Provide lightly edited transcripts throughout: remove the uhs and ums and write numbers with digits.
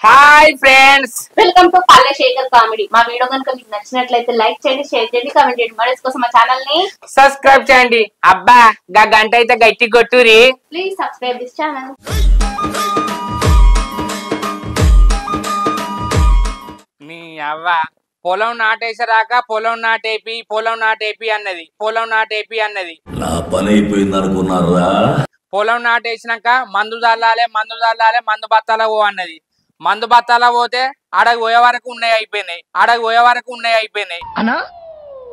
Hi friends, welcome to పల్లె Shekhar comedy. మా video కనుక మీకు నచ్చినట్లయితే లైక్ చేయండి, షేర్ చేయండి, కామెంట్ చేయండి. మోడల్స్ కోసం మా ఛానల్ ని సబ్స్క్రైబ్ చేయండి. అబ్బా గా గంట అయితే గట్టి కొట్టురి. Please subscribe this channel. మీ అవ్వ పొలం నాటేసరాక పొలం నాటేపి అన్నది. నా పని అయిపోయింది అనుకున్నారా? పొలం నాటేసినాక మందు చల్లాలే మందు బత్తాల పో అన్నది. మందు బత్తాల పోతే ఆడకు పోయే వరకు ఉన్నాయి అయిపోయినాయి. అన్నా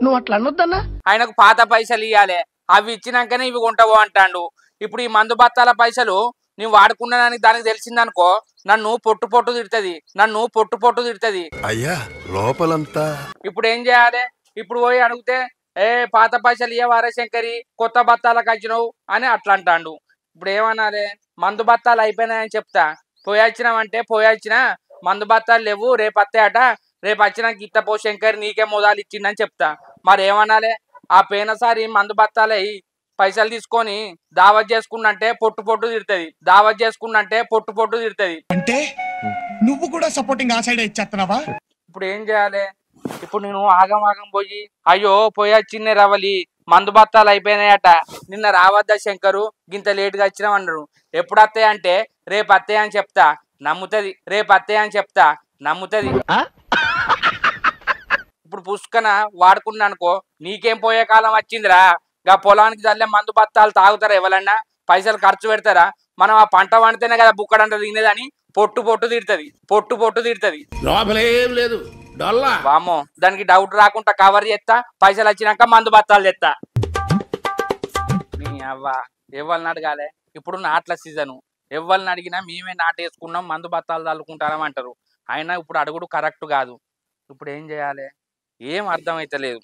నువ్వు అట్లా అనొద్దన్నా. ఆయనకు పాత పైసలు ఇవ్వాలి, అవి ఇచ్చినాకనే ఇవి కొంటావు అంటాడు. ఇప్పుడు ఈ మందు బత్తాల పైసలు నేను వాడుకున్నానని దానికి తెలిసిందనుకో నన్ను పొట్టు తిడుతుంది. అయ్యా లోపలంతా ఇప్పుడు ఏం చేయాలి? ఇప్పుడు పోయి అడిగితే పాత పైసలు ఇవ్వవారే శంకరి, కొత్త బత్తాలకు వచ్చినావు అని అట్లా అంటాడు. ఇప్పుడు ఏమనాలి? మందు బత్తాలు అయిపోయినాయని చెప్తా. పోయొచ్చినా మందు బత్తాలు లేవు, రేపు వస్తాయట, రేపు వచ్చినాక ఇట్ట పో శంకరి నీకే మోదాలు ఇచ్చిందని చెప్తా. మరి ఏమనాలి? ఆ పోయినసారి మందు బత్తాలై పైసలు తీసుకొని దావత్ చేసుకున్నంటే పొట్టు తిడుతుంది. అంటే నువ్వు కూడా సపోర్టింగ్ ఆ సైడ్ ఇచ్చేస్తున్నావా? ఇప్పుడు ఏం చేయాలి? ఇప్పుడు నేను ఆగం పోయి అయ్యో పోయొచ్చిందే రవలి, మందు బత్తాలు అయిపోయినాయట, నిన్న రావద్దా శంకరు, గింత లేటుగా వచ్చినాం అన్నారు. ఎప్పుడు వస్తాయి అంటే రేపు వస్తాయి అని చెప్తా, నమ్ముతుంది. ఇప్పుడు పుష్కన వాడుకున్నా అనుకో నీకేం పోయే కాలం వచ్చిందిరా. గా పొలానికి చల్లే మందు బత్తాలు తాగుతారా? ఎవరన్నా పైసలు ఖర్చు పెడతారా? మనం ఆ పంట వండితేనే కదా బుక్కడంట తినేదని పొట్టు తిడుతుంది. లోపలేం లేదు, వామో దానికి డౌట్ రాకుండా కవర్ చేస్తా, పైసలు వచ్చినాక మందు బత్తాలు తెస్తా. నీ అవ్వ ఎవరిని అడగాలి? ఇప్పుడు నాట్ల సీజను, ఎవరిని అడిగినా మేమే నాటేసుకున్నాం మందు బత్తాలు చల్లుకుంటాం అంటారు. అయినా ఇప్పుడు అడుగుడు కరెక్ట్ కాదు. ఇప్పుడు ఏం చేయాలి? ఏం అర్థమైతలేదు.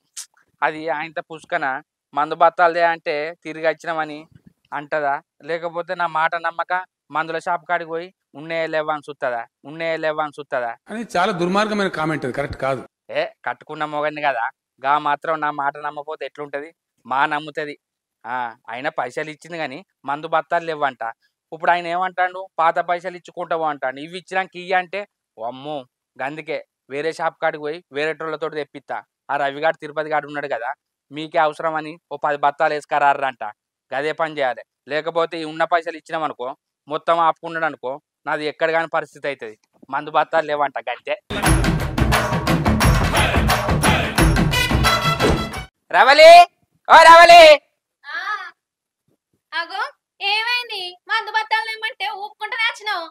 అది ఆయనతో పుష్కన మందు బత్తాలదే అంటే తిరిగి వచ్చినామని అంటదా, లేకపోతే నా మాట నమ్మక మందుల షాప్ కాడికి పోయి ఉన్నే లేవని సుత్తదా అని చాలా దుర్మార్గమైన కామెంట్. అది కరెక్ట్ కాదు. కట్టుకున్న మొగని కదా, గా మాత్రం నా మాట నమ్మపోతే ఎట్లుంటది? మా నమ్ముతుంది. ఆయన పైసలు ఇచ్చింది కానీ మందు బత్తాలు లేవంట. ఇప్పుడు ఆయన ఏమంటాడు? పాత పైసలు ఇచ్చుకుంటావు అంటాడు. ఇవి ఇచ్చినాక ఇయ్య అంటే అమ్మో గందుకే వేరే షాప్ కాడికి పోయి వేరేటోళ్ళతో తెప్పిస్తా. ఆ రవిగాడు తిరుపతి గాడు ఉన్నాడు కదా, మీకే అవసరం అని ఓ 10 బత్తాలు వేసుకురారంట. గదే పని చేయాలి. లేకపోతే ఈ ఉన్న పైసలు ఇచ్చినామనుకో మొత్తం ఆపుకున్నాడు అనుకో నాది ఎక్కడ కాని పరిస్థితి అవుతుంది. మందు బత్తాలు లేవంట గంతే. రవలి, ఓ రవలి, అగో ఏమైంది? మందు బత్తాలు ఏమంటే ఊపుకుంటూనే వచ్చినావు.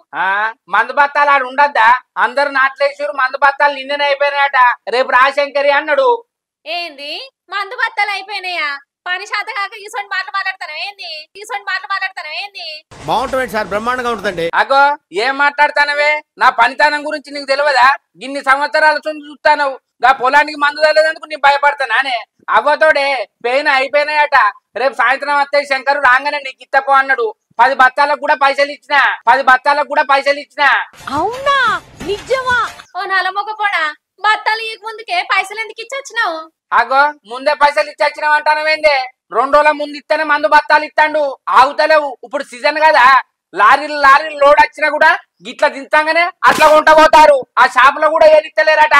మందు బత్తాలు ఆడు ఉండద్దా? అందరు నాట్లేసారు, మందు బత్తాలు నిన్ననే అయిపోయినాయట, రేపు రాశంకరి అన్నాడు. ఏంది మందు బత్తాలు అయిపోయినాయా? పని శాత కాక ఈసోని మాటలు మాట్లాడతాను ఏంది? బాగుంటుంది సార్, బ్రహ్మాండంగా ఉంటుందండి. అగో ఏం మాట్లాడతానవే? నా పనితనం గురించి నీకు తెలియదా? గిన్ని సంవత్సరాల చూస్తాను, గా పొలానికి మందు తెలియదందుకు నీ భయపడతానానే? అవ్వతోడే పెయిన్ అయిపోయినాయట, రేపు సాయంత్రం వస్తాయి శంకరు రాగానే నీకు ఇత్తపో అన్నాడు. 10 బత్తాలకు కూడా పైసలు ఇచ్చిన. అవునా? నిజమా? ఓ నలమొక పోడా, బత్తాలు ఇక ముందుకే పైసలు ఎందుకు ఇచ్చొచ్చినావు? అగో ముందే పైసలు ఇచ్చొచ్చినావు అంటానవేందే? 2 రోజుల ముందు ఇస్తేనే మందు బత్తాలు ఇస్తాడు, ఆగుతలేవు. ఇప్పుడు సీజన్ కదా, లారీలు లోడ్ వచ్చినా కూడా గిట్ల దింతంగానే అట్లా కొంటపోతారు. ఆ షాప్ లో కూడా ఏరిత్తలేరట.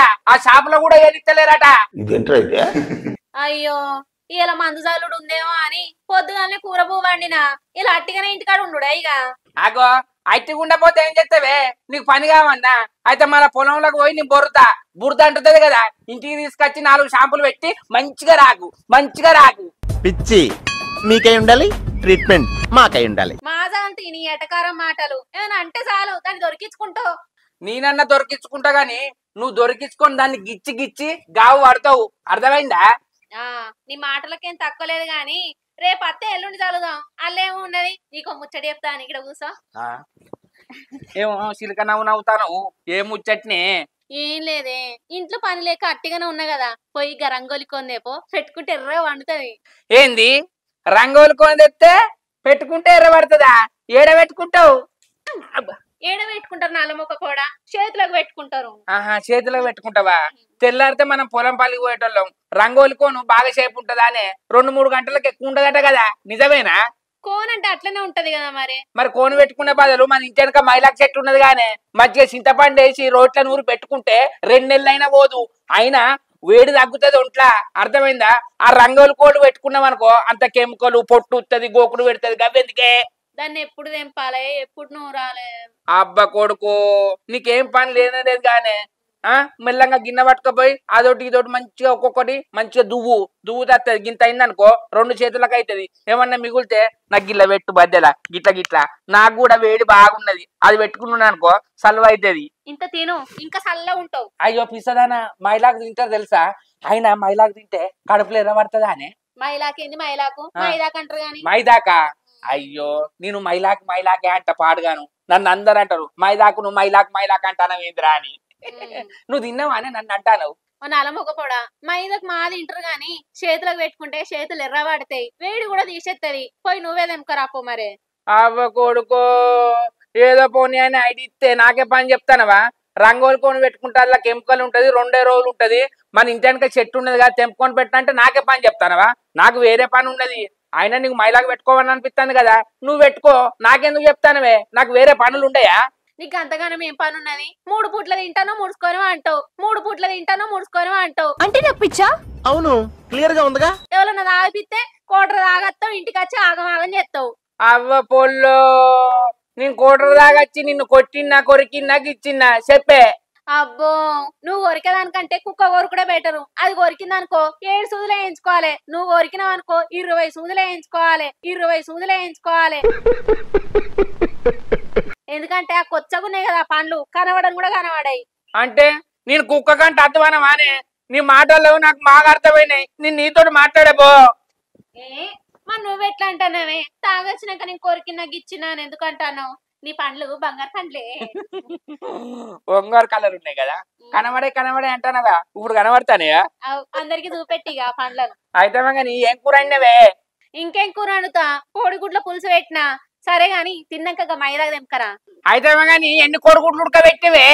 అయ్యో ఇలా మందు జాలుడు ఉందేమో అని పొద్దుగానే కూర పువ్వు వండినా, ఇలా అట్టిగానే ఇంటికాడ ఉండు ఇక. అగో అట్టిగుండపోతే ఏం చేస్తావే? నీకు పని కావన్నా? అయితే మన పొలంలోకి పోయి నీ బురద అంటుతుంది కదా, ఇంటికి తీసుకొచ్చి 4 షాంపులు పెట్టి మంచిగా రాగు. పిచ్చి మీకై ఉండాలి, ట్రీట్మెంట్ మాకై ఉండాలి. మాజా అంటే నీ ఎటకారం మాటలు ఏమైనా అంటే చాలు దాన్ని దొరికించుకుంటావు. నేనన్నా దొరికించుకుంటా గాని నువ్వు దొరికించుకొని దాన్ని గిచ్చి గావు పడతావు. అర్థమైందా? నీ మాటలకేం తక్కువ లేదు గాని రేపు అత్తే ఎల్లుండి చదువుదాం. అల్లేమో ఉన్నది, నీకు ముచ్చట చెప్తాను, ఇక్కడ కూర్చో. ఏమో సిలిక నవ్వుతాను, ఏ ముచ్చట్ని? ఏం లేదే, ఇంట్లో పని లేక అట్టిగానే ఉన్నా కదా, పోయి రంగోలి కొందేపో పెట్టుకుంటే ఎర్ర వండుతుంది. ఏంది రంగోలి కొని తెస్తే పెట్టుకుంటే ఎర్ర పడుతుందా? ఏడ పెట్టుకుంటావు? ఏడ పెట్టుకుంటారు? నల్లమొక్క కూడా చేతులకు పెట్టుకుంటారు. చేతిలోకి పెట్టుకుంటావా? తెల్లారితే మనం పొలం పల్లికి పోయేటోళ్ళం. రంగోలి కోను బాగా సేపు ఉంటదా అనే 2-3 గంటలకు ఎక్కువ ఉండదట కదా, నిజమేనా? కోన్ అంటే అట్లనే ఉంటది కదా మరి. మరి కోని పెట్టుకునే బదులు మన ఇంటి వెనక మైలాక్ చెట్టు ఉన్నది గానే మధ్య చింతపండు వేసి రోట్ల నూరు పెట్టుకుంటే 2 నెలలైనా పోదు. అయినా వేడి తగ్గుతుంది ఒంట్లా, అర్థమైందా? ఆ రంగుల కోళ్ళు పెట్టుకున్నాం అనుకో అంత కెమికల్ పొట్టు వస్తుంది, గోకుడు పెడుతుంది. గవ్వెందుకే దాన్ని ఎప్పుడు తెంపాలి, ఎప్పుడు నూరాలి? అబ్బా కొడుకు నీకేం పని లేనలేదు గానే మెల్లంగా గిన్నె పట్టుకపోయి అదొకటి ఇదొకటి మంచిగా ఒక్కొక్కటి మంచిగా దువ్వు తత్తది. గింత అయిందనుకో 2 చేతులకు అవుతుంది. ఏమన్నా మిగులితే నాకు గిట్ల పెట్టు బద్దెల గిట్ల నాకు కూడా వేడి బాగున్నది, అది పెట్టుకున్నాను అనుకో సల్వ అవుతుంది. ఇంత తిను ఇంకా చల్లగా ఉంటావు. అయ్యో పిసదానా మైలాకు తింటారు తెలుసా? అయినా మైలాకు తింటే కడుపులో ఎర్రబడుతుందా అనే? మైలాకేంది మైలాకు మైదాకు అంటారు గాని. మైదాకా? అయ్యో నేను మైలాకే అంట పాడుగాను. నన్ను అందరు అంటారు మైదాకు, నువ్వు మైలాక్ అంటాను ఏంద్రా అని. నువ్వు తిన్నావా అని నన్ను అంటాను. నలమొకపోడా మైదాకు మాది తింటారు గాని చేతులకు పెట్టుకుంటే చేతులు ఎర్రబడతాయి, వేడి కూడా తీసేస్తుంది. పోయి నువ్వే తెంకరాపో మరే. అవ్వ కొడుకో ఏదో పోనీ అని ఐడి ఇస్తే నాకే పని చెప్తానవా? రంగోలు కొని పెట్టుకుంటే అలా కెమికల్ ఉంటది, 2 రోజులు ఉంటది. మన ఇంటి వెనక చెట్టు ఉన్నది కదా తెంపుకొని పెట్టినంటే నాకే పని చెప్తానవా? నాకు వేరే పని ఉన్నది. అయినా నీకు మైలాకు పెట్టుకోవాలని అనిపిస్తాను కదా, నువ్వు పెట్టుకో, నాకెందుకు చెప్తానవే? నాకు వేరే పనులు ఉండయా? నీకు అంతగానం ఏం పని ఉన్నది? 3 పూట్ల తింటానో ముడుచుకోను అంటావు, 3 పూట్ల తింటానో ముడుచుకోను అంటావు. అంటే నప్పించా? అవును, క్లియర్ గా ఉందిగా. ఎవరన్నా తాగిపిస్తే కోటర తాగత్తావు, ఇంటికి వచ్చి ఆగమాగం చేస్తావు. అవ్వ పొల్లో నేను కోటరు దాగచ్చి నిన్ను కొట్టినా కొరికినా గిచ్చిన్నా చెప్పే. అబ్బో నువ్వు కొరికేదానికంటే కుక్క కొరుకుడే బెటరు. అది కొరికిందనుకో 7 సూదులు వేయించుకోవాలి, నువ్వు కొరికినావు అనుకో 20 సూదులు వేయించుకోవాలి, 20 సూదులు వేయించుకోవాలి. ఎందుకంటే ఆ కొచ్చగున్నాయి కదా పండ్లు, కనబడని కూడా కనబడాయి. అంటే నేను కుక్క కంటే అర్థమనమానే? నీ మాటల్లో నాకు బాగా అర్థమైనాయి. నేను నీతో మాట్లాడబో. మరి నువ్వెట్లా అంటానవే? తాగొచ్చినాక నేను కొరికినా గిచ్చినా ఎందుకంటాను? నీ పండ్లు బంగారు పండ్లే. బంగారు కలర్ ఉన్నాయి కదా, కనబడే అంటానగా. ఇప్పుడు కనబడతానే అందరికి చూపెట్టిగా పండ్లను. అయితే నీ ఏం కూర అయినవే? ఇంకేం కూర అనుతా? కోడిగుడ్ల పులుసు పెట్టినా. సరే గాని తిన్నాక మైదాకు తెంకరా. అయితే ఎన్ని కోడిగుడ్లు ఉడకబెట్టివే?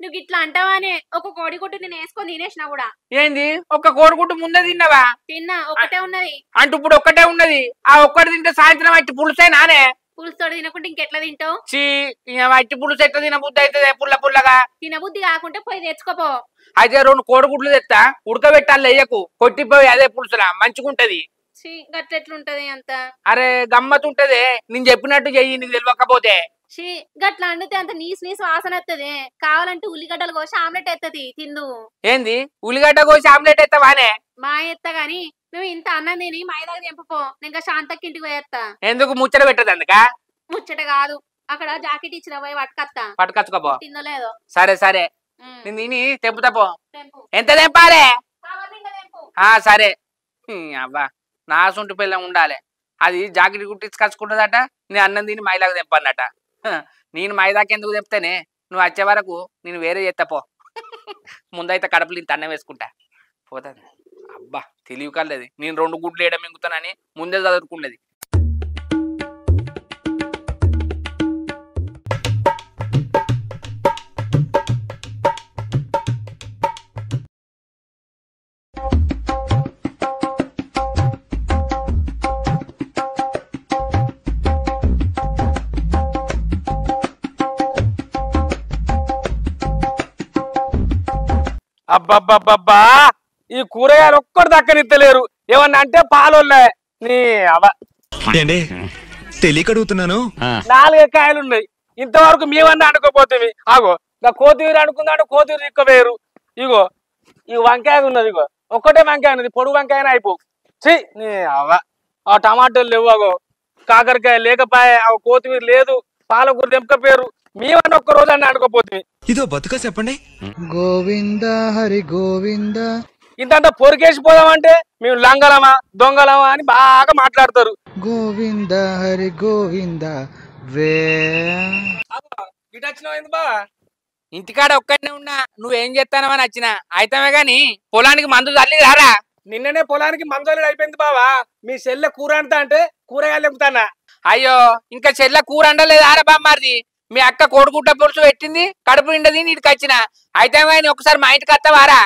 నువ్వు ఇట్లా అంటావానే ఒక కోడిగుడ్డు నేను వేసుకొని తినేసినా కూడా. ఏంది ఒక కోడిగుడ్డు ముందే తిన్నావా? తిన్నా, ఒకటే ఉన్నది. అంటే ఇప్పుడు ఒక్కటే ఉన్నది, ఆ ఒక్కటి తింటే సాయంత్రం అట్టి పులుసే నానే? పులుసుతోటి తినకుంటే ఇంకెట్లా తింటావు? అట్టి పులుసు ఎట్లా తినబుద్ధి అవుతుంది పుల్లగా? తినబుద్ధి కాకుంటే పోయి తెచ్చుకోపో. అయితే 2 కోడిగుడ్లు తెస్తా, ఉడకబెట్టాలి, వేయకు, కొట్టిపోయి అదే పులుసులా మంచిగుంటది. గట్లెట్లుంటది అంత? అరే గమ్మత్ ఉంటది, నేను చెప్పినట్టు చెయ్యి, నీకు తెలియకపోతే. గట్లా అండితే అంత నీసు వాసన వస్తుంది. కావాలంటే ఉల్లిగడ్డలు కోసి ఆమ్లెట్ ఎత్తది తిందు. ఏంది ఉల్లిగడ్డ కోసి ఆమ్లెట్ ఎత్తవానే? మా ఎత్త గాని నువ్వు ఇంత అన్నం తిని మైదాకు తెంపపో, ఇంకా శాంతకి ఇంటికి పోయేస్తా. ఎందుకు ముచ్చట పెట్టదు? అందుక ముచ్చట కాదు, అక్కడ జాకెట్ ఇచ్చిన పోయి పట్టుకచ్చుకోపో. తిందో లేదో. సరే నేను తిని తెంపుతాపో. ఎంత తెంపాలే? సరే. అబ్బా నా సొంటి పిల్ల ఉండాలి. అది జాకెట్ కుట్టించుకొచ్చుకుంటుందట, నేను అన్నం తిని మైదాకు తెంపన్నట. నేను మైదాకి ఎందుకు తెంపుతానే? నువ్వు వచ్చే వరకు నేను వేరే చేస్తాపో. ముందైతే కడుపులు ఇంత అన్నం వేసుకుంటా పోతుంది. అబ్బా తెలివి కలది, నేను 2 గుడ్లు వేయడం మింగుతానని ముందే చదువుకున్నది. అబ్బబ్బబ్బబ్బా ఈ కూరగాయలు ఒక్కటి దక్కనిత్తలేరు. ఏమన్నా అంటే పాలోళ్ళే. నీ అవ తెలియక అడుగుతున్నాను. 4 కాయలు ఉన్నాయి, ఇంతవరకు మేమన్నా అనుకోపోతుంది. ఆగో ఇంకా కోతిమీర అనుకుందాడు, కోతిమీర ఇక్కవేరు. ఇగో ఈ వంకాయ ఉన్నది, ఇగో ఒక్కటే వంకాయ ఉన్నది, పొడుగు వంకాయనే అయిపో. ఛీ నీ అవ. ఆ టమాటోలు లేవు, అగో కాకరకాయ లేకపాయ, ఆ కోతిమీర లేదు, పాలకూర తెంపకపోయారు. మేమన్నా ఒక్క రోజు అన్న అనుకోపోతుంది. ఇదో బతుక చెప్పండి. గోవింద హరి గోవింద. ఇంత పొరికేసిపోదామంటే మేము లంగలమా దొంగలమా అని బాగా మాట్లాడతారు. గోవింద హరి గోవింద. బావా ఇంటికాడ ఒక్కడనే ఉన్నా, నువ్వేం చేస్తానవని వచ్చినా. అయితమే గాని పొలానికి మందు తల్లి రారా? నిన్ననే పొలానికి మందు అయిపోయింది బావా. మీ చెల్లె కూర అంటా అంటే కూరగాయలు ఎంపుతానా? అయ్యో ఇంకా చెల్లె కూర అండలేదు ఆరా బామ్మారిది. మీ అక్క కోడిగుడ్డ పులుసు పెట్టింది, కడుపు నిండది, నీటికి వచ్చిన. అయితే ఒకసారి మా ఇంటికి వస్తావారా?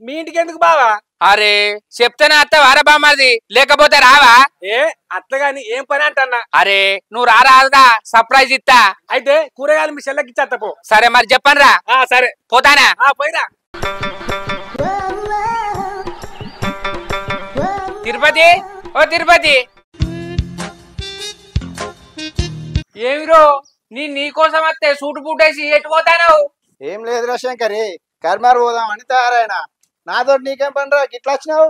మీ ఇంటికి ఎందుకు బావా? అరే చెప్తేనే అత్తవారా బామ్మది, లేకపోతే రావా? ఏ అత్తగాని ఏం పని అంటన్నా? అరే నువ్వు రారాదా, సర్ప్రైజ్ ఇస్తా. అయితే కూరగాయలు మీ చెల్లెకి ఇచ్చేస్తా పో. సరే మరి చెప్పను రా. సరే పోతానా? పోయిరా. తిరుపతి, ఓ తిరుపతి. ఏమిరో నీకోసం వస్తే సూటు బూటేసి ఎటు పోతాను? ఏం లేదురా శంకరి, కర్మారు పోదాం అని తయారైనా. నాతో నీకేం పనిరా గిట్లా వచ్చినావు?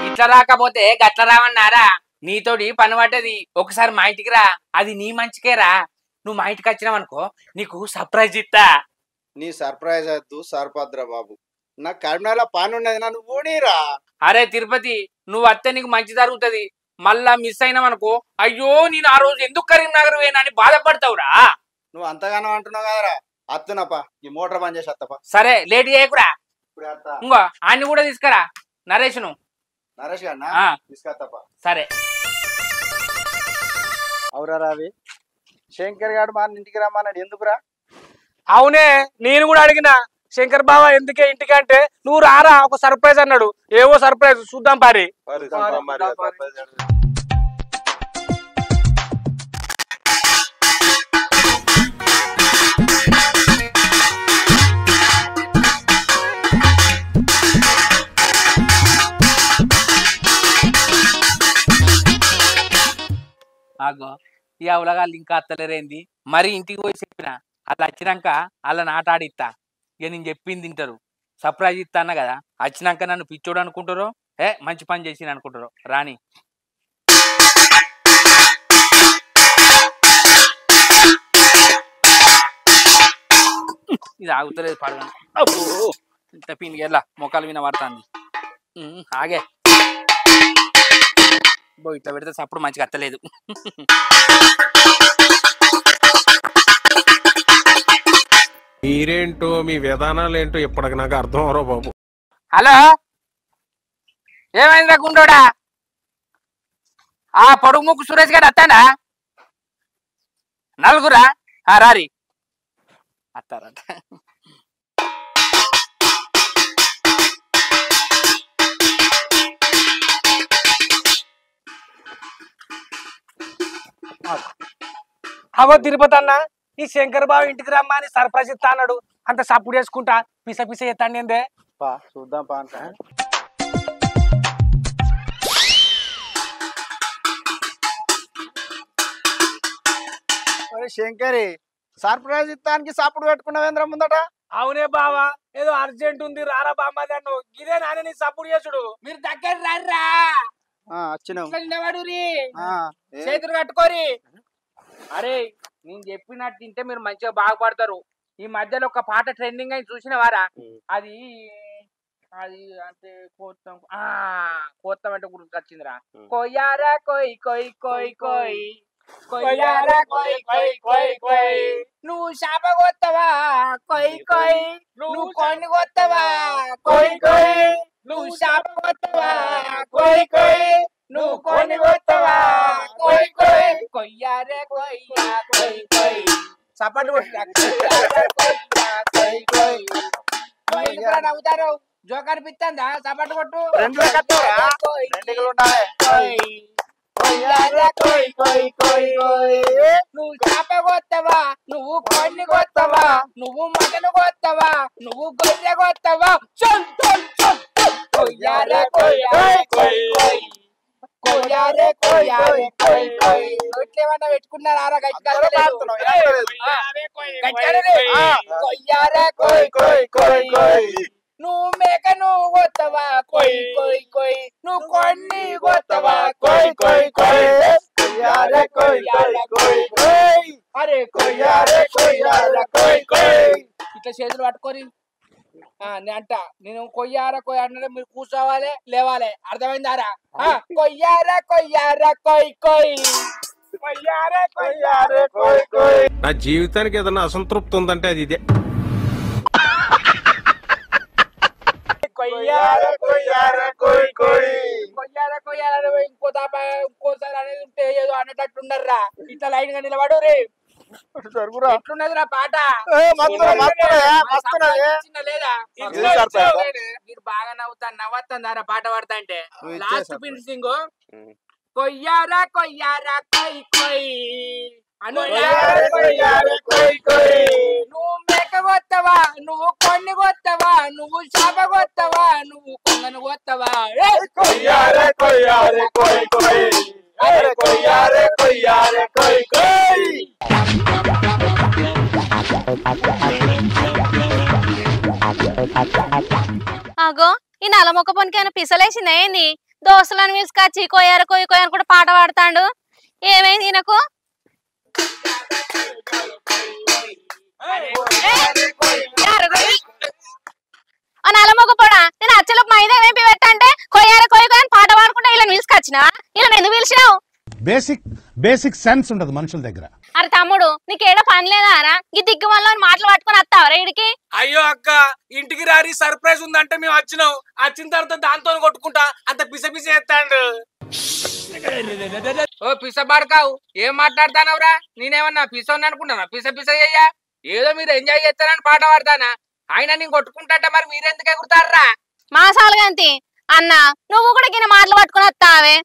ఇట్లా రాకపోతే గట్ల రావన్నారా? నీతోటి పని పడ్డది, ఒకసారి మా ఇంటికి రా, అది నీ మంచికే రా. నువ్వు మా ఇంటికి వచ్చినావు అనుకో, నీకు సర్ప్రైజ్ ఇస్తా. నీ సర్ప్రైజ్ వద్దు సరిపోద్దురా బాబు, నాకు కరీంనగర్లో పని ఉన్నది, నన్ను ఊడిరా. అరే తిరుపతి, నువ్వు వస్తే నీకు మంచి జరుగుతుంది. మళ్ళా మిస్ అయినావనుకో, అయ్యో నేను ఆ రోజు ఎందుకు కరీంనగర్ పోయినా బాధపడతావురా. నువ్వు అంతగానో అంటున్నావు కదరా, అత్తునప్ప ఈ మోటార్ బంద్ చేసి అత్తప్ప. సరే లేట్ చేయకురా. ఇంకో ఆయన్ని కూడా తీసుకురా, నరేష్ను. నరేష్ గారినా తీసుకొత్తప్ప. సరే. అవురా రావి, శంకర్ గారు మా ఇంటికి రమ్మన్నాడు, ఎందుకురా? అవునే, నేను కూడా అడిగిన శంకర్ బావ ఎందుకే ఇంటికి అంటే, నువ్వు రారా ఒక సర్ప్రైజ్ అన్నాడు. ఏవో సర్ప్రైజ్ చూద్దాం పారి. ఆగో ఈ అవలగాళ్ళు ఇంకా అత్తలేరేంది? మరి ఇంటికి పోయి చెప్పిన అలా వచ్చినాక అలా నాటాడిస్తా. ఇక నేను చెప్పింది తింటారు. సర్ప్రైజ్ ఇస్తా అన్న కదా, వచ్చినాక నన్ను పిచ్చోడు అనుకుంటారో, మంచి పని చేసి అనుకుంటారో. రాని ఇది ఆగుతలేదు పడగా. ఇంత పిండి ఎలా మొక్కలు విన పడుతుంది. ఆగే బో, ఇట్లా పెడితే సప్పుడు మంచిగా అత్తలేదు. మీరేంటో మీ విధానాలు ఏంటో ఇప్పటికి నాకు అర్థం అవరో బాబు. హలో, ఏమైందిరా గుండోడా? ఆ పొడుగు ముక్కు సురేష్ గారు అత్తాడా? నలుగురా? రారి అత్తారట. అవో తిరుపతి అన్న, ఈ శంకర్ బాబు ఇంటికి రమ్మా అని సర్ప్రైజ్ ఇస్తా అన్నాడు. అంత సప్పుడు చేసుకుంటా పిస పిస ఎత్తాండి ఏందే. చూద్దాం పా అంట. శంకరి, సర్ప్రైజ్ ఇస్తానికి సప్పుడు పెట్టుకున్నావేంద్ర ముందట? అవునే బావా, ఏదో అర్జెంట్ ఉంది రారా బామ్మది అన్ను. ఇదే నాని నీ సప్పుడు చేసుడు. మీరు దగ్గర రారా, వచ్చినావు చేతులు కట్టుకోరి. అరే నేను చెప్పినట్టు తింటే మీరు మంచిగా బాగుపడతారు. ఈ మధ్యలో ఒక పాట ట్రెండింగ్ అని చూసినవారా? అది అది అంటే కోత్తం కోత్తం అంటే గుర్తుకొచ్చిందిరా. కొయ్యారా కొయ్ కొయ్ కొయ్ కొయ్ కొయ్యారా కొయ్ కొయ్ కొయ్ కొయ్, నువ్వు శాప కొత్తవా కొయ్ కొయ్, నువ్వు కొన్ని కొత్తవా కొయ్ కొయ్, నువ్వు శాప కొత్తవా కొయ్ కొయ్, నువ్వు కొన్ని కొత్తవా కొయ్ కొయ్, కొయ్యారే కొయ్యా కొయ్ కొయ్. సపట్లు నవ్వుతారు, జోక్ అనిపిస్తుందా? సపట్లు కొట్టు. నువ్వు చేప కొత్తవా, నువ్వు కొన్ని కొత్తవా, నువ్వు మటన్ కొత్తవా, నువ్వు గొర్రె కొత్తవా. కొయ్యారే కొయ్యారే కొయ్ కొయ్, కొయ్యారే కొయ్యారే కొయ్ కొయ్. నోట్లేమన్నా పెట్టుకున్నారా? కొయ్యారే కొయ్ కొయ్ కొయ్ కొయ్, నువ్వు మేక నువ్వు కొత్తవా కొయ్ కొయ్ కొయ్, నువ్వు కొన్ని కొత్తవా కొయ్ కొయ్ కొయ్. కొయ్యారే కొయ్యారే కొయ్ కొయ్, అరే కొయ్యారే కొయ్యారే కొయ్ కొయ్. ఇట్లా చేతులు పట్టుకొని అంట నేను కొయ్యారా కొయ్య అంటే మీరు కూర్చోవాలి లేవాలి, అర్థమైందారా? కొయ్యారా కొయ్యారా కొయ్ కొయ్, కొయ్యారే కొయ్యారే కొయ్ కొయ్. నా జీవితానికి ఏదైనా అసంతృప్తి ఉందంటే అది ఇదే. కొయ్యారా కొయ్యారా కొయ్ కొయ్, కొయ్యారా కొయ్యారా. ఇంకోసారి అనేది ఉంటే ఏదో అనేటట్టు ఉండర్రా. ఇట్లా లైన్ గా నిలబడు రే. జరుగురా ఎట్లున్నదిరా పాట లేదా మీరు బాగా నవ్వుతారా పాట పాడతా అంటే లాస్ట్ ఫినిషింగ్ కొయ్యారా కొయ్యారా కొయ్ కొయ్ అను నువ్వు మేక కొత్తవా నువ్వు కొన్ని కొత్తవా నువ్వు శాప కొత్తవా నువ్వు కొంగను కొత్తవా కొయ్యారే కొయ్యారే కొయ్ కొయ్ కొయ్యారే కొయ్యారే కొయ్ కొయ్ అగో ఈ నల్లమొక్క పొనికైనా పిసలేసింది ఏంది దోస్తులను పిలుచుకొచ్చి కొయ్యారు కొయ్యి కొయ్యారు కూడా పాట పాడతాడు ఏమైంది ఈయనకు నల్లమొక్క పొడా నేను అచ్చలకు మైదా వేపి పెట్టంటే కొయ్యారు కొయ్యి కొయ్యని పాట పాడుకుంటా ఇలా పిలుచుకొచ్చినా ఇలా ఎందుకు పిలిచినావు బేసిక్ సెన్స్ ఉండదు మనుషుల దగ్గర. అరే తమ్ముడు నీకేడో పని లేదా ఈ దిగ్గు వల్ల మాటలు పట్టుకుని వస్తావరా ఇడికి అయ్యో అక్క ఇంటికి రారి సర్ప్రైజ్ ఉందంటే మేము వచ్చినాం వచ్చిన తర్వాత దాంతో కొట్టుకుంటా అంత పిస పిస ఎత్తాడు ఓ పిస పడకావు ఏం మాట్లాడతానవరా నేనేమన్నా పిస అనుకుంటానా పిస పిస అయ్యా ఏదో మీరు ఎంజాయ్ చేస్తారని పాట పాడతానా ఆయన నేను కొట్టుకుంటా మరి మీరెందుకు ఎగురుతారా మాసాలుగంతి అన్న నువ్వు కూడా గిన్న మాటలు పట్టుకుని వస్తావే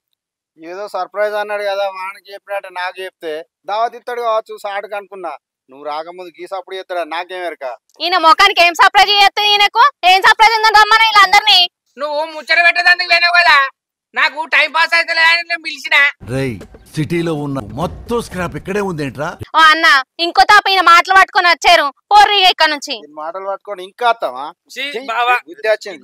ఏదో సర్ప్రైజ్ అన్నాడు కదా వానికి చెప్పినట్టు నాకు చెప్తే దావత్ ఇస్తాడు కావచ్చు సాటుకు అనుకున్నా నువ్వు రాకముందు గీసప్పుడు చేస్తాడా నాకేం ఎరక ఈయన మొఖానికి ఏం సర్ప్రైజ్ చేస్తుంది ఈయనకు ఏం సర్ప్రైజ్ ఉందని రమ్మని వీళ్ళందరినీ నువ్వు ముచ్చట పెట్టేదానికి వేనావు కదా నాకు టైం పాస్ అయితే నేను పిలిచిన సిటీలో ఉన్న మొత్తం స్క్రాప్ ఇక్కడే ఉందేంట్రా ఓ అన్న ఇంకో తాప ఈయన మాటలు పట్టుకొని వచ్చారు పోర్రి ఇక్కడ నుంచి మాటలు పట్టుకొని ఇంకా వస్తావా బుద్ధి వచ్చింది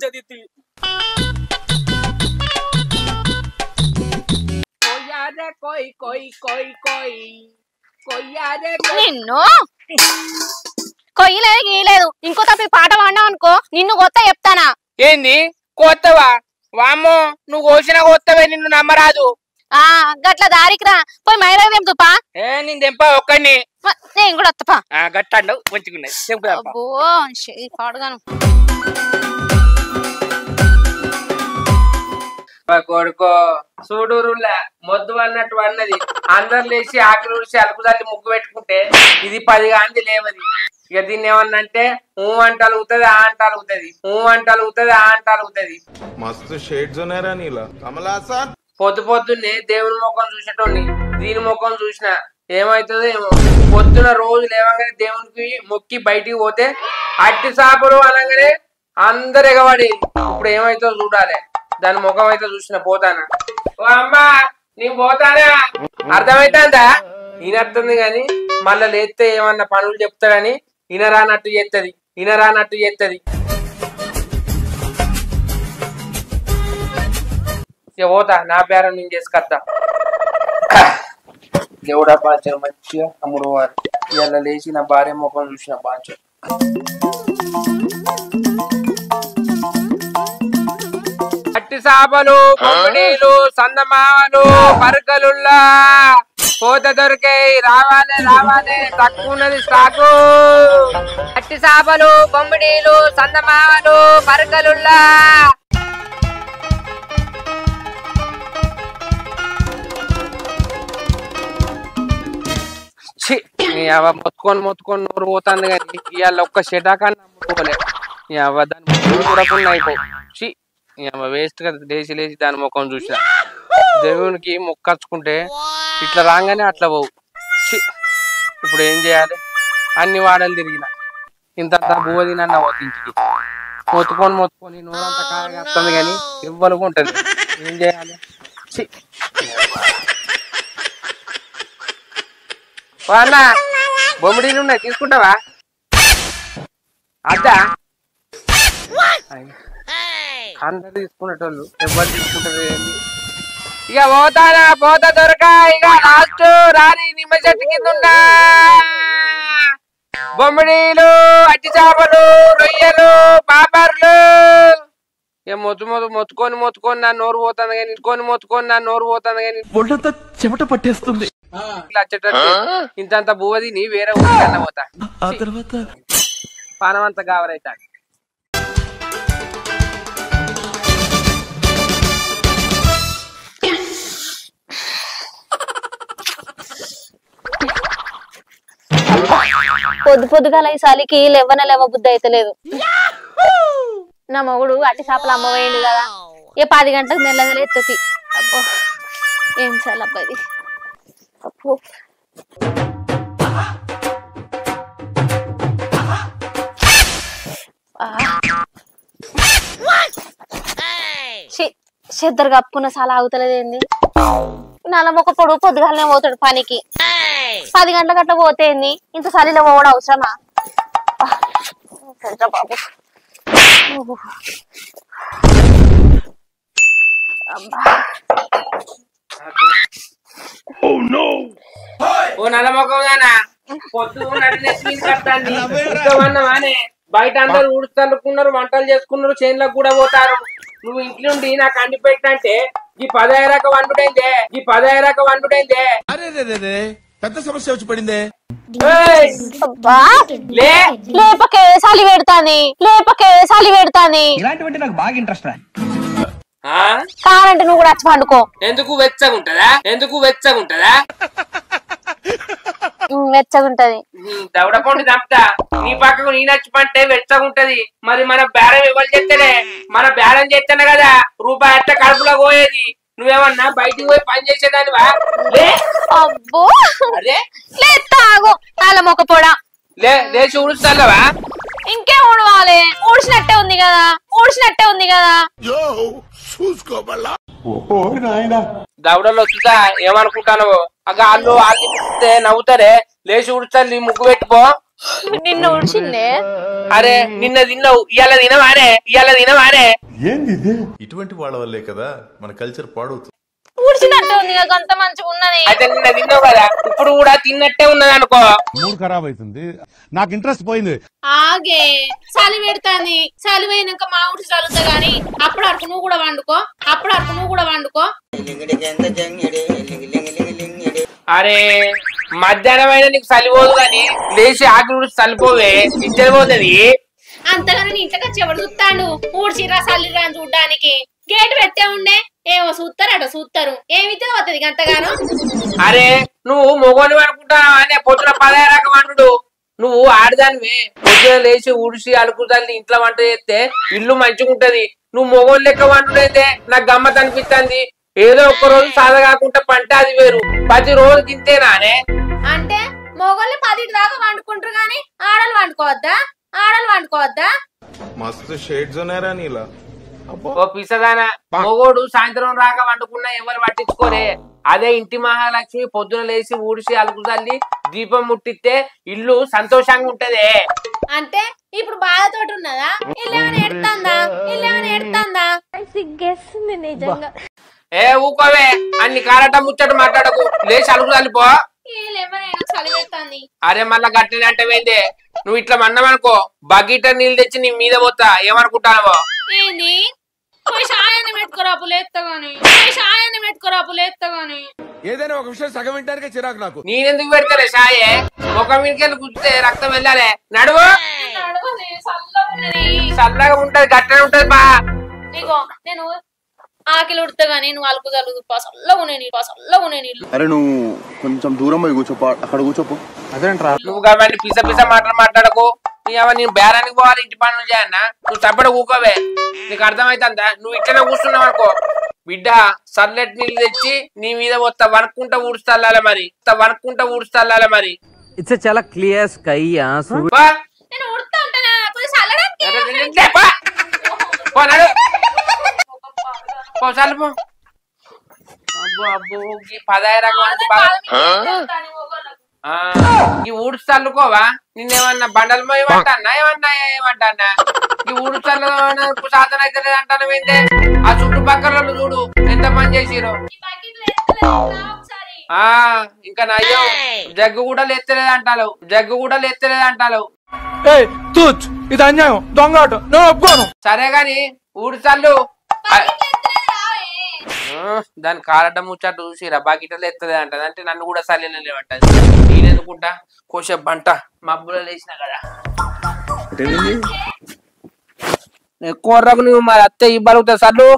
నిన్ను కొయ్యలేదు గీయలేదు ఇంకో తప్పి పాట పాడినావు అనుకో నిన్ను కొత్త చెప్తానా ఏంది కొత్తవా వామ్మో నువ్వు కోసిన కొత్తవే నిన్ను నమ్మరాదు ఆ గట్ల దారికి రా పోయి మైరా తెంపుపా నేను తెంప ఒక్కడిని నేను కూడా వస్తపా గట్టండు మంచిగున్నాయి తెంపుదా అబ్బో పాడుగాను కొడుకో చూడురులా మొద్దు అన్నట్టు అన్నది అందరు లేచి ఆకలి ఊడిచి అలుపు తల్లి ముగ్గు పెట్టుకుంటే ఇది 10 గాంధీ లేవది ఇక దీన్ని ఏమన్నంటే అంట అలుగుతుంది ఆ అంట అలుగుతుంది అంట అలుగుతుంది ఆ అంట అలుగుతుంది మస్తు షేడ్స్ ఉన్నారా నీలో కమలాసన్ పొద్దున్నే దేవుని ముఖం చూసేటోని దీని ముఖం చూసిన ఏమైతుందో ఏమో పొద్దున రోజు లేవగానే దేవునికి మొక్కి బయటికి పోతే అట్టి చేపలు అనగానే అందరు ఎగబడి ఇప్పుడు ఏమైతుందో చూడాలి దాని ముఖం అయితే చూసిన పోతానా ఓ అమ్మా నేను పోతానా అర్థమైతుందా ఈయనస్తుంది గాని మళ్ళా లేస్తే ఏమన్నా పనులు చెప్తాడని ఇనరానట్టు చేస్తుంది పోతా నా పేరు నేను చేసుకొస్తా దేవుడా పాంచం మంచిగా అమ్ముడు వారు ఇలా లేచి నా భార్య ముఖం చూసిన పాంచం అట్టి చేపలు పంపిణీలు సందమావలు పరకలుల్లా కోత దొరికాయి రావాలి తక్కువ ఉన్నది స్టాకు అట్టి చేపలు పంపిణీలు సందమావలు పరకలుల్లా మొత్తుకొని నోరు పోతాను కానీ ఇవాళ ఒక్క షెటాకాన్ని అమ్ముకోలే దాన్ని చూడకుండా అయిపో వేస్ట్ గా లేచి దాని ముఖం చూసిన దేవునికి మొక్కచ్చుకుంటే ఇట్లా రాగానే అట్లా పోవు ఇప్పుడు ఏం చేయాలి అన్ని వాడలు తిరిగిన ఇంత బువ్వ తినన్నా ఇంటికి మొత్తుకొని నోరంతా కాయగా వస్తుంది కానీ ఇవ్వలుగా ఉంటది ఏం చేయాలి అన్న బొమ్మిడీలు ఉన్నాయి తీసుకుంటావా అద్దా అందరు తీసుకునేటోళ్ళు ఎవరు తీసుకుంటారు ఇక పోతా దొరక ఇక లాస్ట్ రాని నిమ్మ చెట్టు కింద ఉన్నా బొమ్మిడీలు అట్టి చేపలు రొయ్యలు పాపర్లు ఇక మొత్తుకొని నా నోరు పోతుంది కానీ నోరు పోతుంది కానీ ఒళ్ళంతా చెమట పట్టేస్తుంది ఇంతంత బువ్వది నీ వేరే ఊరికన్నా పోతా ఆ తర్వాత పానమంతా గావరైతా పొద్దు పొద్దుగాల ఈ సాలికి లేవ బుద్ధి అయితే లేదు. నా మొగుడు అట్టి చేపలు అమ్మవేయండి కదా, 10 గంటలకు మెల్లగా ఎత్తుకి. అబ్బో ఏం చాలా అబ్బాయి. అబ్బో చెద్దరు కప్పుకున్న చాలా ఆగుతలేదేంది. నల్లమొక్క పొడుగు పొద్దుగాలనే పోతాడు పనికి. 10 గంటల గట్ట పోతేంది, ఇంత చలిలో పోవడం అవసరమా బాబు. ఓ నల్లమొక్కదానా పొద్దు కట్టాన్ని బయట అందరు ఊడుస్తున్నారు, వంటలు చేసుకున్నారు, చేనులకు కూడా పోతారు. నువ్వు ఇంట్లో నుండి నాకు అండి పెట్టంటే ఈ 10 వండుడైందే, ఈ 10 వండుడైందే. పెద్ద సమస్య వచ్చి పడిందే. లేపకే సాలి పెడతాని ఇలాంటివంటే నాకు బాగా ఇంట్రెస్ట్ రా. కారంటే నువ్వు కూడా వచ్చి పండుకో. ఎందుకు వెచ్చగుంటదా? వెచ్చగుంటది. దవడపండు చంపుతా, నీ పక్కకు నీ నచ్చిపంటే వెచ్చగుంటది. మరి మన బేరం ఎవరు చేస్తేనే, మన బేరం చేస్తేనే కదా రూపాయి అట్ట కడుపులో పోయేది. నువ్వేమన్నా బయటికి పోయి పని చేసేదానివా? అబ్బో తాగు నల్లమొక్క పొడా లేచి ఉడుస్తావా? ఇంకే ఊడవాలి, ఊడ్చినట్టే ఉంది కదా. దవడలో వచ్చుతా ఏమనుకుంటాను? వాళ్ళు నవ్వుతారే. లేచి ఉడుస్తా, నీ ముగ్గు పెట్టుకో. నిన్న ఊడ్చిందే. అరే నిన్న తిన్నావు, ఇవాళ తినవానే. ఇటువంటి వాళ్ళ వల్లే కదా మన కల్చర్ పాడవుతుంది. ఊడ్చినట్టే ఉంది కదా, అంత మంచిగా ఉన్నది. అయితే నిన్న తిన్నావు కదా, ఇప్పుడు కూడా తిన్నట్టే ఉన్నది అనుకో. మూడు ఖరాబ్ అవుతుంది, నాకు ఇంట్రెస్ట్ పోయింది. ఆగే చలి పెడతాంది, చలి పోయినాక మా ఊడి చల్లుతా గాని అప్పుడు అరకు నువ్వు కూడా వండుకో. అరే మధ్యాహ్నం అయినా నీకు చలిపోదు కానీ లేచి ఆకలి చలిపోవే, ఇద్దరు పోతుంది. అంతగానే ఇంట్లోకి వచ్చి ఎవడు చూస్తాడు? ఊడ్చిరా చల్లిరా అని చూడ్డానికి గేట్ పెట్టే ఉండే. ఏమో చూస్తారు ఏమితే పోతుంది అంతగానో. అరే నువ్వు మొగోని అనుకుంటావా అనే పొద్దున 10 వండు. నువ్వు ఆడదానివే, పొద్దున లేచి ఊడిసి అలుకుతాన్ని ఇంట్లో వంట చేస్తే ఇల్లు మంచిగా ఉంటది. నువ్వు మొగోని లెక్క వండుడైతే నాకు గమ్మత్ అనిపిస్తుంది. ఏదో ఒక్క రోజు సాధ కాకుండా పంట అది వేరు, 10 రోజు తింటేనానే. అంటే మొగోళ్ళు 10 దాకా వండుకుంటారు గాని ఆడలు వండుకోవద్దా? మస్తు షేడ్స్ ఉన్నారా నీలా. ఓ పిసదానా, మొగోడు సాయంత్రం రాక వండుకున్నా ఎవరు పట్టించుకోరే. అదే ఇంటి మహాలక్ష్మి పొద్దున లేచి ఊడిసి అలుకు చల్లి దీపం ముట్టిస్తే ఇల్లు సంతోషంగా ఉంటదే. అంటే ఇప్పుడు బాధతోటి ఉన్నదా? ఇల్లేమన్నా ఎడతాందా? సిగ్గేస్తుంది నిజంగా. ఏ ఊకోవే, అన్ని కారట ముచ్చట మాట్లాడకు, లేచి అలుకు చల్లిపో. అరే మళ్ళా గట్టిన అంటేందే, నువ్వు ఇట్లా మన్నమనుకో బకెట్ నీళ్ళు తెచ్చి నీ మీద పోతా. ఏమనుకుంటానవో? ఏంది సాయాన్ని పెట్టుకోరా గాని ఏదైనా ఒక విషయం సగం వింటానికే చిరాకు నాకు. నేనెందుకు పెడతారే సాయే? ముఖం మీదకెళ్ళి గుర్తే రక్తం వెళ్ళాలి. నడువు, చల్లగా ఉంటది, గట్టిగా ఉంటది. బా ఇగో నేను ఆకిలి ఉడతా గానీ నువ్వు అలుకు చల్లు, చల్లగా నీళ్ళు. అరే నువ్వు కొంచెం దూరం పోయి కూర్చోపో, అక్కడ కూర్చోపో. అదేంట్రా నువ్వు కాబట్టి పిస మాట్లాడకు. నేను బేరానికి పోవాలి, ఇంటి పనులు చేయన్నా. నువ్వు తప్పడ ఊకోవే, నీకు అర్థమైతుందా? నువ్వు ఇట్లనే కూర్చున్నావు అనుకో బిడ్డ, సల్లెట్ నీళ్ళు తెచ్చి నీ మీద వస్తా వనుక్కుంటా ఊడుస్తాలే మరి. ఇట్స్ చాలా క్లియర్ స్కై. నేను ఉడతా ఉంటానా చల్లడానికి? అబ్బో ఈ 10 ఈ ఊడ్చి చల్లుకోవా? నిన్నేమన్నా బండలు ఏమంటానా ఈ ఊడ్చి చల్లు సాధన అయితే లేదంటాను ఏంటే? ఆ చుట్టుపక్కల చూడు ఎంత పని చేసిరో. ఇంకా నయ్యో జగ్గు కూడా లేస్తలేదంటావు. ఇది అన్యాయం, దొంగ ఒప్పుకోను. సరే గాని ఊడ్చి చల్లు. దాని కారట ముచ్చట చూసిరా, బాకిటలు ఎత్తలే అంటది. అంటే నన్ను కూడా సరైన లేవంటది. నేనెందుకుంటా కోసేపు బంట మబ్బులో లేచినా కదా. ఎక్కువ రగు నువ్వు మరి అత్తే ఇవ్వగలుగుతా సర్లు.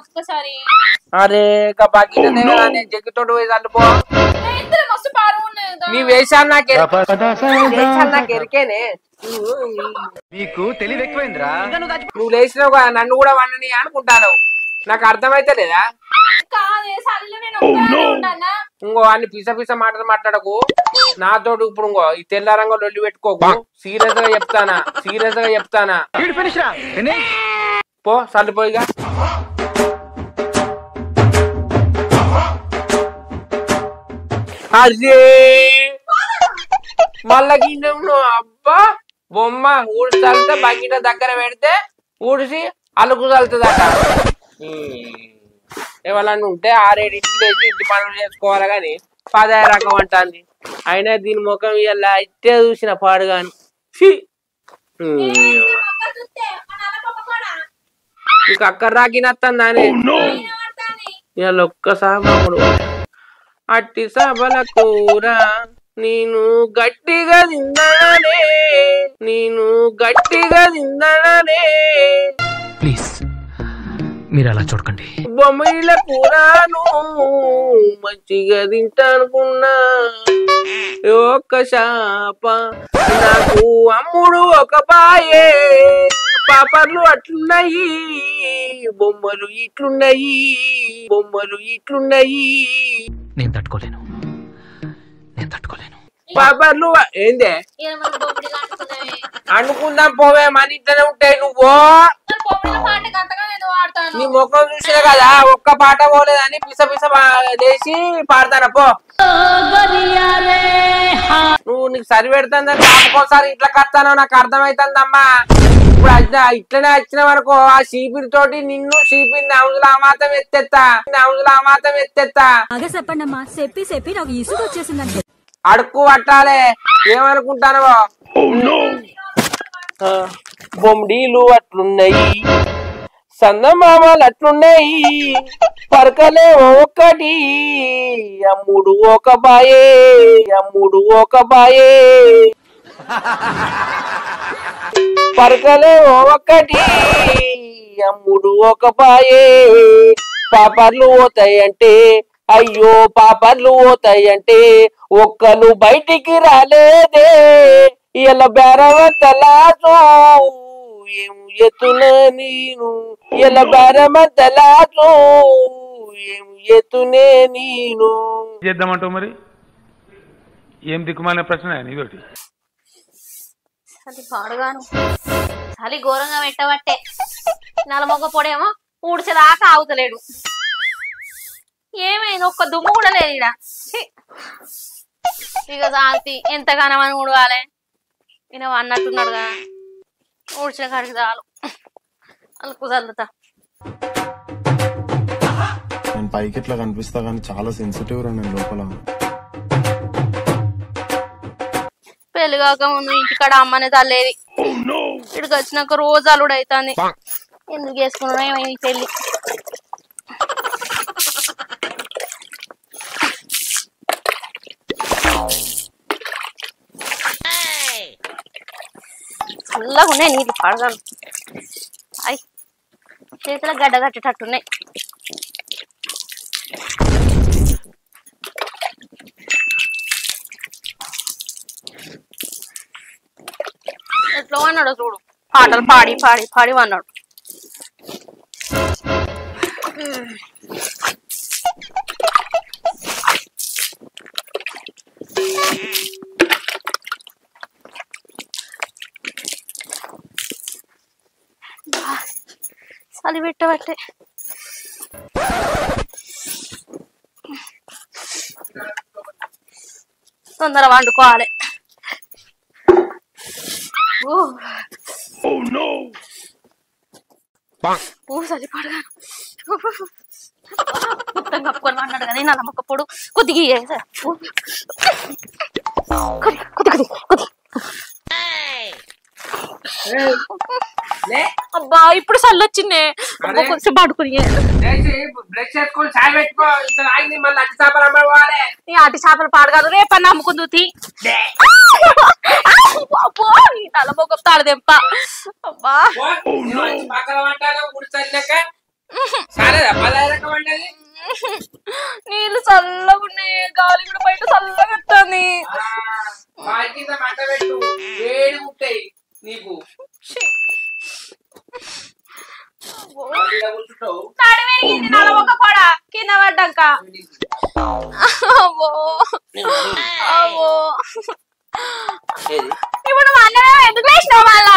ఒక్కసారి అరే బాకీ జగ్గుతోటి పోయి చల్లుపో. నీ వేషాలు నాకు ఎరికేనే నీకు తెలివి ఎక్కువైందిరా. నువ్వు లేచినావు కదా నన్ను కూడా వండని అనుకుంటాను. నాకు అర్థమైతే లేదా? ఇంకో అన్ని పిస పిస మాటలు మాట్లాడకు నాతోడు. ఇప్పుడు ఇంకో ఈ తెల్లారంగా లొల్లి పెట్టుకోకు. సీరియస్ గా చెప్తానా పో సర్దిపోయిగా. అదే మళ్ళా గిన్నె అబ్బా బొమ్మ ఊడిసి చల్లితే బకెట దగ్గర పెడితే ఊడిసి అలుకు చల్లుతుందట. ఎవరన్నా ఉంటే 6-7 లేచి ఇంటి పనులు చేసుకోవాలి కానీ 10 రకం అంటుంది. అయినా దీని ముఖం ఇలా ఇట్టే చూసిన పాడుగాని నీకు అక్కడ రాకినత్తందానే ఇవాళ ఒక్కసారి అట్టి సబల కూర నేను గట్టిగా తిందనే ప్లీజ్ మీరు అలా చూడకండి. బొమ్మల కూరను మంచిగా తింటానుకున్నా ఒక్క శాప నాకు అమ్ముడు ఒక బాయే. పాపర్లు అట్లున్నాయి బొమ్మలు ఇట్లున్నాయి. నేను తట్టుకోలేను. పాపర్లు ఏందే అనుకుందాం పోవే మన ఇంట్లోనే ఉంటాయి. నువ్వు నీ ముఖం చూసినా కదా ఒక్క పాట పోలేదని పిస లేచి పాడతాను పో. నువ్వు నీకు సరి పెడుతుందని ఒక్కోసారి ఇట్లా కత్తానో నాకు అర్థమైతుందమ్మా. ఇప్పుడు ఇట్లనే వచ్చిన వరకు ఆ షీపిరి తోటి నిన్ను షీపిని అవుజులా మాత్రం ఎత్తెత్తా. చెప్పి నాకు ఇసుగు వచ్చేసిందంటే అడుక్కు పట్టాలే ఏమనుకుంటానో. బొమ్మిడీలు అట్లున్నాయి సన్నమామలు అట్లున్నాయి పరకలే ఒక్కటి అమ్ముడు ఒక బాయే. పరకలే ఒక్కటి అమ్ముడు ఒక బాయే. పాపర్లు పోతాయంటే అయ్యో పాపర్లు పోతాయంటే ఒక్కలు బయటికి రాలేదే. ఇలా బేరవంతలాచు ఏం ఎత్తునే నేను ఇలా బేరవంతలాచు ఏం ఎత్తునే నేను చేద్దామంటావు మరి? ఏం దిక్కుమాలిన ప్రశ్న ఇదొకటి. పాడుగాను చలి ఘోరంగా పెట్టబట్టే నలమొగ్గ పొడేమో ఊడ్చేదాకా ఆగుతలేడు. ఏమైంది ఒక్క దుమ్ము కూడా లేదు ఇడ. ఇక చాల్తి ఎంతగానో అని ఊడవాలి. ఈయన అన్నట్టున్నాడు కదా ఊడ్చిన కాడికి చాలు అలుకు చల్లుతా. నేను పైకి ఇట్లా కనిపిస్తా కానీ చాలా సెన్సిటివ్ రా నేను లోపల. పెళ్లి కాక ముందు ఇంటికాడ అమ్మనే తల్లేది. ఇక్కడికి వచ్చినాక రోజు అల్లుడు అవుతుంది. ఎందుకు చేసుకున్నా ఏమైంది పెళ్లి. చల్లగా ఉన్నాయి నీళ్ళు పడదాను. అయ్ చేతిలో గడ్డ కట్టేటట్టున్నాయి. ఎట్లా అన్నాడు చూడు పాటలు పాడి అన్నాడు. చలి పెట్టబట్టే తొందర వండుకోవాలి. చలి పడగా మొత్తం కప్పుకొని అన్నాడు కదా నల్ల మొక్క పొడు కొద్దిగా అబ్బా ఇప్పుడు చల్లొచ్చిందే కొంచెం పడుకుని అటు చేపలు పాడు కాదు రేపన్నా అమ్ముకుంది. తల మొక్క తాళదెంప అబ్బా నీళ్ళు చల్లగా ఉన్నాయి, గాలి కూడా బయట చల్లగా వస్తుంది. నడవక కూడా కింద పడ్డాక ఇప్పుడు ఎందుకు వేసినావు మళ్ళా?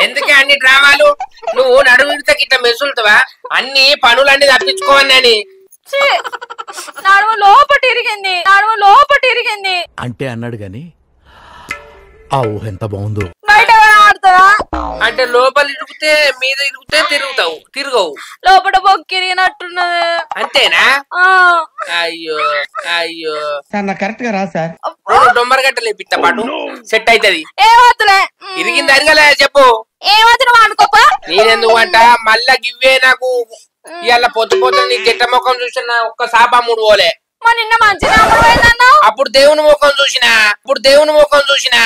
ఎందుకే అన్ని డ్రామాలు? నువ్వు నడుము ఇట్లా మెసులుతావా? అన్ని పనులన్నీ తప్పించుకోవని నడుము లోపట ఇరిగింది అంటే అన్నాడు గాని ఆ ఊహ ఎంత బాగుందో. బయట ఆడుతుందా? అంటే లోపల ఇరిగితే మీద ఇరిగితే తిరగవు. లోపల బొక్కి ఇరిగినట్టున్నది. అంతేనా? అయ్యో అయ్యో కరెక్ట్ గా రా సార్. డొంబర్ గట్టలే పిట్ట పాటు సెట్ అవుతుంది. ఏమవుతులే ఇరిగింది అరగలే చెప్పు. ఏమవుతున్నా అనుకోపా. నేనెందుకు అంట మళ్ళా గివ్వే నాకు ఇవాళ పొద్దు నీ గిట్ట ముఖం చూసిన ఒక్క సాపా మూడు పోలే. నిన్న మంచిగా అప్పుడు దేవుని ముఖం చూసినా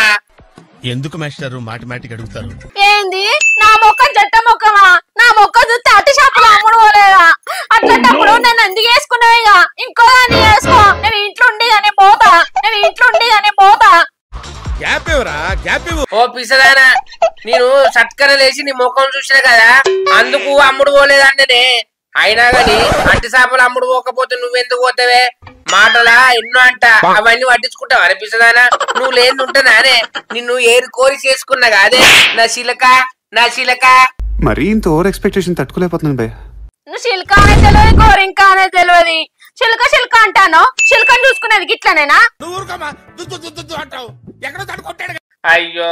ఎందుకు మాస్టర్ మాటిమాటికి అడుగుతారు? ఏంది నా మొక్క జట్ట మొక్కమా? నా మొక్క చూస్తే అట్టి షాపులో అమ్ముడు పోలేదా? అట్లాంటప్పుడు నేను ఎందుకు వేసుకున్నావు? ఇక ఇంకో దాన్ని వేసుకో. నేను ఇంట్లో ఉండి పోతా. ఓ పిసదానా, నేను సత్కరలేసి నీ ముఖం చూసిన కదా, అందుకు అమ్ముడు పోలేదంటేనే. అయినా గాని అట్టి చేపలు అమ్ముడు పోకపోతే నువ్వెందుకు పోతావే? మాటలా ఎన్నో అంట, అవన్నీ పట్టించుకుంటావా రే పిసదానా? నువ్వు లేని ఉంటేనానే నిన్ను ఏరి కోరి చేసుకున్నా కాదే నా శిలక. మరీ ఇంత ఓవర్ ఎక్స్పెక్టేషన్ తట్టుకోలేకపోతున్నాను భయ. నువ్వు శిల్క అనే తెలియదు, గోరింక అనే తెలియదు. శిల్క అంటాను. శిల్కని చూసుకునేది గిట్లనేనా? అయ్యో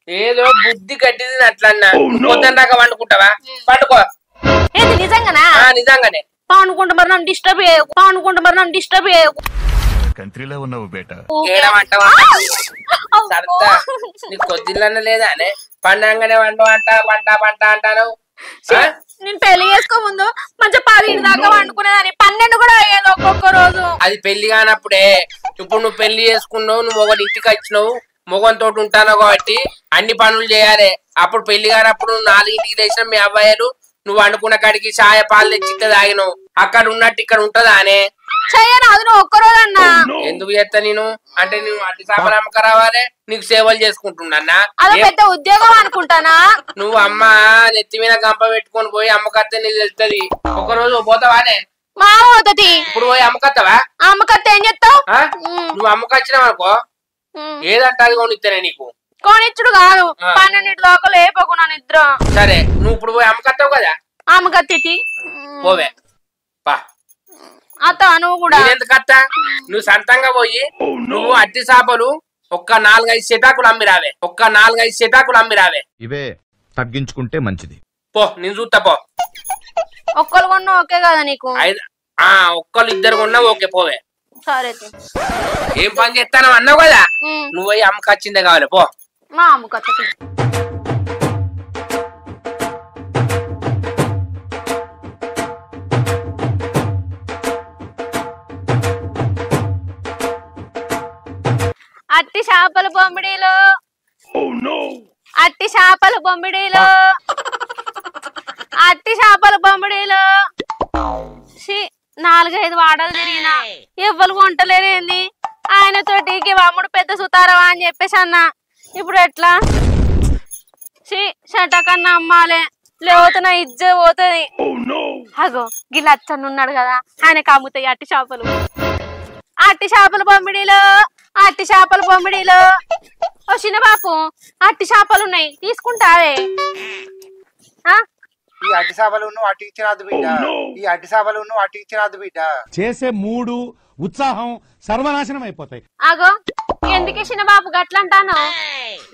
ఏదో బుద్ధి కట్టింది అట్లన్నా. పొద్దున దాకా వండుకుంటావా? పండుకో. ఏది నిజంగానా? నిజంగానే పానుకుంటా మరి నన్ను డిస్టర్బ్ చేయకు. కంట్రీలో ఉన్నావు బేటా. ఏడమంటావా? నీకు కొద్దిలన్న లేదా అనే పండంగానే పంట అంటాను. నేను పెళ్లి చేసుకో ముందు మంచిగా 10 దాకా వండుకునేదాన్ని. 12 కూడా అయ్యేది ఒక్కొక్క రోజు. అది పెళ్లి కానప్పుడే. ఇప్పుడు నువ్వు పెళ్లి చేసుకున్నావు, నువ్వు ఒకటి ఇంటికి వచ్చినావు, మొగంతో ఉంటాను కాబట్టి అన్ని పనులు చేయాలి. అప్పుడు పెళ్లి కానప్పుడు 4ంటికి లేచిన మీ అబ్బాయిలు నువ్వు అనుకున్న కాడికి చాయ పాలు తెచ్చితే తాగినావు. అక్కడ ఉన్నట్టు ఇక్కడ ఉంటదా అనే? చెయ్యను అది నువ్వు ఒక్కరోజు అన్నా. ఎందుకు చేస్తా నేను అంటే నువ్వు అట్టి చేపలు అమ్మక రావాలి, నీకు సేవలు చేసుకుంటున్నా. అదే పెద్ద ఉద్యోగం అనుకుంటానా? నువ్వు అమ్మ నెత్తి మీద గంప పెట్టుకొని పోయి అమ్మకత్తే నీకు తెలుస్తుంది. ఒకరోజు పోతావానే? మా పోతుంది. ఇప్పుడు పోయి అమ్మకత్తావా? అమ్మకత్తే ఏం చెప్తావు? నువ్వు అమ్మకొచ్చినావు అనుకో, ఏదంటే అది కొనిస్తానే నీకు. కొనిచ్చుడు కాదు, 12 దాకా లేపకు నా నిద్ర. సరే నువ్వు ఇప్పుడు పోయి అమ్మకత్తావు కదా? అమ్మకత్తి పోవే పా. అత్త నువ్వు కూడా ఎందుకత్తా? నువ్వు సొంతంగా పోయి నువ్వు అట్టి చేపలు ఒక్క 4-5 సెటాకులు అమ్మి రావే. ఇవే తగ్గించుకుంటే మంచిది. పో నేను చూస్తా పో. ఒక్కరు కొన్నా ఓకే కదా నీకు? ఒక్కరు 2 కొన్నా ఓకే పోవే. సరే ఏం పని చేస్తాను అన్నావు కదా, నువ్వు పోయి అమ్మకచ్చిందే కావాలి పో. మా అమ్మకత్తి అట్టి చేపల బొమ్మిడిలో 4-5 వాడలు తిరిగిన ఎవ్వరు కొంటలేరేంది? ఆయనతోటి వాముడు పెద్ద సుతారవా అని చెప్పేసి అన్న. ఇప్పుడు ఎట్లా? షటకన్నా అమ్మాలే, లేకపోతే నా ఇజ్జ పోతుంది. అగో గిల్లచ్చన్న ఉన్నాడు కదా, ఆయనకు అమ్ముతాయి అట్టి చేపలు. అట్టి చేపల బొమ్మిడిలో ఓ చిన్న బాపు అట్టి చేపలు ఉన్నాయి, తీసుకుంటావే? ఈ అట్టి చేపలు అట్టి ఇచ్చినది బిడ్డ. చేసే మూడు ఉత్సాహం సర్వనాశనం అయిపోతాయి. అగో ఎందుకే చిన్న బాబు గట్లంటాను?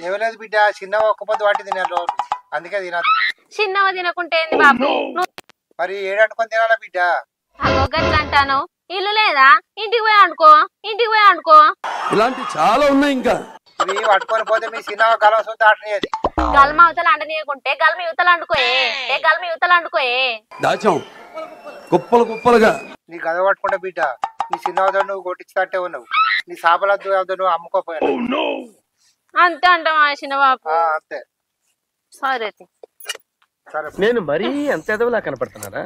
ఏమలేదు బిడ్డ, చిన్నవ ఒక్క పొద్దు వాటి తినారు, అందుకే తినదు. చిన్నవ తినకుంటే ఏంది బాబు? మరి ఏడనుకొని తినాలా బిడ్డ? అగో గట్లంటాను. ఇల్లు లేదా? ఇంటికి పోయి అనుకో. ఇలాంటి చాలా ఉన్నాయి. ఇంకా ఇవి పట్టుకొని పోతే మీ చిన్నవ గలవ చూస్తే ఆటనేది. గల్మ అవతల అండనీయకుంటే గల్మ యువతలు అండుకోయే. దాచాం కుప్పలుగా. నీ గద పట్టుకుంటే బిడ్డ, నీ చిన్నవతో నువ్వు కొట్టించినట్టే ఉన్నావు. నీ చేపలద్దు నువ్వు అమ్ముకోపోయావు. అంతే అంటావా చిన్న బాబు? అంతే. సరే నేను మరీ అంత ఎదవలా కనపడుతున్నారా?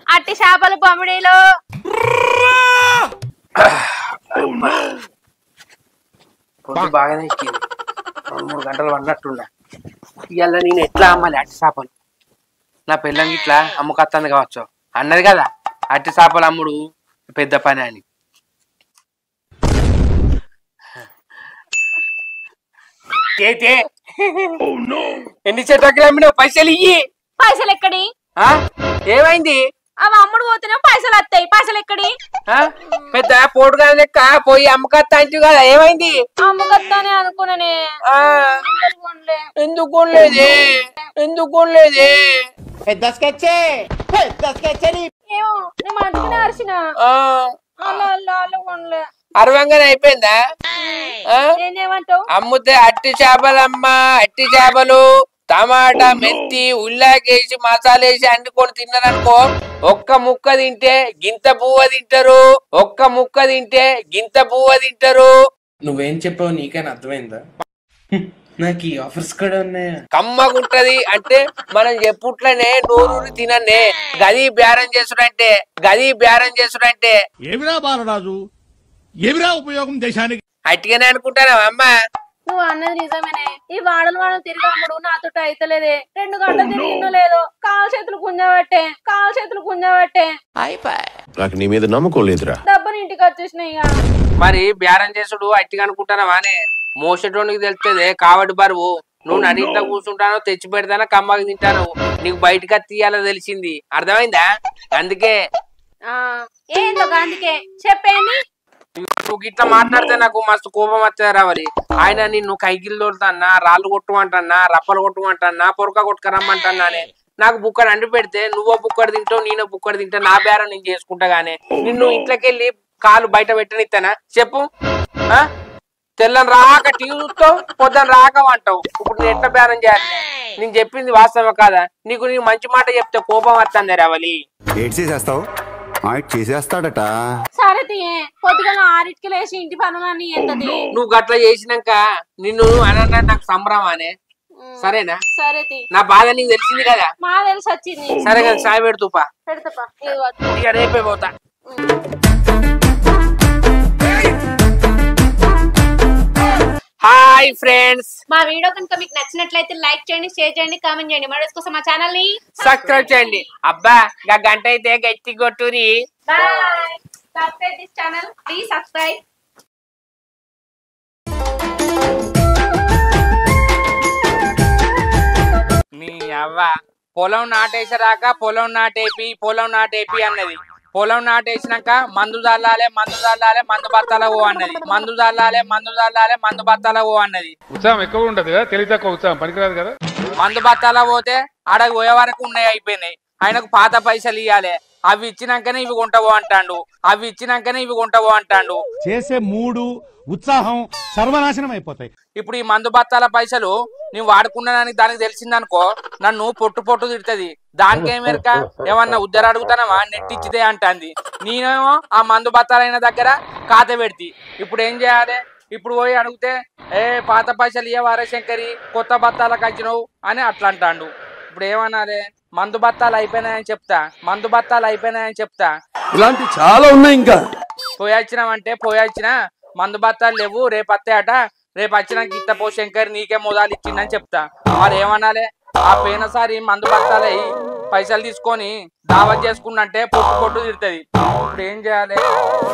అట్టి చేపలు బొమ్మడీలు పొద్దు బాగానే ఎక్కింది. 2-3 గంటలు పడినట్టున్నా. ఇవాళ నేను ఎట్లా అమ్మాలి అట్టి చేపలు? నా పిల్లని ఇట్లా అమ్ముకొస్తుంది కావచ్చు అన్నది కదా, అట్టి చేపలు అమ్ముడు పెద్ద పని అని. ఎన్ని చెట్లకి అమ్మినావు? పైసలు ఇయ్యి. పైసలు ఎక్కడి? ఏమైంది? అవి అమ్ముడు పోతేనే పైసలు వస్తాయి. పైసలు ఎక్కడి? పెద్ద పోటుగా లెక్క పోయి అమ్మకత్తా అంటూ కదా, ఏమైంది? అమ్ముకొస్తానే అనుకున్నానే. ఎందుకు కొనలేదే? ఎందుకు కొనలేదే? పెద్ద స్కెచ్చే ఏమో నేను మంచిగానే అరిచిన. అరవంగానే అయిపోయిందా? నేనేమంటావు? అమ్ముతే అట్టి చేపలమ్మ, అట్టి చేపలు టమాటా మెంతి ఉల్లాకేసి మసాలా వేసి అండుకొని తిన్నారనుకో, ఒక్క ముక్క తింటే గింత పువ్వ తింటారు. ఒక్క ముక్క తింటే గింత పువ్వ తింటారు. నువ్వేం చెప్పావు నీకైనా అర్థమైందా? నాకు ఈ ఆఫర్స్ కూడా ఉన్నాయా? కమ్మగుంటది అంటే మనం ఎప్పుట్లనే నూరు తిననే. గది బేరం చేసుడంటే, గది బేరం చేసుడంటే ఏమిరా బాలరాజు, ఏమిరా ఉపయోగం దేశానికి? అట్టిగానే అనుకుంటారా అమ్మ? నువ్వు అన్నది నిజమేనే. ఈ వాడలు తిరిగి అమ్ముడు నాతో అయితలేదే. 2 గంటలు తిరిగినో లేదో కాలు చేతులు కుంజబట్టే నాకు నీ మీద నమ్మకం లేదురా. డబ్బుని ఇంటికి వచ్చేసినాయి. మరి బేరం చేసుడు అట్టిగా అనుకుంటానవానే? మోసేటోనికి తెలుస్తుంది కాబట్టి బరువు. నువ్వు నడింట్లో కూర్చుంటానో తెచ్చి పెడతానో కమ్మకి తింటాను, నీకు బయటకు తీయాలో తెలిసింది. అర్థమైందా? అందుకే ఏందో అందుకే చెప్పేయండి. నువ్వు ఇట్లా మాట్లాడితే నాకు మస్తు కోపం వస్తుంది రావాలి. ఆయన నిన్ను కైకిలు తోలుతాన్నా, రాళ్ళు కొట్టుమంటన్నా, రప్పలు కొట్టుమంటన్నా, పొరక కొట్టుకరమ్మంటన్నానే. నాకు బుక్కడు అండి పెడితే నువ్వో బుక్కడు తింటావు, నేనో బుక్కడు తింటా. నా బేరం నేను చేసుకుంటా గానే నిన్ను ఇంట్లోకెళ్ళి కాలు బయట పెట్టనిస్తానా చెప్పు? తెల్లని రాక టీవీ చూస్తావు, పొద్దున రాక అంటావు. ఇప్పుడు నేను ఎట్లా బేరం చేయాలి? నేను చెప్పింది వాస్తవం కాదా? నీకు నీ మంచి మాట చెప్తే కోపం వస్తుంది రావాలి. చేసేస్తాడట. సరే పొద్దుగా 6కి లేచి ఇంటి పనులన్నీ ఎంతది. నువ్వు గట్లా చేసినాక నిన్ను అనంటే నాకు సంభ్రమానే. సరేనా? సరే నా బాధ నీకు తెలిసింది కదా. మా తెలిసి వచ్చింది. సరే కదా, చాయ్ పెడుతూపా. ఇక రేపే పోతా. హాయ్ ఫ్రెండ్స్, మా వీడియో కనుక మీకు నచ్చినట్లయితే లైక్ చేయండి, షేర్ చేయండి, కామెంట్ చేయండి. మరి కోసం మా ఛానల్ ని సబ్స్క్రైబ్ చేయండి. అబ్బా గంట అయితే గట్టి కొట్టురి. Bye. Subscribe this channel, please subscribe. మీ అవ్వ పొలం నాటేసరాక పొలం నాటేపి అన్నది. పొలం నాటేసినాక మందు చల్లాలే మందు బత్తాల ఓ అన్నది. మందు చల్లాలే మందు బత్తాల ఓ అన్నది. ఉత్సాహం ఎక్కువ ఉంటది కదా, తెలివి తక్కువ ఉత్సాహం పనికిరాదు కదా. మందు బత్తాల పోతే ఆడకు పోయే వరకు ఉన్నాయి, అయిపోయినాయి. ఆయనకు పాత పైసలు ఇవ్వాలి. అవి ఇచ్చినాకనే ఇవి కొంటవో అంటాడు. చేసే మూడు ఉత్సాహం సర్వనాశనం అయిపోతాయి. ఇప్పుడు ఈ మందు బత్తాల పైసలు నేను వాడుకున్నానని దానికి తెలిసిందనుకో, నన్ను పొట్టు తిడుతుంది. దానికేమెరక ఏమన్నా ఉద్దరు అడుగుతానవా, నెట్టిచ్చిదే అంటాంది. నేనేమో ఆ మందు బత్తాలైన దగ్గర ఖాతా పెడితే ఇప్పుడు ఏం చేయాలి? ఇప్పుడు పోయి అడిగితే పాత పైసలు ఇవ్వవారే శంకరి, కొత్త బత్తాలకు వచ్చినావు అని అట్లా అంటాడు. ఇప్పుడు ఏమన్నారే? మందు బత్తాలు అయిపోయినాయని చెప్తా. ఇలాంటి చాలా ఉన్నాయి ఇంకా. పోయొచ్చినామంటే పోయొచ్చినా మందు బత్తాలు లేవు, రేపు అత్తాయట. రేపు వచ్చినాక ఇత్త పో శంకర్, నీకే మొదలు ఇచ్చిందని చెప్తా. మరి ఏమనాలి? ఆ పోయినసారి మందు బత్తాలై పైసలు తీసుకొని దావత్ చేసుకున్నంటే పొట్టు తిడుతుంది. ఇప్పుడు ఏం చేయాలి?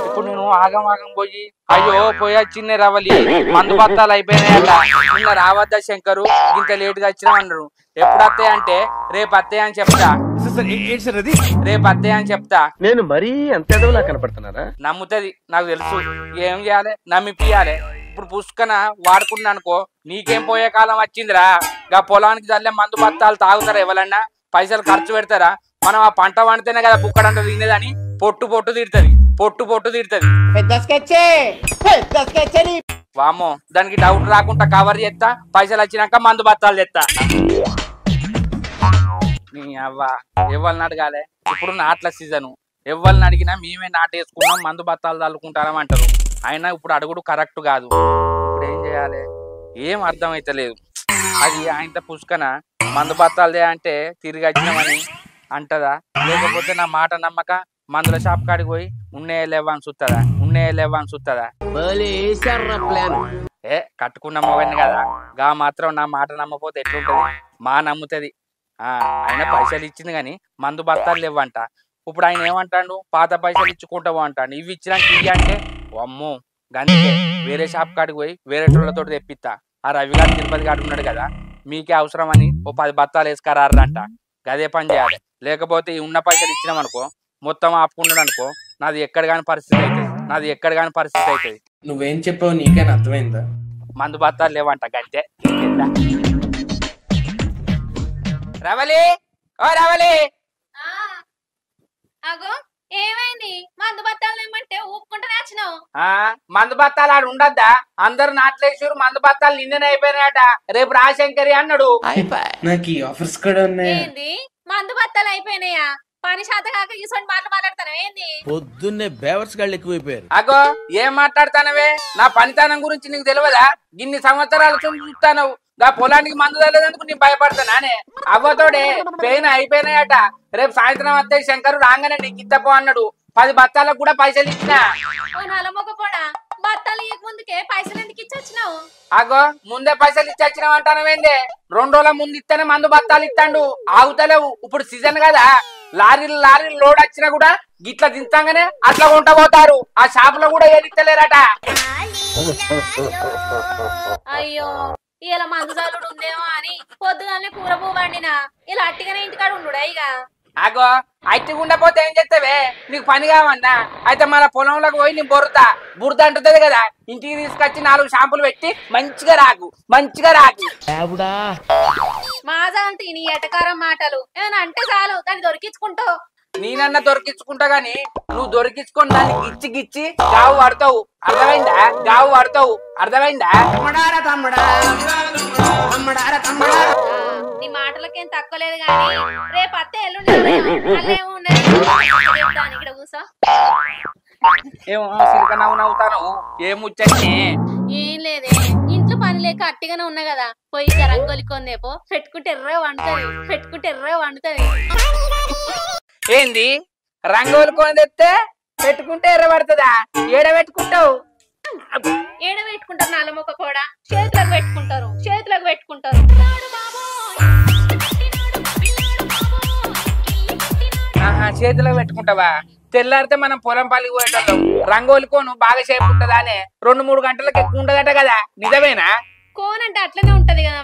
ఇప్పుడు నేను ఆగం పోయి అయ్యో పోయొచ్చిందే రవలి, మందు బత్తాలు అయిపోయినాయట, నిన్న రావద్దా శంకరు, ఇంత లేట్ గా వచ్చినా అన్నారు. ఎప్పుడు వస్తాయి అంటే రేపు వస్తాయి అని చెప్తా. నేను మరీ అంత ఎదవలా కనపడుతున్నారా? నమ్ముతుంది, నాకు తెలుసు. ఏం చేయాలి? నమ్మిపియాలి. ఇప్పుడు పుష్కన వాడుకున్నా అనుకో, నీకేం పోయే కాలం వచ్చిందిరా. గా పొలానికి జల్లే మందు బత్తాలు తాగుతారా? ఎవరన్నా పైసలు ఖర్చు పెడతారా? మనం ఆ పంట వండితేనే కదా బుక్కడంట తినేదని పొట్టు తిడుతుంది. వామ్మో, దానికి డౌట్ రాకుండా కవర్ చేస్తా. పైసలు వచ్చినాక మందు బత్తాలు తెస్తా. నీ అవ్వ ఎవరిని అడగాలి? ఇప్పుడు నాట్ల సీజను. ఎవరిని అడిగినా మేమే నాటేసుకున్నాం, మందు బత్తాలు చల్లుకుంటాం అంటారు. అయినా ఇప్పుడు అడుగుడు కరెక్ట్ కాదు. ఇప్పుడు ఏం చేయాలి? ఏం అర్థమైతలేదు. అది ఆయన పుష్కన మందు బత్తాలదే అంటే తిరిగి వచ్చినామని అంటదా? లేకపోతే నా మాట నమ్మక మందుల షాప్ కాడికి పోయి ఉన్నే లేవని చూస్తుందా? కట్టుకున్న మొగని కదా, గా మాత్రం నా మాట నమ్మపోతే ఎట్లుంటది? మా నమ్ముతుంది. ఆయన పైసలు ఇచ్చింది కానీ మందు బత్తాలు లేవంట. ఇప్పుడు ఆయన ఏమంటాడు? పాత పైసలు ఇచ్చుకుంటావు అంటాడు. ఇవి ఇచ్చినాక ఇవి అంటే అమ్మో గందుకే వేరే షాప్ కాడికి పోయి వేరే టోళ్ళతో తెప్పిస్తా. ఆ రవి గారు తిరుపతి గాడు ఉన్నాడు కదా, మీకే అవసరం అని ఓ 10 బత్తాలు వేసుకురారంట. గదే పని చేయాలి. లేకపోతే ఈ ఉన్న పైసలు ఇచ్చినామనుకో మొత్తం ఆపుకున్నాడు అనుకో, నాది ఎక్కడ కాని పరిస్థితి అవుతుంది. నువ్వేం చెప్పావు నీకైనా అర్థమైందా? మందు బత్తాలు లేవంట గంతే. రవలి, ఓ రవలి, అగో ఏమైంది? మందు బత్తాలు ఏమంటే ఊపుకుంటూ నచ్చినావు. మందు బత్తాలు ఆడు ఉండద్దా? అందరు నాట్లేసారు, మందు బత్తాలు నిన్ననే అయిపోయినాయట. రేపు రాశంకరి అన్నాడు. నాకు ఈ ఆఫర్స్ కూడా ఉన్నాయి. ఏంది మందు బత్తాలు అయిపోయినాయా? పని శాత కాక ఈసోని మాటలు మాట్లాడతాను ఏంది? పొద్దున్నే బేవర్స్ గాళ్ళు ఎక్కువైపోయారు. అగో ఏం మాట్లాడతానవే? నా పనితనం గురించి నీకు తెలియదా? ఇన్ని సంవత్సరాలు చూస్తాను, గా పొలానికి మందు తెలియదందుకు నేను భయపడతానే. అవ్వతోడే పెయిన్ అయిపోయినాయట. రేపు సాయంత్రం వస్తే శంకరు రాగానే నీకు ఇత్తపో అన్నాడు. 10 బత్తాలకు కూడా పైసలు ఇచ్చినా. బత్తాలు ముందుకే పైసలు ఎందుకు ఇచ్చొచ్చినావు? అగో ముందే పైసలు ఇచ్చొచ్చినావు అంటానవేందే? 2 రోజుల ముందు ఇస్తేనే మందు బత్తాలు ఇస్తాడు. ఆగుతలేవు, ఇప్పుడు సీజన్ కదా. లారీలు లోడ్ వచ్చినా కూడా గిట్లా దించంగానే అట్లా కొంట పోతారు. ఆ షాప్ లో కూడా ఏదిస్తలేరట. అయ్యో ఇలా మందుదారుడు ఉందేమో అని పొద్దుగానే కూర పువ్వు వండినా. ఇలా అట్టిగానే ఇంటికాడ ఉండుడా ఇక? అగో అట్టిగుండా పోతే ఏం చేస్తావే? నీకు పని కావన్నా అయితే మన పొలంలోకి పోయి నేను బురద అంటుంది కదా, ఇంటికి తీసుకొచ్చి 4 షాంపులు పెట్టి మంచిగా రాకు. మాజా అంటే నీ ఎటకారం మాటలు ఏమన్నా అంటే చాలు దాన్ని దొరికించుకుంటావు. నేనన్నా దొరికించుకుంటా గాని నువ్వు దొరికించుకొని దాన్ని గిచ్చి గావు పడతావు. అర్థమైందా? నీ మాటలకేం తక్కువలేదు గాని రేపు అత్తే ఎల్లుండి ఇక్కడ కూసో. ఏమో సిరిక నవ్వుతాను. ఏం ముచ్చని? ఏం లేదే, ఇంట్లో పని లేక అట్టిగానే ఉన్నా కదా, పోయి రంగోలికొందేపో పెట్టుకుంటే ఎర్ర వండుతుంది. ఏంది రంగోలు కొని తెస్తే పెట్టుకుంటే ఎర్ర పడుతుందా? ఏడ పెట్టుకుంటావు? నల్లమొక్క కూడా చేతులకు పెట్టుకుంటారు. చేతులకు పెట్టుకుంటావా? తెల్లారితే మనం పొలం పల్లికి పోయేటోళ్ళం. రంగోలి కోను బాగా సేపు ఉంటదా? 2-3 గంటలకు ఎక్కువ ఉండదట కదా, నిజమేనా? కోన్ అంటే అట్లనే ఉంటది కదా.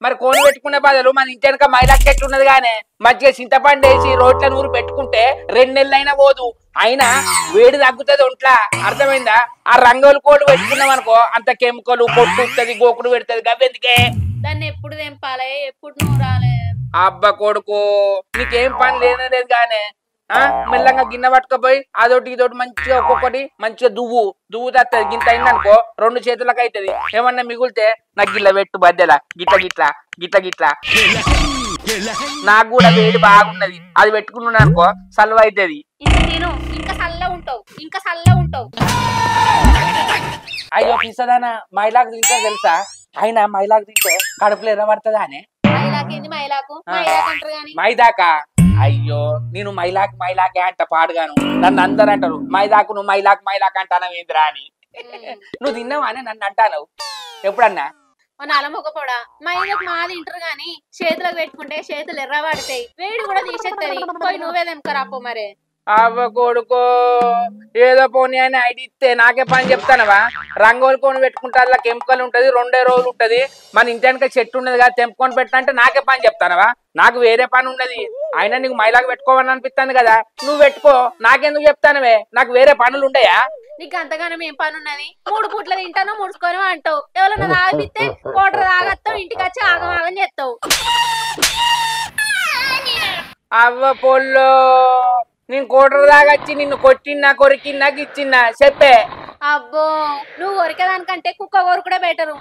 మరి కోను పెట్టుకునే బదులు మన ఇంటి వెనక మైలాక్ చెట్టు ఉన్నది గానే, మధ్య చింతపండు వేసి రోట్ల నూరు పెట్టుకుంటే 2 నెలలైనా పోదు. అయినా వేడి తగ్గుతుంది ఒంట్లా. అర్థమైందా? ఆ రంగోలి కోళ్ళు పెట్టుకున్నాం అనుకో అంత కెమికల్ పొట్టు ఉంటది, గోకుడు పెడుతుంది. గవ్వెందుకే? దాన్ని ఎప్పుడు తెంపాలి, ఎప్పుడు నూరాలి? అబ్బ కొడుకు, నీకేం పని లేనలేదు గానే. మెల్లంగా గిన్నె పట్టుకపోయి అదొకటి ఇదొకటి మంచిగా ఒక్కొక్కటి మంచిగా దువ్వు తత్తది. గింత అయిందనుకో 2 చేతులకు అవుతుంది. ఏమన్నా మిగులితే నాకు గిట్ల పెట్టు బద్దెలా, గిట్ల. నాకు కూడా వేడి బాగున్నది, అది పెట్టుకున్నాను అనుకో సల్వ అవుతుంది. ఇంకా సల్ల ఉంటావు. అయ్యో పిసదానా, మైలాకు తింటే తెలుసా? అయినా మైలాకు తింటే కడుపులో ఎర్ర పడుతుందా అనే? మైదాకా? అయ్యో నేను మైలాకే అంట పాడుగాను. నన్ను అందరు అంటారు మైదాకు, నువ్వు మైలాక్ అంటానవేంద్రా అని. నువ్వు తిన్నావా అని నన్ను అంటాను ఎప్పుడన్నా? నలమొకపోడా మైదాకు మాది ఇంటారు గాని చేతులకు పెట్టుకుంటే చేతులు ఎర్ర పడతాయి, వేడి కూడా తీసేస్తుంది. పోయి నువ్వే తెంకరాపో. మరే అవ్వ కొడుకో, ఏదో పోనీ అని ఐడి ఇస్తే నాకే పని చెప్తానవా? రంగోలి కొని పెట్టుకుంటే అలా కెమికల్ ఉంటది, 2 రోజులు ఉంటది. మన ఇంటి వెనక చెట్టు ఉన్నది కదా, తెంపుకొని పెట్టాలంటే నాకే పని చెప్తానవా? నాకు వేరే పని ఉన్నది. అయినా నీకు మైలాగా పెట్టుకోవాలని అనిపిస్తాను కదా, నువ్వు పెట్టుకో. నాకెందుకు చెప్తానవే? నాకు వేరే పనులు ఉండయా? నీకు అంతగానం ఏం పని ఉన్నది? 3 పూట్ల తింటాను, ముడుచుకొని అంటావు. ఎవరన్నా తాగితే కోటలు తాగత్తావు, ఇంటికి వచ్చి ఆగం చేస్తావు. అవ్వ పొల్లో, నేను కోటరు దాగచ్చి నిన్ను కొట్టినా కొరికినా గిచ్చిన్నా చెప్పే. అబ్బో నువ్వు కొరికేదానికంటే కుక్క కొరుకుడే బెటరు.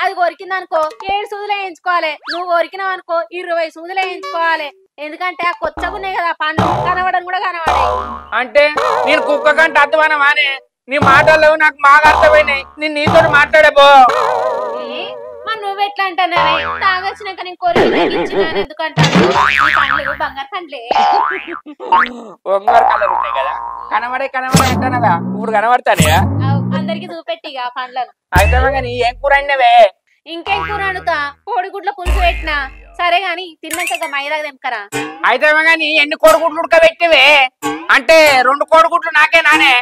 అది కొరికిందనుకో 7 సూదులు వేయించుకోవాలి. నువ్వు కొరికినావు అనుకో 20 సూదులు వేయించుకోవాలి. ఎందుకంటే ఆ కొచ్చగున్నాయి కదా పండ్లు, కనబడని కూడా కనబడే. అంటే నేను కుక్క కంటే అద్దమనమానే? నీ మాటలు నాకు బాగా అర్థమైనాయి. నేను నీతో మాట్లాడేబో. మరి నువ్వెట్లా అంటానే? తాగొచ్చినాక నేను కోరిక ఎందుకంటాను? బంగారు పండ్లే బంగారు కలర్ ఉంటాయి కదా, కనబడే అంటానవా? ఇప్పుడు కనబడతానే అందరికి చూపెట్టిగా పండ్లను. అయితే కానీ ఏం కూర అయినవే? ఇంకేం కూర అనుతా? కోడిగుడ్ల పులుసు పెట్టినా. సరే గాని తిన్నాక మైదా తెంకరా. అయితే కానీ ఎన్ని కోడిగుడ్లు ఉడకబెట్టివే? అంటే 2 కోడిగుడ్లు నాకే నానే.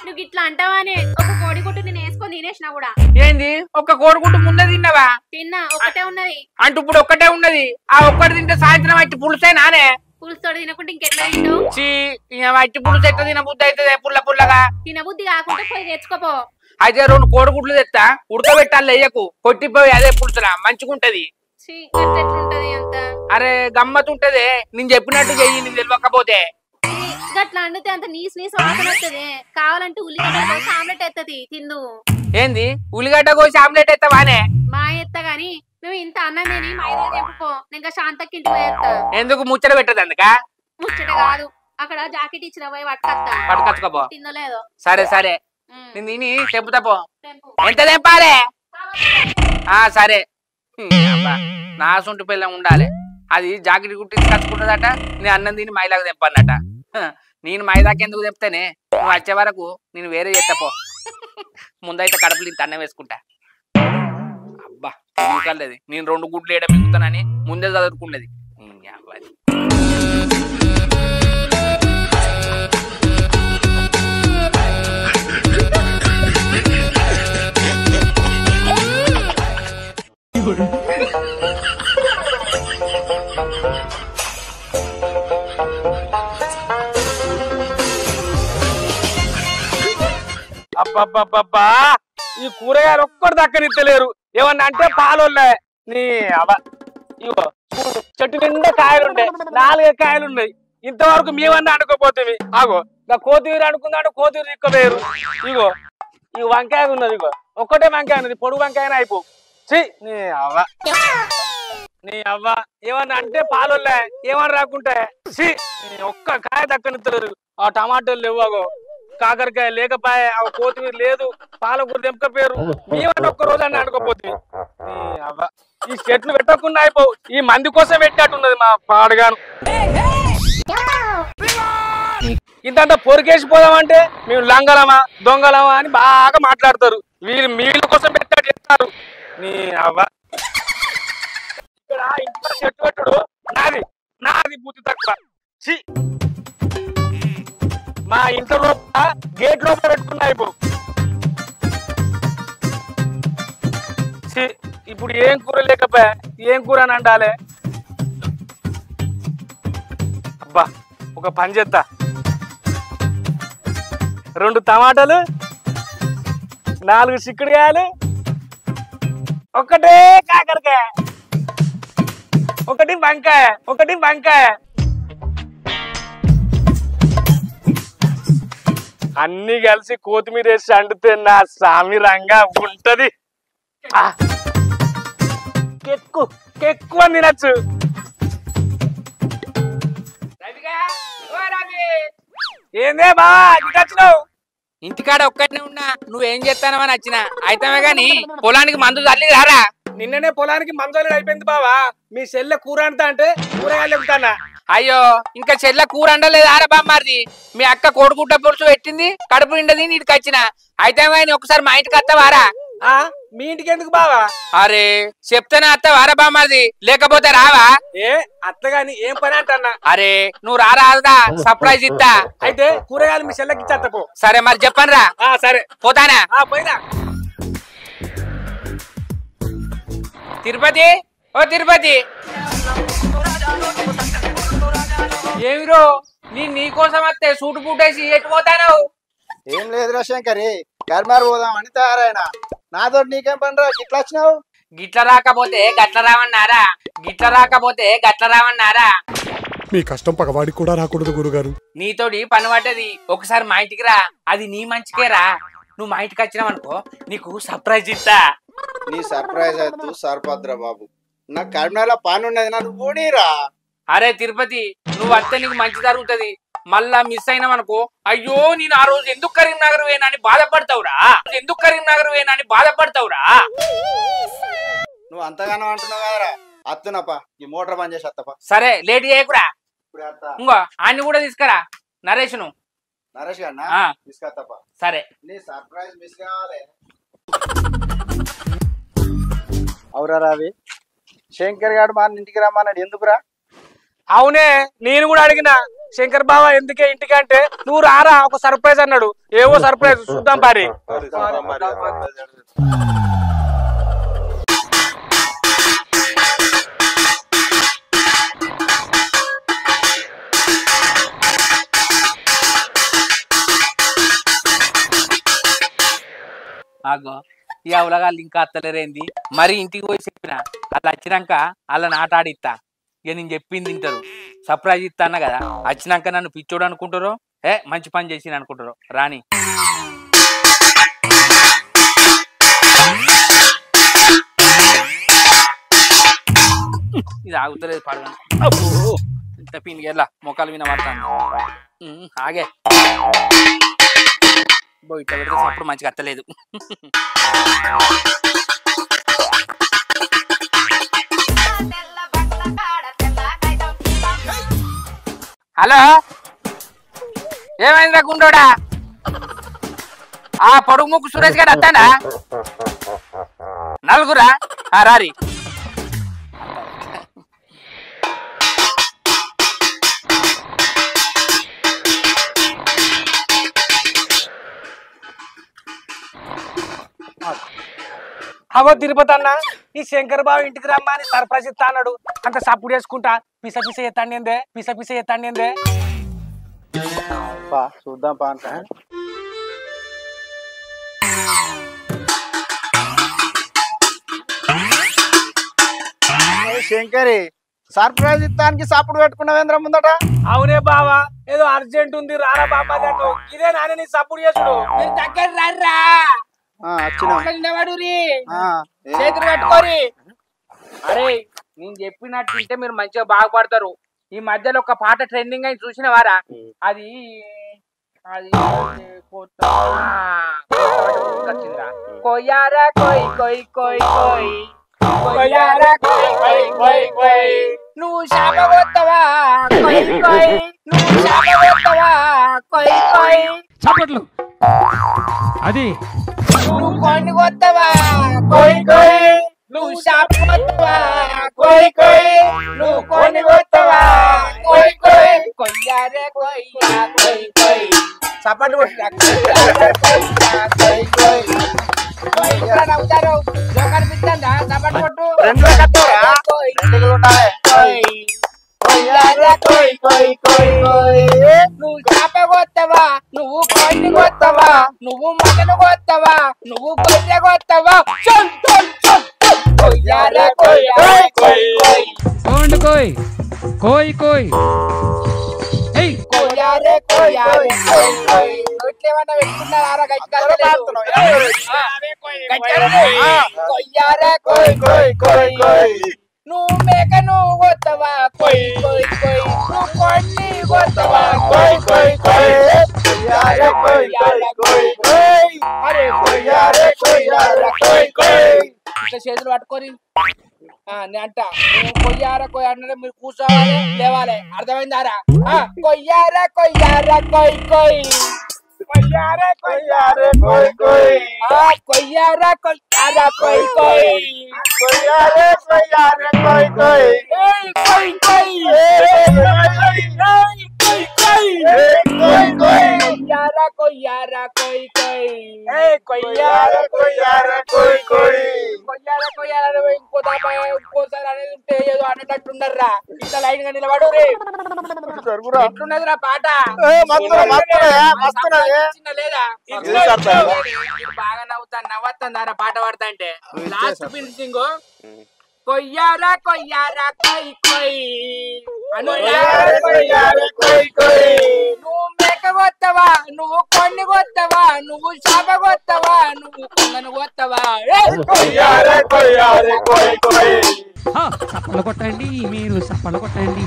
నువ్వు ఇట్లా అంటావానే? ఒక కోడిగుడ్డు నేను వేసుకొని తినేసినా కూడా. ఏంది ఒక కోడిగుడ్డు ముందే తిన్నావా? తిన్నా, ఒకటే ఉన్నది. అంటే ఇప్పుడు ఒక్కటే ఉన్నది. ఆ ఒక్కటి తింటే సాయంత్రం అట్టి పులుసే నానే. పులుసుతో తినకుంటే ఇంకెట్లా తింటావు? అట్టి పులుసు ఎట్లా తినబుద్ధి అవుతుంది? పుల్లగా తినబుద్ధి కాకుండా పోయి తెచ్చుకోపో. అయితే 2 కోడిగుడ్లు తెస్తా, ఉడకబెట్టాలి, వేయకు, కొట్టిపోయి అదే పులుసులా మంచిగుంటది. అంత అరే గమ్మత్ ఉంటది. నేను చెప్పినట్టు చెయ్యి, నీకు తెలియకపోతే. గట్లా అండితే అంత నీసు వాసన వస్తుంది. కావాలంటే ఉల్లిగడ్డ కోసి ఆమ్లెట్ ఎత్తది తిందు. ఏంది ఉల్లిగడ్డ కోసి ఆమ్లెట్ ఎత్తవానే? మా ఎత్త గాని నువ్వు ఇంత అన్నం తిని మైదా తెంపుకో. ఇంకా శాంతకి ఇంటికి పోయేస్తా. ఎందుకు ముచ్చట పెట్టదు? అందుక ముచ్చట కాదు, అక్కడ జాకెట్ ఇచ్చిన పోయి పట్టుకచ్చుకోపో. తిందో లేదో. సరే నేను తిని తెంపుతాపో. ఎంత తెంపాలే? సరే. నా సొంటి పిల్ల ఉండాలి. అది జాకెట్ కుట్టి కచ్చుకుంటుందట, నేను అన్నం తిని మైదాకు తెంపన్నట. నేను మైదాకి ఎందుకు తెంపుతానే? నువ్వు వచ్చే వరకు నేను వేరే చేస్తాపో. ముందైతే కడుపులు ఇంత అన్నం వేసుకుంటా. అబ్బా తెలియకలేదు, నేను 2 గుడ్లు వేయడం మిగుతానని ముందే చదువుకున్నది. అబ్బబ్బబ్బబ్బా, ఈ కూరగాయలు ఒక్కటి దక్కనిత్తలేరు. ఏమన్నా అంటే పాలోళ్ళే. నీ ఇగో చెట్టు నిండా కాయలుండే, 4 కాయలున్నాయి. ఇంతవరకు మేమన్నా అనుకోపోతుంది. ఆగో ఇంకా కోతివీరు అనుకుందాంటే కోతివీరు ఇక్కలేరు. ఇగో ఈ వంకాయ ఉన్నది, ఇగో ఒక్కటే వంకాయ ఉన్నది, పొడుగు వంకాయనే అయిపో. నీ అవ్వ ఏమన్నా అంటే పాలోళ్ళే, ఏమన్నా రాకుంటే ఒక్క కాయ దక్కనిత్తలేరు. ఆ టమాటోలు లేవాగో, కాకరకాయ లేకపాయ, ఆ కోతిమీర లేదు, పాలకూర తెంపకపోయారు. మేమన్నా ఒక్క రోజు అన్న అనుకోపోతుంది. ఈ చెట్లు పెట్టకుండా అయిపోవు. ఈ మంది కోసం పెట్టినట్టున్నది మా పాడగాను. ఇంత పొరికేసిపోదామంటే మేము లంగలమా దొంగలమా అని బాగా మాట్లాడతారు. వీళ్ళ కోసం పెట్టాడు చెప్తారు. నీ అవ్వ ఇక్కడ ఇంట్లో చెట్టు పెట్టుడు నాది బుద్ధి తక్కువ. మా ఇంట్లో లోపల గేట్ లోపల పెట్టుకున్నా అయిపో. ఇప్పుడు ఏం కూర లేకపోయా, ఏం కూర అని అండాలే? అబ్బా ఒక పని చేస్తా, 2 టమాటాలు, 4 చిక్కుడుకాయలు, ఒకటే కాకరకాయ, ఒకటి వంకాయ, అన్ని కలిసి కొత్తిమీర వేసి అండితే నా సామిరంగా ఉంటది. ఎక్కువ తినచ్చు. ఏందే బా వచ్చినావు? ఇంటికాడ ఒక్కటినే ఉన్నా, నువ్వేం చేస్తానవని వచ్చిన. అయితమే గాని పొలానికి మందు తల్లి రారా? నిన్ననే పొలానికి మందు అయిపోయింది బావా. మీ చెల్లె కూర అంటా అంటే కూరగాయలు చెప్తానా? అయ్యో ఇంకా చెల్లె కూర అండలేదు ఆరా బామ్మారిది. మీ అక్క కోడిగుడ్డ పులుసు పెట్టింది, కడుపు నిండది, నీటికి వచ్చిన. అయితే కానీ ఒకసారి మా ఇంటికి వస్తావారా? మీ ఇంటికి ఎందుకు బావా? అరే చెప్తేనే వస్తావారా బామ్మారిది, లేకపోతే రావా? అత్తగాని ఏం పని అంటన్నా? అరే నువ్వు రాదా, సర్ప్రైజ్ ఇస్తా. అయితే కూరగాయలు మీ చెల్లెకి ఇచ్చేస్తా. సరే మరి చెప్పను రా. సరే పోతానా? పోయినా. తిరుపతి, ఓ తిరుపతి, ఏమిరో నీకోసం వస్తే సూటు పూటేసి ఎటు పోతాను? ఏం లేదురా శంకరి, కర్మారు పోదాం అని తయారైనా. నాతో నీకేం పనిరా, గిట్లా వచ్చినావు? గిట్ల రాకపోతే గట్ల రావన్నారా? మీ కష్టం పగవాడికి కూడా రాకూడదు గురుగారు. నీతోటి పని పడ్డది, ఒకసారి మా ఇంటికి రా. అది నీ మంచికే రా. నువ్వు మా ఇంటికి వచ్చినావు అనుకో, నీకు సర్ప్రైజ్ ఇస్తా. నీ సర్ప్రైజ్ అయితే సరిపోద్దురా బాబు, నాకు కర్మలో పని ఉన్నది, నన్ను పోనీరా. అరే తిరుపతి, నువ్వు వస్తే నీకు మంచి జరుగుతుంది. మళ్ళా మిస్ అయినామనుకో అయ్యో నేను ఆ రోజు ఎందుకు కరీంనగర్ వేనా అని బాధపడతావురా నువ్వు అంతగానో అంటున్నావు కదరా అత్తునప్ప ఈ మోటార్ బంద్ చేసి అత్తప్ప సరే లేట్ చేయకురా ఇంకో ఆయన్ని కూడా తీసుకురా నరేష్ ను నరేష్ గారినా తీసుకొత్తప్ప సరే నీ సర్ప్రైజ్ మిస్ కావాలి అవురా రావి శంకర్ గారు మా ఇంటికి రమ్మన్నాడు ఎందుకురా అవునే నేను కూడా అడిగిన శంకర్ బావ ఎందుకే ఇంటికి అంటే నువ్వు రారా ఒక సర్ప్రైజ్ అన్నాడు ఏవో సర్ప్రైజ్ చూద్దాం పారి ఆగో ఈ అవలగాళ్ళు ఇంకా అత్తలేరేంది మరి ఇంటికి పోయి చెప్పిన అలా వచ్చినాక అలా నాటాడిస్తా ఇక నేను చెప్పింది తింటారు సర్ప్రైజ్ ఇస్తా అన్న కదా వచ్చినాక నన్ను పిచ్చోడు అనుకుంటారో మంచి పని చేసి అనుకుంటారో రాని ఇది ఆగుతలేదు పడగా ఇంత పిండి ఎలా మొక్కలు విన పడతాను ఆగే ఇట్లా పెడితే అప్పుడు మంచిగా అత్తలేదు హలో ఏమైందిరా గుండోడా ఆ పొడుగు ముక్కు సురేష్ గారు అత్తానా నలుగురా రారి అవో తిరుపతి అన్న ఈ శంకర్ బాబు ఇంటికి రమ్మని సర్ప్రైజ్ ఇస్తా అన్నాడు అంత సప్పుడు చేసుకుంటా పిస ఎత్తాండి చూద్దాం పా శంకరి సర్ప్రైజ్ ఇస్తానికి సప్పుడు పెట్టుకున్నావేంద్ర ముందట అవునే బావా ఏదో అర్జెంట్ ఉంది రారా బాబా ఇదే నాని నీ సప్పుడు చేసుడు మీరు దగ్గర రారా చేతులు కట్టుకోరి అరే నేను చెప్పినట్టు ఉంటే మీరు మంచిగా బాగుపడతారు ఈ మధ్యలో ఒక పాట ట్రెండింగ్ అని చూసిన వారా అది అది కొయ్యారా కొయ్ కొయ్ కొయ్ కొయ్ కొయ్యారా కొయ్ కొయ్ కొయ్ కొయ్ నువ్వు శాప కొత్తవా కొయ్ కొయ్ నువ్వు శాప కొత్తవా కొయ్ కొయ్ చప్పట్లు అది నువ్వు కొన్ని కొత్తవా కొయ్ కొయ్ నువ్వు శాప కొత్తవా కొయ్ కొయ్ నువ్వు కొన్ని కొత్తవా కొయ్ కొయ్ కొయ్యారే కొయ్యా కొయ్ కొయ్ చప్పట్లు కొట్టా కొయ్ కొయ్ నవ్వుతారు కనిపిస్తుందా చప్పట్లు కొట్టు నువ్వు చేప కొత్తవా నువ్వు కొన్ని కొత్తవా నువ్వు మటను కొత్తవా నువ్వు గొర్రె కొత్తవా ఇట్లేమన్నా పెట్టుకున్నారా నువ్వు మేక నువ్వు కొత్తవా కొయ్ కొయ్ కొయ్ నువ్వు కొన్ని కొత్తవా కొయ్ కొయ్ కొయ్ అరే ఇట్లా చేతులు పట్టుకొని అంట కొయ్యారా కొయ్య అంటే మీరు కూర్చోవాలి లేవాలి అర్థమైందారా కొయ్యారా కొయ్యారా కొయ్ కొయ్ కొయ్యారా కొయ్యారా కొయ్ కొయ్ కొయ్యారా కొయ్యారా కొయ్ కొయ్ కొయ్యారా కొయ్యారా కొయ్ కొయ్ కొయ్ కొయ్ కొయ్యారా కొయ్యారా కొయ్ కొయ్ కొయ్యారా కొయ్యారా కొయ్ కొయ్ కొయ్యారా కొయ్యారా ఇంకోసారి అనేది ఉంటే ఏదో అనేటట్టున్నారా ఇంత లైన్ గా నిలబడు రే ఎట్లున్నదిరా పాట లేదా బాగా నవ్వుతారా పాట పాడతా అంటే లాస్ట్ ఫినిషింగ్ కొయ్యారా కొయ్యారా కొయ్ కొయ్ నువ్వు మేక కొత్తవా నువ్వు కొన్ని కొత్తవా నువ్వు శాప కొత్తవా నువ్వు కొంగను కొత్తవా సప్పలు కొట్టండి మీరు సప్పలు కొట్టండి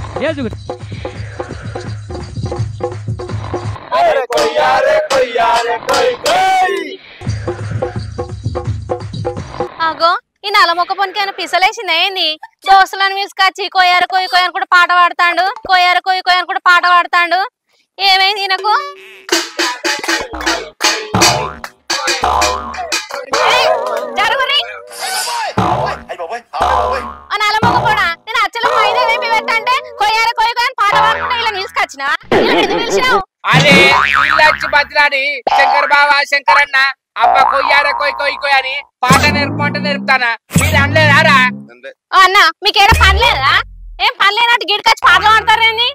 నలమొక్క పొనికి ఏమైనా పిసలేసింది ఏంది? దోస్తులను పిలుచుకొచ్చి కొయ్యారు కొయ్యి కొయ్యని కూడా పాట పాడతాడు, కొయ్యారు కొయ్యి కొయ్యని కూడా పాట పాడతాడు. ఏమైంది ఈయనకు? నలమొక్క కూడా నేను అచ్చలో మైదా వేపి పెట్టంటే కొయ్యారు కొయ్యి కొయ్యని పాట పాడుకుంటా ఇలా నిలుచుకొచ్చినా? ఎందుకు పిలిచినావు? అరే వచ్చి బతిలాడి శంకర్ బావా శంకర్ అన్న అబ్బా కొయ్యారా కొయ్యి అని పాట నేర్పుకుంటే నేర్పుతానా? మీరు అనలేదారా? అన్న మీకేడా పని లేదా? ఏం పని లేనట్టు గిడికొచ్చి పాటలు పాడతారేంది?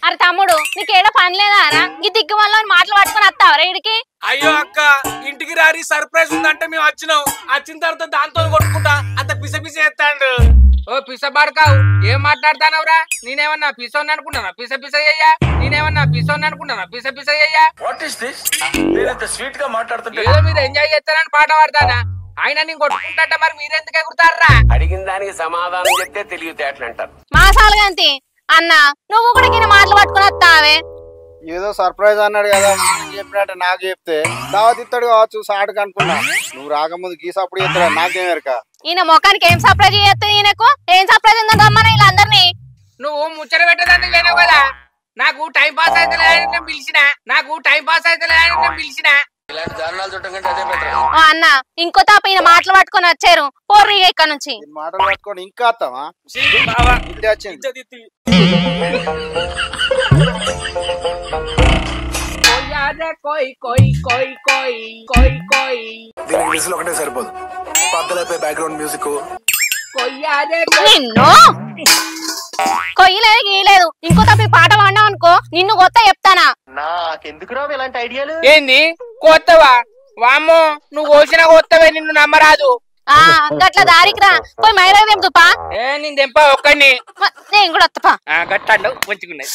అరే తమ్ముడు నీకేడా పని లేదా అరా? ఈ దిగ్గు వల్ల మాటలు పట్టుకుని వస్తావరా ఇడికి? అయ్యో అక్క ఇంటికి రారి సర్ప్రైజ్ ఉందంటే మేము వచ్చినాం. వచ్చిన తర్వాత దాంతో కొట్టుకుంటా అంత పిస పిస ఎత్తాడు. ఓ పిస బాడకావు ఏం మాట్లాడతానవరా? నేనేమన్నా పిసోని అనుకుంటానా? పిస పిస అయ్యా నేనేమన్నా పిసోని అనుకుంటానా? పిస పిస అయ్యా స్వీట్ గా మాట్లాడుతుంటే ఏదో మీరు ఎంజాయ్ చేస్తారని పాట పాడతానా? ఆయన నేను కొట్టుకుంటా మరి మీరెందుకు ఎగురుతారా? అడిగిన దానికి సమాధానం చెప్తే తెలియదేట్లంటారు. మాసాలుగంతి అన్న నువ్వు కూడా గిన్నె మాటలు పట్టుకుని వస్తావే. ఏదో సర్ప్రైజ్ అన్నాడు కదా వానికి చెప్పినట్టు నాకు చెప్తే దావత్ ఇస్తాడు కావచ్చు సాటుకు అనుకున్నా. నువ్వు రాకముందు గీసప్పుడు చెప్తాడా నాకేమేరక? ఈయన మొఖానికి ఏం సర్ప్రైజ్ చేస్తుంది? ఈయనకు ఏం సర్ప్రైజ్ ఉందని రమ్మని వీళ్ళందరినీ. నువ్వు ముచ్చట పెట్టడానికి లేనావు కదా. నాకు టైం పాస్ అయితే లేదని పిలిచిన ఇలాంటి దారుణాలు చుట్టకంటే అదే బెటర్. అన్న ఇంకో తాప ఈయన మాటలు పట్టుకొని వచ్చారు పోర్రి ఇక్కడ నుంచి. మాటలు పట్టుకొని ఇంకా వస్తావా? ఒకటే సరిపోదు పద్దలైపోయి బ్యాక్గ్రౌండ్ మ్యూజిక్ నిన్ను కొయ్యలేదు గీయలేదు ఇంకో తప్పి పాట పాడినావు అనుకో నిన్ను కొత్త చెప్తానా? నాకెందుకు రావు ఇలాంటి ఐడియాలు? ఏంది కొత్తవా? వామ్మో నువ్వు కోసిన కొత్తవే నిన్ను నమ్మరాదు. గట్ల దారికి రా పోయి మైరా తెంపుపా. నేను తెంపా ఒక్కడిని నేను కూడా వస్తపా. గట్టాడు మంచిగున్నాయి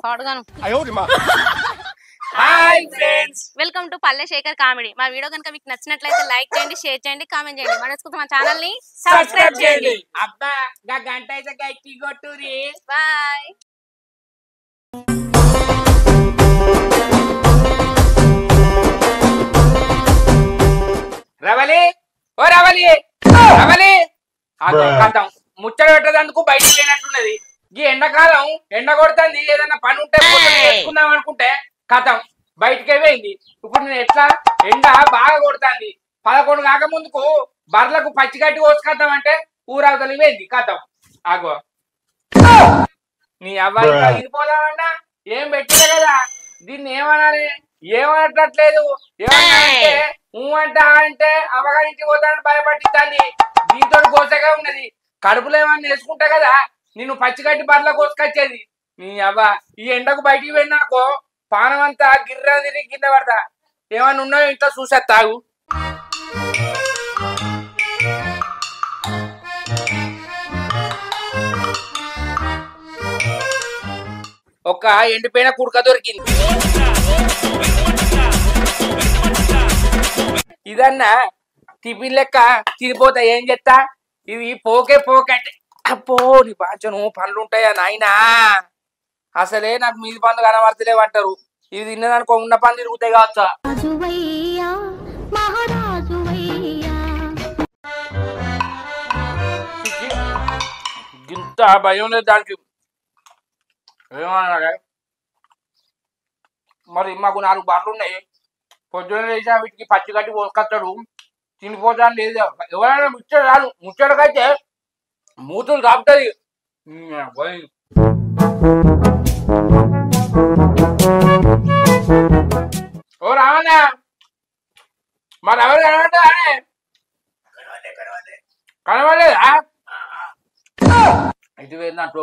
పాడుగాను. హాయ్ ఫ్రెండ్స్, వెల్కమ్ టు పల్లె శేఖర్ కామెడీ. మా వీడియో కనుక మీకు నచ్చినట్లయితే లైక్ చేయండి, షేర్ చేయండి, కామెంట్ చేయండి. మనస్ఫూర్తిగా మా ఛానల్ ని సబ్స్క్రైబ్ చేయండి. అబ్బా గంట అయితే గట్టి కొట్టురి. బాయ్. రవలి ఓ రవలి రవలి కథం ముచ్చట పెట్టేందుకు బయటికి పోయినట్టున్నది. ఈ ఎండాకాలం ఎండ కొడుతుంది, ఏదైనా పని ఉంటే వేసుకుందాం అనుకుంటే కథం బయటికే పోయింది. ఇప్పుడు నేను ఎట్లా ఎండ బాగా కొడుతుంది. 11 కాక ముందుకు బర్లకు పచ్చిగడ్డి కోసుకొద్దాం అంటే ఊరవతలి పోయింది కథం. ఆగో నీ అబ్బాయి ఇరిపోదామన్నా ఏం పెట్టలే కదా. దీన్ని ఏమనాలి? ఏమనట్లేదు. ఏమన్నా అంటే అంట అంటే అవగానికి పోతానని భయపట్టిస్తాంది. దీంతో కోసగా ఉన్నది. కడుపులో ఏమన్నా వేసుకుంటా కదా నిన్ను పచ్చిగడ్డి బర్ల కోసుకొచ్చేది. నీ అవ్వ ఈ ఎండకు బయటికి వెళ్ళినాకో పానం అంతా గిర్ర తిరిగి కింద పడతా. ఏమన్నా ఉన్నాయో ఇంట్లో చూసేస్తావు. ఒక ఎండిపోయిన కుడక దొరికింది. ఇదన్నా టిఫిన్ లెక్క తిరిగిపోతా ఏం చెప్తా. ఇది పోకే పోకంటే అప్పో నీ బాచను పనులు ఉంటాయా నాయనా? అసలే నాకు మీది పనులు కనబడతలేవంటారు. ఇది తిన్నదనుకో ఉన్న పనులు తిరుగుతాయి కావచ్చా. ఇంత భయం లేదు దానికి. ఏమన్నా మరి మాకు 4 బర్రెలు ఉన్నాయి. పొద్దున్న లేచా వీటికి పచ్చి కట్టి పోసుకొస్తాడు. తినిపోతాను లేదు. ఎవరైనా ముచ్చట రాదు. ముచ్చటకైతే మూతులు కాపుతుంది. ఓ రావన్నా మరి ఎవరు కనబడ్డా? కనబడలేదా? ఇది వెళ్ళినట్టు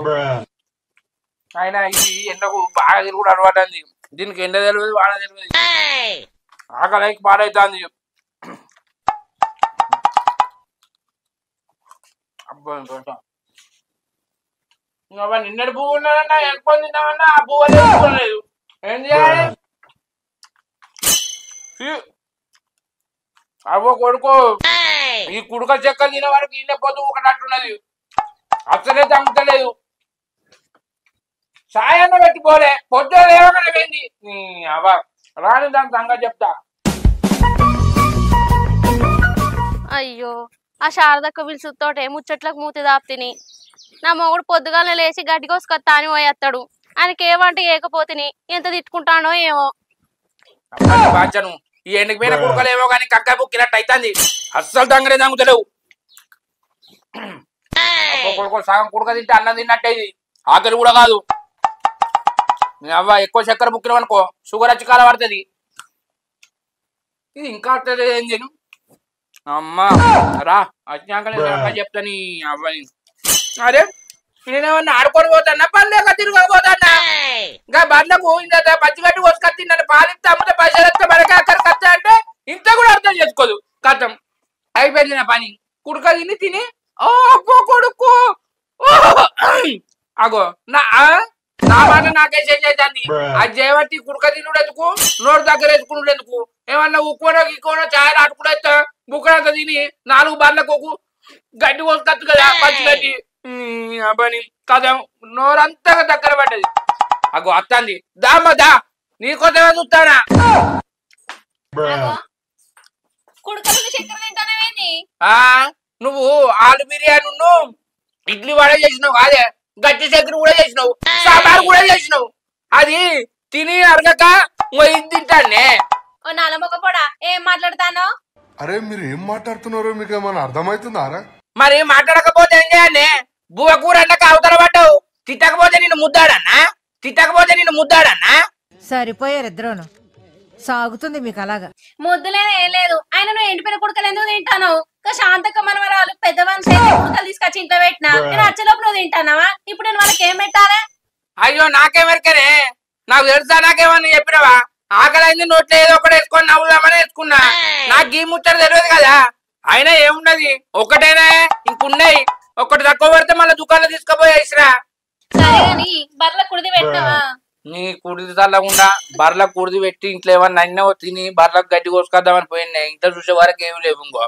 ఆయన ఇది ఎండకు బాగా తిరుగుడు అనబడ్డాది. దీనికి ఎండ తెలియదు వాడ తెలియదు. ఆకలికి పాడైతుంది. అబ్బా నిన్నటి పువ్వు ఉన్నారన్నా ఎక్కువ తిన్నామన్నా ఆ పువ్వు లేదు. ఏం చేయాలి? అవ్వ కొడుకు ఈ కుడుక చెక్కలు తినే వరకు ఇండే పొద్దు ఒకటట్టున్నది. అసలే తగ్గుతలేదు. సాయన్న పెట్టిపోలే పొద్దు ఏమన్నా పోయింది. అవ్వ రాని దాని సంగతి చెప్తా. అయ్యో ఆ శారదక్క పిలుచుతోటే ముచ్చట్లకు మూతి దాప్తిని. నా మొగుడు పొద్దుగానే లేచి గడ్డి కోసుకొత్తా అని పోయేస్తాడు. ఆయనకి ఏమంటే ఏకపోతిని ఎంత తిట్టుకుంటానో ఏమో. బాచను ఈ ఎండకి పోయిన కుడకలేమో కానీ కక్క బుక్కినట్టు అవుతుంది. అస్సలు దంగరే దంగుతలేవు. కొడుకు సగం కుడక తింటే అన్నం తిన్నట్టే ఇది. ఆకలి కూడా కాదు. అవ్వ ఎక్కువ చక్కెర బుక్కినాం అనుకో షుగర్ వచ్చి కాల పడుతుంది. ఇది ఇంకా ఏం చేయను అమ్మా రా వచ్చినాక చెప్తాను అవ్వని. అరే నేనేమన్నా ఆడుకొని పోతానా పని లేక తిరుగుని పోతానా? ఇంకా బండ్లకు ఇంత పచ్చిగడ్డి కోసుకొచ్చి నన్ను పాలిస్తే అమ్ముతే పైసలు వస్తే మనకి అక్కడ కత్తా అంటే ఇంత కూడా అర్థం చేసుకోదు. కథం అయిపోయింది నా పని. కుడుక తిని ఓ అబ్బో కొడుకు అగో నా మాట నాకే చేంజ్ అవుతుంది. అది చేయబట్టి కుడుక తినుడు ఎందుకు, నోరు దగ్గర వేసుకున్నాడు ఎందుకు? ఏమన్నా ఉక్కోనో గిక్కోనో ఛాయలు ఆడుకునేస్తా బుక్కడంతా తిని 4 బార్లకు గడ్డి కోసుకొచ్చు కదా పచ్చిగడ్డి పని కదా నోరంతా దగ్గర పడ్డది. అగో అత్తంది దామ్మ దా నీకోసమే చూస్తానా. నువ్వు ఆలు బిర్యానీ ఇడ్లీ వడ చేసినావు కాదే, గట్టి చక్కెర కూడా చేసినావు, సాంబార్ కూడా చేసినావు. అది తిని అరగక ఇది తింటానే. నలమొక పొడా ఏం మాట్లాడతానో? అరే మీరు ఏం మాట్లాడుతున్నారో మీకు ఏమన్నా అర్థమవుతుందారా? మరి మాట్లాడకపోతే ఏం చేయాలి? బువ్వ కూర అన్నక అవతల పడ్డావు. తిట్టకపోతే నిన్ను ముద్దాడన్నా సరిపోయారు ఇద్దరును. సాగుతుంది మీకు అలాగా. ముద్దులేదు ఏం లేదు. ఆయన నువ్వు ఎండిపోయిన కుడకలు ఎందుకు తింటాను? శాంతక మనవరాలు పెద్ద మనిషి కుడకలు తీసుకొచ్చి ఇంట్లో పెట్టినా నేను అచ్చలోపు నువ్వు తింటానావా? ఇప్పుడు నేను వాళ్ళకి ఏం పెట్టాలి? అయ్యో నాకేమెరకనే, నాకు తెలుసా? నాకేమన్నా చెప్పినవా? ఆకలైంది నోట్లో ఏదో ఒకటి వేసుకొని నవ్వుదామని వేసుకున్నా. నాకు ఈ ముచ్చట తెలియదు కదా. అయినా ఏమున్నది ఒకటేనా ఇంకున్నాయి. ఒకటి తక్కువ పడితే మళ్ళీ దుకాణంలో తీసుకుపోయేసిరా. బర్ల కుడిది పెట్టినావా? నీ కుడిది తల్లకుండా బర్ల కుడిది పెట్టి ఇంట్లో ఏమన్నా అన్నో తిని బర్లకు గడ్డి కోసుకొద్దామని పోయినా. ఇంట్లో చూసే వరకు ఏమి లేవు. ఇంకో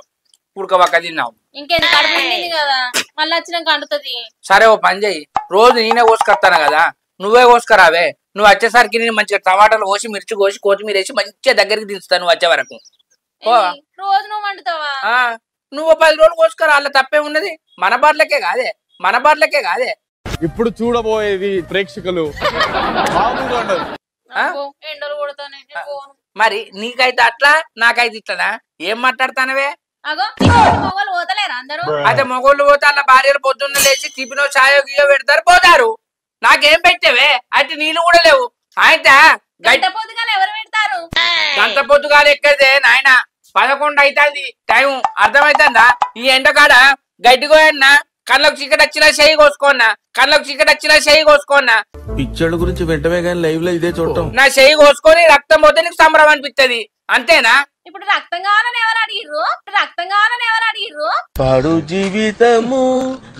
కుడక పక్క తిన్నావు. ఇంకేంటి కడుపు నిండింది కదా, మళ్ళీ వచ్చినాక అంటుతుంది. సరే ఓ పని చెయ్యి, రోజు నేనే కోసుకొస్తాను కదా, నువ్వే కోసుకురావే. నువ్వు వచ్చేసరికి నేను మంచిగా టమాటాలు కోసి మిర్చి కోసి కొత్తిమీర వేసి మంచిగా దగ్గరికి దించుతాను. నువ్వు వచ్చే వరకు రోజు నువ్వు వండుతావా? నువ్వు 10 రోజులు కోసుకురా, అలా తప్పే ఉన్నది. మన బర్లకే కాదే. ఇప్పుడు చూడబోయేది ప్రేక్షకులు మరి నీకైతే అట్లా నాకైతే ఇట్లా ఏం మాట్లాడతానవే? అయితే మొగోళ్ళు పోతే అలా భార్యలు పొద్దున్న లేచి టిఫినో చాయో గియో పెడతారు పోతారు. నాకేం పెట్టేవే? అయితే నీళ్ళు కూడా లేవు. అయితే గంట పొద్దుగాలు ఎక్కడితే నాయన 11 అవుతుంది టైం. అర్థమైతుందా? ఈ ఎండకాడ గడ్డి కోయన్నా కళ్ళకు చీకటి వచ్చినా చెయ్యి కోసుకున్నా. పిచ్చోళ్ళ గురించి వెంటనే కానీ లైవ్ లో ఇదే చూడటం. నా చెయ్యి కోసుకొని రక్తం పోతే నీకు సంబరం అనిపిస్తుంది అంతేనా? ఇప్పుడు రక్తం కావాలని ఎవరు అడిగిర్రు? పాడు జీవితము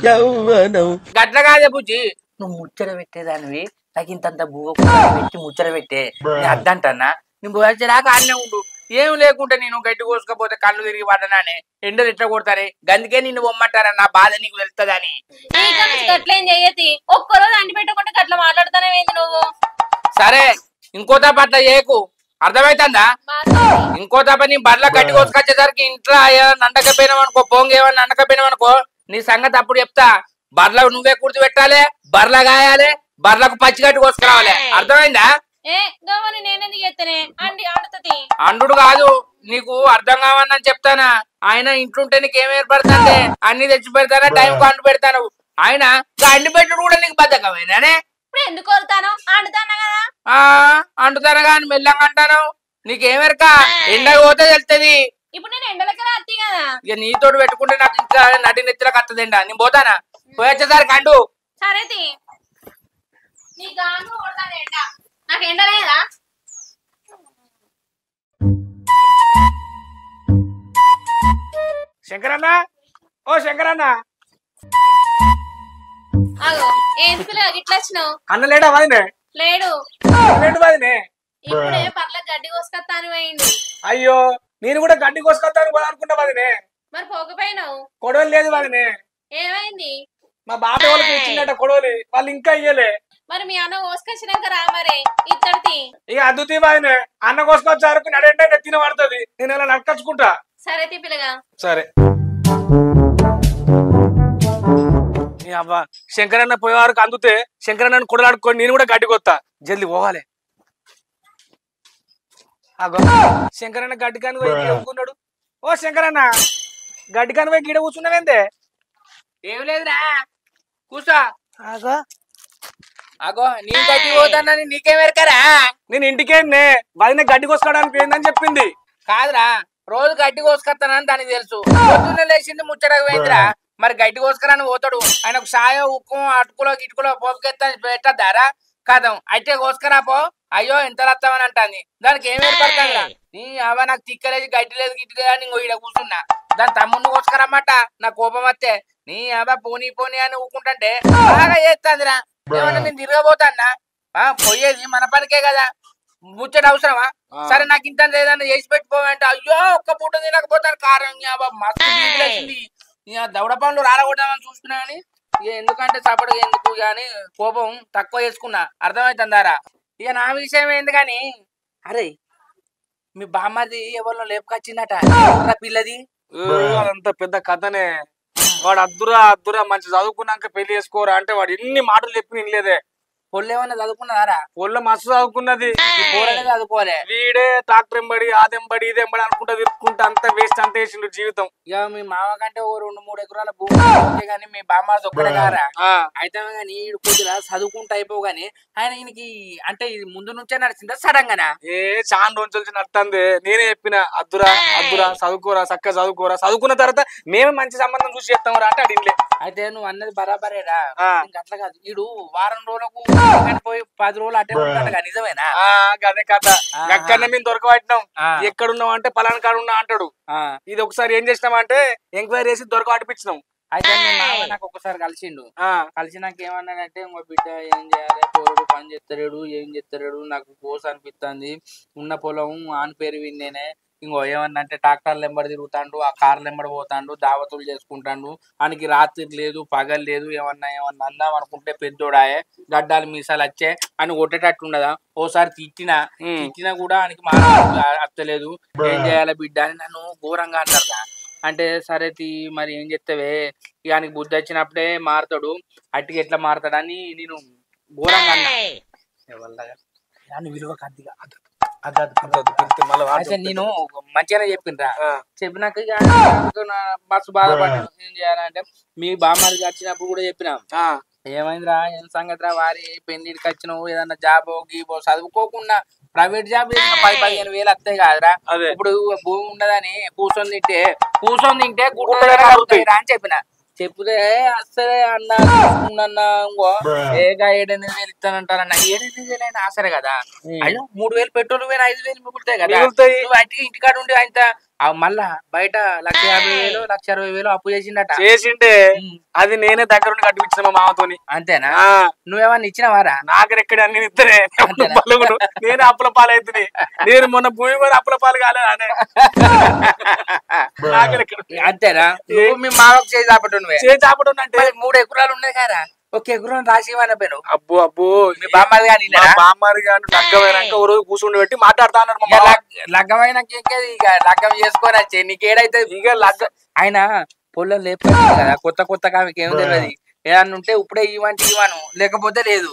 యవ్వనం. గట్ల కాదే బుజ్జి, నువ్వు ముచ్చట పెట్టేదానివి. నాకు ఇంతంత బువ్వ పెట్టి ముచ్చట పెట్టే అద్దంటన్నా. నువ్వు వచ్చేదాకా అన్నే ఉండు. ఏం లేకుంటే నేను గడ్డి కోసుకపోతే కళ్ళు తిరిగి పడ్డానే, ఎండలు ఎట్లా కొడతారే, గందుకే నిన్ను పొమ్మంటారా? నా బాధ నీకు తెలుస్తుందని. అట్లేం చెయ్యతి, ఒక్కరోజు అంటి పెట్టకుండా అట్లా మాట్లాడుతానే నువ్వు. సరే ఇంకో తప్ప అట్లా చేయకు, అర్థమైతుందా? ఇంకో తప్ప నీ బర్ల గడ్డి కోసుకొచ్చేసరికి ఇంట్లో నండకపోయినావనుకో, పొంగేమని నండకపోయినావనుకో, నీ సంగతి అప్పుడు చెప్తా. బర్లకు నువ్వే కుర్తి పెట్టాలి, బర్ల గాయాలి, బర్లకు పచ్చిగడ్డి కోసుకురావాలి. అర్థమైందా? అండు కాదు, నీకు అర్థం కావని చెప్తానా. ఆయన ఇంట్లుంటే నీకు ఏం ఏర్పడుతుంది? అన్ని తెచ్చి పెడతానా, టైంకు అంటు పెడతాను. ఆయన అండి పెట్టుడు కూడా నీకు బద్దకమేనానే? ఎందుకు అంటుతాను కానీ మెల్లంగా అంటాను. నీకేమెరక? ఎండ పోతే తెలుస్తుంది. ఇప్పుడు నేను ఎండలకి కదా, ఇక నీతోటి పెట్టుకుంటే నాకు ఇంకా నటి నెత్తిలకు వస్తుంది ఎండ. నేను పోతానా? పోయొచ్చేసరికి అండు. సరే నాకు ఎండ లేదా? శంకరన్న, ఓ శంకరన్న, ఇట్లా వచ్చినావు? అన్న లేడా? వదినే లేడు. వదినే ఇప్పుడే పర్ల గడ్డి కోసుకొస్తాను పోయింది. అయ్యో, నేను కూడా గడ్డి కోసుకొస్తాను అనుకుంటా వదినే. మరి పోకపోయినావు? కొడవలి లేదు వదినే. ఏమైంది? మా బాబాయ్ వాళ్ళకి ఇచ్చిందట కొడవలి, వాళ్ళు ఇంకా ఇయ్యలే. మరి మీ అన్న కోసుకొచ్చినాక రా మరి ఇద్దరిది. ఇక అద్దుతీ బాయనే, అన్న కోసుకొచ్చే వరకు నడంటే నెత్తిన పడుతుంది. నేను ఇలా నడకచ్చుకుంటా. సరే పిల్లగా. సరే. అబ్బా శంకరన్న పోయేవారికి అందుతే శంకరన్నను కొడలాడుకొని నేను కూడా గడ్డి కొత్తా జల్ది పోవాలి. అగో శంకరన్న గడ్డి కాని పోయి గీడ కూకున్నాడు. ఓ శంకరన్న గడ్డి కాని పోయి గీడ కూర్చున్నావేందే? ఏం లేదురా కూర్చో. అగో నీ గడ్డి పోతానని నీకేమెరకరా? నేను ఇంటికేనే వదిన గడ్డి కోసుకోవడానికి ఏందని చెప్పింది. కాదురా రోజు గడ్డి కోసుకొస్తానని దానికి తెలుసు. పొద్దున్న లేచింది ముచ్చటకు పోయిందిరా. మరి గడ్డి కోసుకురాని పోతాడు. ఆయనకు సాయో ఉక్కు అటుకులో గిటుకులో పోపుకెత్తా పెట్టద్దారా కదం అయితే కోసుకురాపో. అయ్యో ఎంత రత్తామని అంటాంది. దానికి ఏం ఏర్పడతాందిరా? నీ అవ నాకు తిక్కలేదు గడ్డి లేదు గిట్టి లేదు అని ఇంకో ఈడ కూర్చున్నా. దాని తమ్ముడిని కోసుకురమ్మాట నా కోపం వస్తే నీ అవ పోనీ పోనీ అని ఊకుంటే బాగా చేస్తాందిరా. ఏమన్నా నేను తిరగబోతాన్నా? పోయేది మన పనికే కదా, ముచ్చట అవసరమా? సరే నాకు ఇంత ఏదన్నా చేసి పెట్టుకోవంటే అయ్యో ఒక్క పూట తినకపోతాను కారం మస్తు బీగులేసింది. దవడ పనులు రాలగొట్టామని చూసుకున్నా కానీ ఎందుకంటే చప్పడు ఎందుకు కానీ కోపం తక్కువ చేసుకున్నా. అర్థమవుతుందారా? ఇక నా విషయం ఏంది కానీ అరే మీ బామ్మది ఎవరిలో లేపుకొచ్చిందట పిల్లది. అదంతా పెద్ద కథనే. వాడు అద్దురా అద్దురా మంచి చదువుకున్నాక పెళ్లి చేసుకోరా అంటే వాడు ఎన్ని మాటలు చెప్పి వినలేదే. పొల్లు ఏమన్నా చదువుకున్నారా? పొల్ల మస్తు చదువుకున్నది. చదువుకోలే వీడే డాక్టర్ ఎంబడి అదెంబడి ఇదెంబడి అనుకుంటా తిరుక్కుంటా అంత వేస్ట్ అంత వేసిండు జీవితం. ఇక మీ మామ కంటే ఓ 2-3 ఎకరాల భూమి కానీ మీ బామ్మ ఒక్కడే కారా అయితే కానీ కొద్దిగా చదువుకుంటూ అయిపో గానీ ఆయన ఈయనకి అంటే ముందు నుంచే నడిచిందా సడన్ గానా? చాలా రోజులు నడుతుంది. నేనే చెప్పిన అద్దురా అద్దురా చదువుకోరా చక్కగా చదువుకోరా, చదువుకున్న తర్వాత మేమే మంచి సంబంధం చూసి చేస్తాం రా అంటే అడిగిలే. అయితే నువ్వు అన్నది బరాబరేరా. అట్లా కాదు వీడు వారం రోజులకు పోయి 10 రోజులు అట్టే ఉంటాడు. నిజమేనా? అదే కథ. అక్కడనే మేము దొరకబట్టినాం. ఎక్కడున్నావు అంటే పలానా కాడు ఉన్నా అంటాడు. ఇది ఒకసారి ఏం చేసినామంటే ఎంక్వైరీ చేసి దొరకబట్టిపించినాం. అయితే నాకు ఒకసారి కలిసిండు. కలిసినాక ఏమన్నాడంటే ఇంకో బిడ్డ ఏం చేయాలి, పోరుడు పని చేస్తాడు ఏం చేస్తాడు నాకు కోస అనిపిస్తుంది, ఉన్న పొలం ఆన్ పేరు విన్నేనే. ఇంకో ఏమన్నా అంటే ట్రాక్టర్లు ఎంబడి తిరుగుతాడు, ఆ కార్లు ఎంబడి పోతాడు, దావతులు చేసుకుంటాడు, ఆయనకి రాత్రి లేదు పగలు లేదు. ఏమన్నా అందాం అనుకుంటే పెద్దోడాయే గడ్డాలు మీసాలు వచ్చే అని కొట్టేటట్టు ఉండదా? ఓసారి తిట్టినా కూడా ఆయనకి అత్తలేదు. ఏం చేయాలి బిడ్డ అని నన్ను ఘోరంగా అంటారు. అంటే సరే మరి ఏం చెప్తావే, ఇక ఆయనకి బుద్ధి వచ్చినప్పుడే మారుతాడు, అట్టికి ఎట్లా మారుతాడని నేను ఘోరంగా అన్నా. విలువ కద్దిగా అయితే నేను మంచిగానే చెప్పిండ్రా. చెప్పినాక బస్సు బాధపడ్డాను. ఏం చేయాలంటే మీ బామ్మది వచ్చినప్పుడు కూడా చెప్పినా ఏమైందిరా ఏం సంగతిరా వారి పెళ్లికి వచ్చినావు, ఏదన్నా జాబో గీబో చదువుకోకుండా ప్రైవేట్ జాబ్ 10-15 వేలు వస్తాయి కాదురా. ఇప్పుడు భూమి ఉండదని కూర్చొని తింటే గుడ్డ అని చెప్పిన. చెప్తే అసలే అన్నా ఇంకో ఏగా 7-8 వేలు ఇస్తానంటారన్న. 7-8 వేలు అయినా ఆసరే కదా. అయ్యో 3 వేలు పెట్రోల్ పోయినా 5 వేలు మిగులుతాయి కదా. నువ్వు అట్టికి ఇంటికాడ ఉండి ఆయన మళ్ళా బయట 1,50,000 1,60,000 అప్పు చేసిండే. అది నేనే దగ్గర కట్టిపించిన మా మామతోని. అంతేనా? నువ్వేమన్నా ఇచ్చినవారా? నాకెక్కడ అన్ని ఇద్దరే. నేనే అప్పుల పాలవుతుంది. నేను మొన్న భూమి కూడా అప్పుల పాలు కాలేదు. అంతేనా? మీ మామకు చేసి చాపటం అంటే 3 ఎకరాలు ఉన్నాయి కదా, 1 ఎకరం రాసి ఇవ్వను. అబ్బో మీ బామ్మది కానీ బామ్మది కానీ లగ్గమైనాక ఓ రోజు కూర్చుండి పెట్టి మాట్లాడుతా అన్నారు. లగ్గమైనాక ఇక లగ్గం చేసుకొని వచ్చే నీకేడైతే ఇక ఆయన పొలం లేకపోతే కదా కొత్త ఆమెకి ఏం తెలియదు. ఏదన్నా ఉంటే ఇప్పుడే ఇవ్వను లేకపోతే లేదు.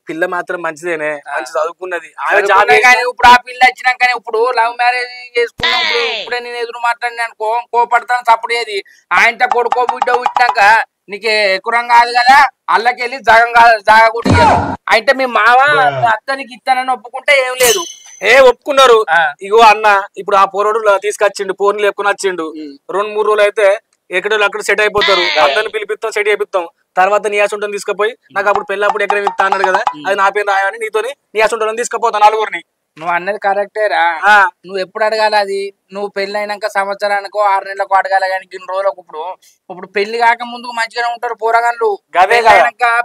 పిల్ల మాత్రం మంచిదేనే, మంచి చదువుకున్నది. కానీ ఇప్పుడు ఆ పిల్ల వచ్చినాకనే ఇప్పుడు లవ్ మ్యారేజ్ చేసుకున్నాం. ఇప్పుడే నేను ఎదురు మాట్లాడిన అనుకో కోపడతాను. తప్పుడేది ఆయనతో కొడుకో బిడ్డ పుట్టినాక నీకు ఎక్కురం కాదు కదా, అల్లకెళ్ళి జాగ కూడా అయితే మీ మామ అత్తనికి ఇస్తానని ఒప్పుకుంటే ఏం లేదు. ఒప్పుకున్నారు. ఇగో అన్న ఇప్పుడు ఆ పోరడు తీసుకొచ్చిండు, పోర్లు లేపుకుని వచ్చిండు. 2-3 రోజులు అయితే ఎక్కడో అక్కడ సెట్ అయిపోతారు. అందరిని పిలిపిస్తాం, సెట్ చేపిస్తాం. తర్వాత నియాసుంటని తీసుకుపోయి నాకు అప్పుడు పెళ్ళప్పుడు ఎక్కడ ఇస్తా అన్నాడు కదా, అది నా పేరు రాయని నీతోని నియాసుంటని తీసుకుపోతాను 4గురిని. నువ్వు అన్నది కరెక్టేరా. నువ్వు ఎప్పుడు అడగాలి అది? నువ్వు పెళ్లి అయినాక సంవత్సరానికో 6 నెలలకు అడగాలి. కానీ ఇన్ని రోజులకు ఇప్పుడు పెళ్లి కాక ముందుకు మంచిగానే ఉంటారు పోరగాళ్ళు.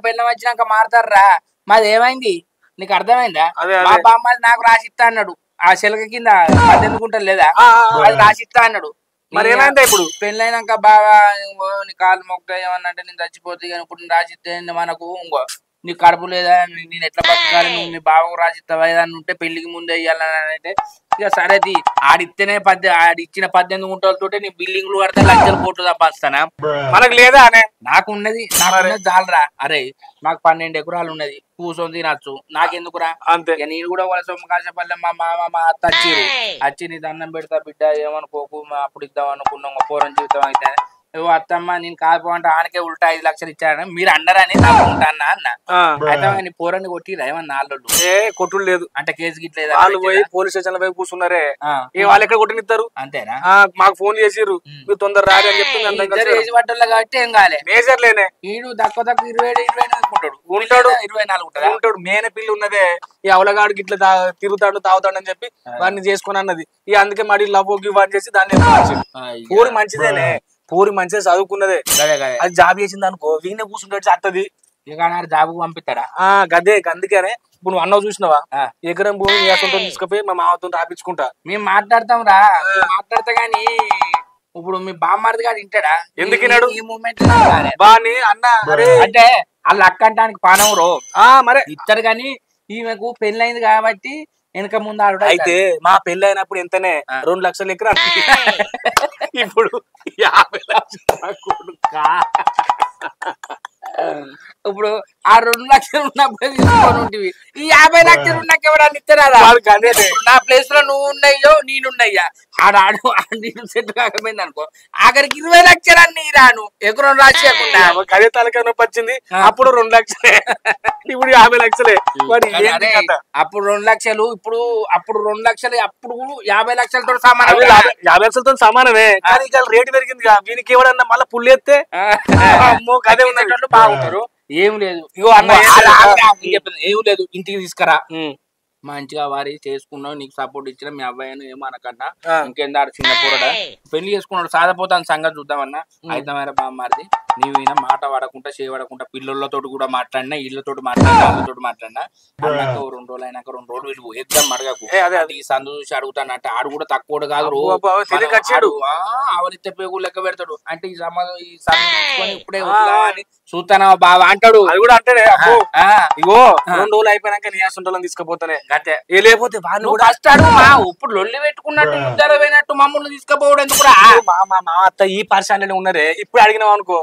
పెళ్ళం వచ్చినాక మారుతారా. మాది ఏమైంది నీకు అర్థమైందా? మా బామ్మది నాకు రాసిస్తా అన్నాడు. ఆ శిలక కింద 18 గుంటలు లేదా అది రాసిస్తా అన్నాడు. మరి ఏమైందా? ఇప్పుడు పెళ్ళైనాక బాగా నీ కాళ్ళు మొక్క ఏమన్నా అంటే నేను చచ్చిపోతే ఇప్పుడు రాసిస్తే మనకు ఇంకో నీకు కడుపు లేదా నేను ఎట్లా బతకాలి నువ్వు మీ బావకు రాసిస్తావా ఏదన్నా ఉంటే పెళ్లికి ముందే ఇవ్వాలని అంటే ఇక సరేది ఆడిస్తేనే ఆడిచ్చిన 18 గుంటలతోటే నీ బిల్డింగ్లు కడితే లక్షల కోట్లు తప్పాస్తానా మనకు లేదా అనే నాకున్నది చాలరా అరే నాకు 12 ఎకరాలు ఉన్నది కూర్చొని తినచ్చు నాకెందుకురా అంతే నేను కూడా వాళ్ళ సొమ్ము కాసేపల్లె మా మామ మా అత్త వచ్చి నీ దండం పెడతా బిడ్డ ఏమనుకోకు అప్పుడు ఇద్దాం అనుకున్నాం పోరం జీవితం అయితే అత్తమ్మ నేను కాదు అంటే ఆనకే ఉల్టా 5 లక్షలు ఇచ్చారని మీరు అన్నారని నాకు ఉంటానా అన్న అయితే నీ పోరాన్ని కొట్టిరా ఏమన్నా వాళ్ళు కొట్టుడు లేదు అంటే కేసు గిట్లేదు వాళ్ళు పోయి పోలీస్ స్టేషన్ లో పోయి కూర్చున్నారే వాళ్ళు ఎక్కడ కొట్టినిస్తారు అంతేనా మాకు ఫోన్ చేసిర్రు మీరు తొందర రాని అని చెప్తే పడ్డోళ్ళు కాబట్టి ఏం కాలే మేజర్ లేనే వీడు తక్కువ 27 ఉంటాడు 24 ఉంటాడు మేన పిల్లి ఉన్నదే ఈ అవలగాడికి ఇట్లా తిరుగుతాడు తాగుతాడు అని చెప్పి వాడిని చేసుకుని అన్నది ఇక అందుకే మడి లవ్ గివ్ చేసి దాన్ని పూరి మంచిదేనే పూరి మంచిగా చదువుకున్నదే అది జాబ్ చేసింది అనుకో వీనే కూర్చుంటాడు చేస్తుంది ఇక జాబ్ పంపిస్తాడా గదే అందుకనే ఇప్పుడు నువ్వు అన్నవు చూసినావా ఎకరం భూమి తీసుకుపోయి మా మామతో రాపించుకుంటా మేము మాట్లాడతాం రా మాట్లాడతా గానీ ఇప్పుడు మీ బామ్మారిది గారు వింటాడా ఎందుకు ఈ మూమెంట్ బాని అన్న అంటే వాళ్ళ అక్క అంటానికి పానవరు మరి ఇస్తారు గాని ఈమెకు పెళ్ళైంది కాబట్టి వెనక ముందు ఆడు అయితే మా పెళ్లి అయినప్పుడు ఎంతనే 2 లక్షల ఎకరాలు ఇప్పుడు 50 లక్షలు ఇప్పుడు ఆ 2 లక్షలు ఉన్నప్పుడు తీసుకొని ఉంటివి ఈ 50 లక్షలు ఉన్నాక ఎవరన్నా ఇస్తారా నా ప్లేస్ లో నువ్వు ఉన్నాయో నేనున్నాయ్యా ఆడాడు సెట్ కాకపోయింది అనుకో ఆఖరికి 20 లక్షలు అన్ని రాను ఎకరం రాసేయకుండా అదే తలకాయ నొప్పి వచ్చింది అప్పుడు 2 లక్షలే ఇప్పుడు 50 లక్షలే అప్పుడు 2 లక్షలు ఇప్పుడు అప్పుడు 2 లక్షలు అప్పుడు 50 లక్షలతో సమానం 50 లక్షలతో సమానమే కానీ ఇక రేటు పెరిగింది వీనికి ఎవడన్నా మళ్ళీ పుల్లు ఎత్తే అదే ఉన్నట్టు బాగుంటారు ఏం లేదు ఇగో అన్న ఏం లేదు ఇంటికి తీసుకురా మంచిగా వారి చేసుకున్నావు నీకు సపోర్ట్ ఇచ్చిన మీ అబ్బాయిని ఏమనకన్నా ఇంకేందా చిన్న పూరడా పెళ్లి చేసుకున్నాడు సాధపోతాను సంగతి చూద్దామన్నా అయితమైన బామ్మారిది నీవు ఈయన మాట వాడకుండా చేయబడకుండా పిల్లలతో కూడా మాట్లాడినా ఇళ్లతో మాట్లాడినా వాళ్ళతో మాట్లాడినా అన్నాక 2 రోజులు అయినాక 2 రోజులు వీళ్ళు ఎగ్జామ్ అడగకు ఈ సందు చూసి అడుగుతానంటే ఆడు కూడా తక్కువ కాదు ఆవలిస్తే పేగు లెక్క పెడతాడు అంటే ఈ సమాజం ఈ సందు తీసుకొని ఇప్పుడే చూస్తానా బావా అంటాడు అది కూడా అంటాడే ఇగో 2 రోజులు అయిపోయినాక నీ అసంటోళ్ళని తీసుకుపోతానే అంతే లేకపోతే వాళ్ళు కూడా కష్టాడు ఇప్పుడు లొల్లి పెట్టుకున్నట్టు ముద్దర పోయినట్టు మమ్మల్ని తీసుకుపోవడం ఎందుకు మా అత్త ఈ పరిశాలనే ఉన్నారే ఇప్పుడు అడిగినావు అనుకో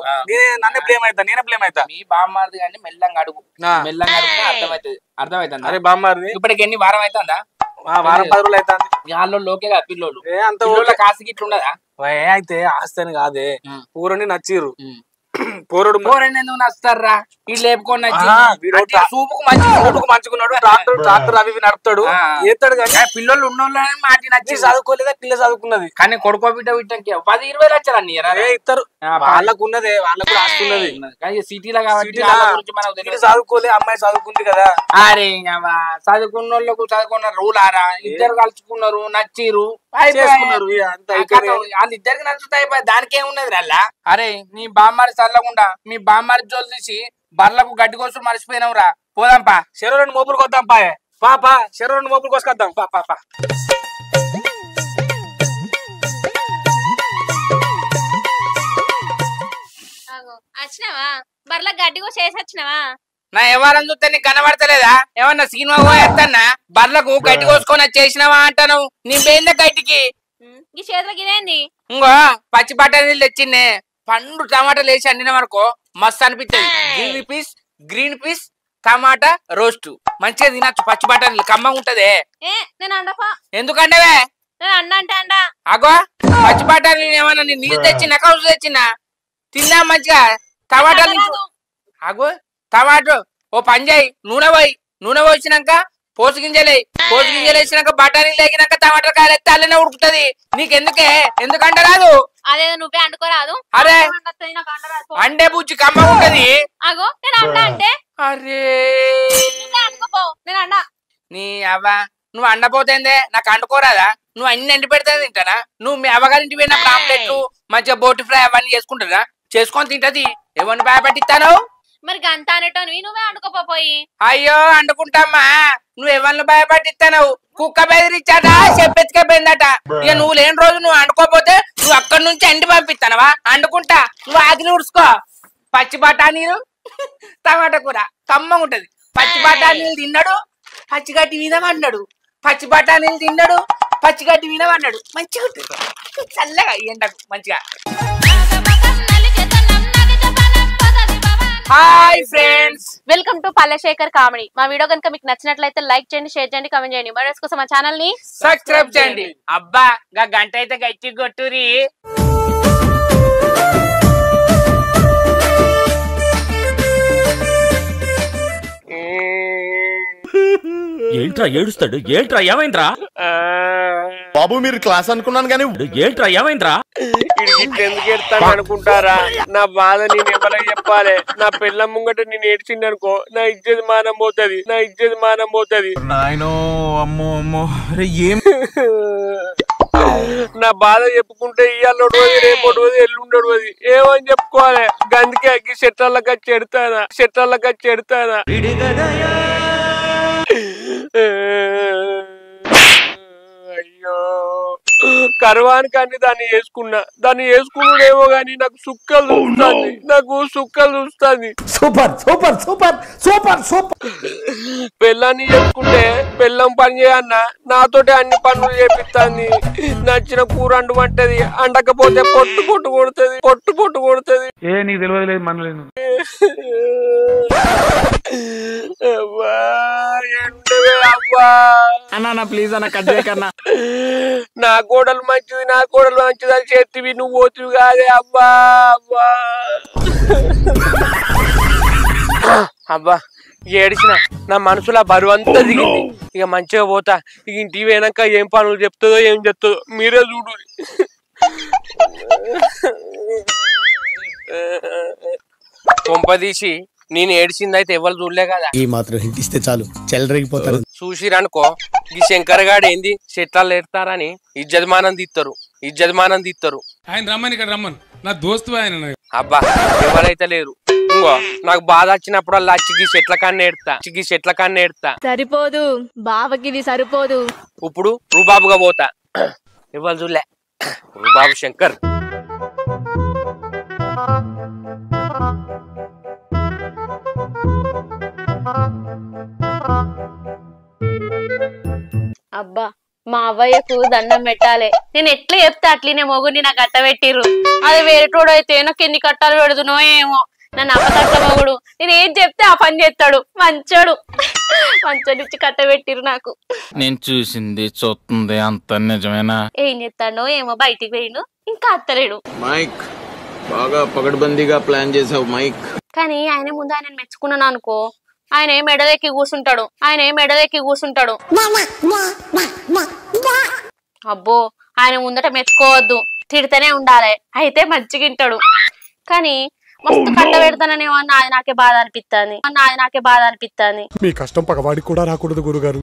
నన్నే బ్లేమ్ అవుతా నేనే బ్లేమ్ అవుతా మీ బామ్మారిది కానీ మెల్లంగా అడుగు మెల్లంగా అడుగుతా అర్థమవుతుంది అరే బామ్మారిది ఇప్పటికి ఎన్ని వారం అవుతుందా వారం 10 రోజులు అవుతుంది వాళ్ళలోకే కదా పిల్లోళ్ళు అంత కాసి గిట్లు ఉండదా అయితే ఆస్తని కాదే పూరని నచ్చిర్రు పోరడు ఎందుకు నచ్చుతారా వీళ్ళు లేపుకొని సూపుకు మంచుకున్నాడు ట్రాక్టర్ అవి నడుపుతాడు ఏతాడు కానీ పిల్లలు ఉన్నోళ్ళని మాట నచ్చి చదువుకోలేదా పిల్ల చదువుకున్నది కానీ కొడుకో బిడ్డ విట్టంకి 10-20 లక్షలు అన్ని ఇస్తారు వాళ్ళకు ఉన్నదే వాళ్ళకు ఆస్తున్నది కానీ సిటీలో కాబట్టి చదువుకోలే అమ్మాయి చదువుకుంది కదా అరే చదువుకున్న వాళ్ళకు చదువుకున్న రూల్ ఆరా ఇద్దరు కలుసుకున్నారు నచ్చిరు వాళ్ళిద్దరికి నచ్చుతాయి దానికి ఏమున్నది రల్లా అరే నీ బామ్మారి చల్లకుండా మీ బామ్మారి జోలు తీసి బర్లకు గడ్డి కోసం మర్చిపోయినావు రా పోదాంపా చెరువు 2 మోపులు కొద్దాం పాపా చెరువు 2 మోపులు కోసుకొద్దాం పాపా వచ్చినావా బర్లకు గడ్డి కోసి వేసి వచ్చినావా నా ఎవరని చూస్తే నీకు కనబడతలేదా ఏమన్నా సినిమా పోయేస్తానా బర్లకు గడ్డి కోసుకొని వచ్చేసినావా అంటాను నీ బేంద గడ్డికి ఈ చేతులకి ఇదేంది ఇంకో పచ్చి బఠానీలు తెచ్చిందే పండు టమాటాలు వేసి అండిన వరకు మస్తు అనిపిస్తుంది గ్రీన్ పీస్ టమాటా రోస్ట్ మంచిగా తినచ్చు పచ్చి బఠానీలు కమ్మగా ఉంటదే ఎందుకంటే అగో పచ్చి బఠానీలు ఏమన్నా నీళ్ళు తెచ్చినా కౌసు తెచ్చినా తిన్నా మంచిగా టమాటాలు అగో టమాటో ఓ పని చేయి నూనె పోసినాక పోసు గింజలు వేసినాక బఠానీలు లేకినాక టమాటా కాయలు ఎత్తే అల్లనే ఉడుకుతుంది నీకెందుకే ఎందుకంటే రాదు అదే నువ్వే అండుకోరాదు అరే అండే బుజ్జి కమ్మ ఉంటది అగో నేను అండా అంటే అరే నేను అండా నీ అవ్వ నువ్వు అండపోతేందే నాకు అండుకోరాదా నువ్వు అన్ని ఎండి పెడితే తింటానా నువ్వు మీ అవ్వగారింటి పోయినప్పుడు ఆమ్లెట్లు మంచిగా బోటి ఫ్రై అవన్నీ చేసుకుంటారా చేసుకొని తింటది ఎవరిని భయపెట్టిస్తాను మరి గంట అనేటో నువ్వే అండుకోపోయి అయ్యో అండుకుంటామ్మా నువ్వు ఎవరిని భయపట్టిస్తావు కుక్క బెదిరించాడా చెప్పెత్తుకపోయిందట ఇక నువ్వు లేని రోజు నువ్వు అండుకోపోతే నువ్వు అక్కడి నుంచి ఎండి పంపిస్తానవా అండుకుంటా నువ్వు ఆగిలి ఉడుచుకో పచ్చి బఠానీలు టమాటా కూర కమ్మగా ఉంటది. పచ్చి బఠానీలు తిన్నాడు, పచ్చిగడ్డి వినమన్నాడు. పచ్చి బఠానీలు తిన్నాడు, పచ్చిగడ్డి వినమన్నాడు. మంచిగా ఉంటుంది చల్లగా ఎండకు మంచిగా. Hi friends, welcome to Palle Sekhar comedy. మా వీడియో కనుక మీకు నచ్చినట్లయితే లైక్ చేయండి, షేర్ చేయండి, కామెంట్ చేయండి. మరి కోసం మా ఛానల్ ని సబ్స్క్రైబ్ చేయండి. అబ్బా గంట అయితే గట్టి కొట్టురి. ఏంట్రా ఏడుస్తాడు? ఏంట్రా ఏమైందిరా బాబు? మీరు క్లాస్ అనుకున్నాను కానీ ఏంట్రా ఏమైందిరా? ఎందుకు ఎడతాను అనుకుంటారా? నా బాధ నేను ఎవరైనా చెప్పాలి. నా పిల్ల ముంగట నేను ఏడ్చింది అనుకో, నా ఇజ్జత్ మానం పోతుంది, నా ఇజ్జత్ మానం పోతుంది. నాయనో అమ్మో అమ్మో ఏం నా బాధ చెప్పుకుంటే ఇవాళ రోజు రేపు రోజు ఎల్లుండడు అది ఏమని చెప్పుకోవాలి. గందుకే చెట్లకి వచ్చి ఎడతానా, చెట్లకి వచ్చి ఎడతానా. అయ్యో కర్వానికి అన్ని దాన్ని వేసుకున్నాడేమో గాని నాకు సుక్కలు చూస్తుంది, నాకు సుక్కలు చూస్తుంది. Super super super super super. పెళ్ళాన్ని చేసుకుంటే పెళ్ళం పని చేయన్న నాతోటి అన్ని పనులు చేపిస్తాంది. నచ్చిన కూర అంటది, అండకపోతే పొట్టు కొడుతుంది. ఏ నీకు తెలియదు లేదు మనలేదు. అన్నా ప్లీజ్ అన్న కట్ చేయకన్నా. నా కోడలు మంచిది అని చేతివి, నువ్వు పోతివి కాదే అబ్బా అబ్బా అబ్బా. ఏడిచిన నా మనసులో బరువు అంతా దిగింది. ఇక మంచిగా పోతా. ఇక ఇంటికి పోయినాక ఏం పనులు చెప్తుందో ఏం చెప్తుందో మీరే చూడు. కొంపదీసి నేను ఏడిచింది అయితే ఎవరు చూడలే కదా. ఈ మాత్రం హింట్ ఇస్తే చాలు చెల్లరగిపోతారు. చూసిరనుకో ఈ శంకర్ గాడు ఏంది చెట్టాలు ఎడతారని ఇజ్జతమానం తీస్తారు. ఆయన రమ్మని ఇక్కడ రమ్మను, నా దోస్తు ఆయన. అబ్బా ఎవరైతే లేరు. ఇంకో నాకు బాధ వచ్చినప్పుడల్లా చిగి చెట్ల కన్నా ఎడతా. సరిపోదు బావకి ఇది సరిపోదు. ఇప్పుడు రూబాబుగా పోతా. ఎవరు చూడలే రూబాబు శంకర్. అబ్బా మా అవ్వయ్యకు దండం పెట్టాలి. నేను ఎట్లా చెప్తే అట్లనే మొగుడిని నాకు కట్ట పెట్టిర్రు. అది వేరేటోడు అయితే నాకు ఎన్ని కట్టాలు పెడుతునో ఏమో. నన్ను అప్పతట్ల మొగుడు, నేను ఏం చెప్తే ఆ పని చేస్తాడు. మంచోడు ఇచ్చి కట్ట పెట్టిర్రు నాకు. నేను చూసింది చూస్తుంది అంత నిజమేనా? ఏం చేస్తాడో ఏమో, బయటికి పోయిండు, ఇంకా అత్తలేడు. మైక్ బాగా పగడ్బందీగా ప్లాన్ చేసావు మైక్. కానీ ఆయన ముందు ఆయన మెచ్చుకున్నాను అనుకో, ఆయన మెడలెక్కి కూర్చుంటాడు. అబ్బో ఆయన ముందట మెచ్చుకోవద్దు, తిడితేనే ఉండాలి, అయితే మంచిగింటాడు. కానీ మస్తు కట్ట పెడతాననేమో నాది నాకే బాధ అనిపిస్తుంది. మీ కష్టం పగవాడికి కూడా రాకూడదు గురుగారు.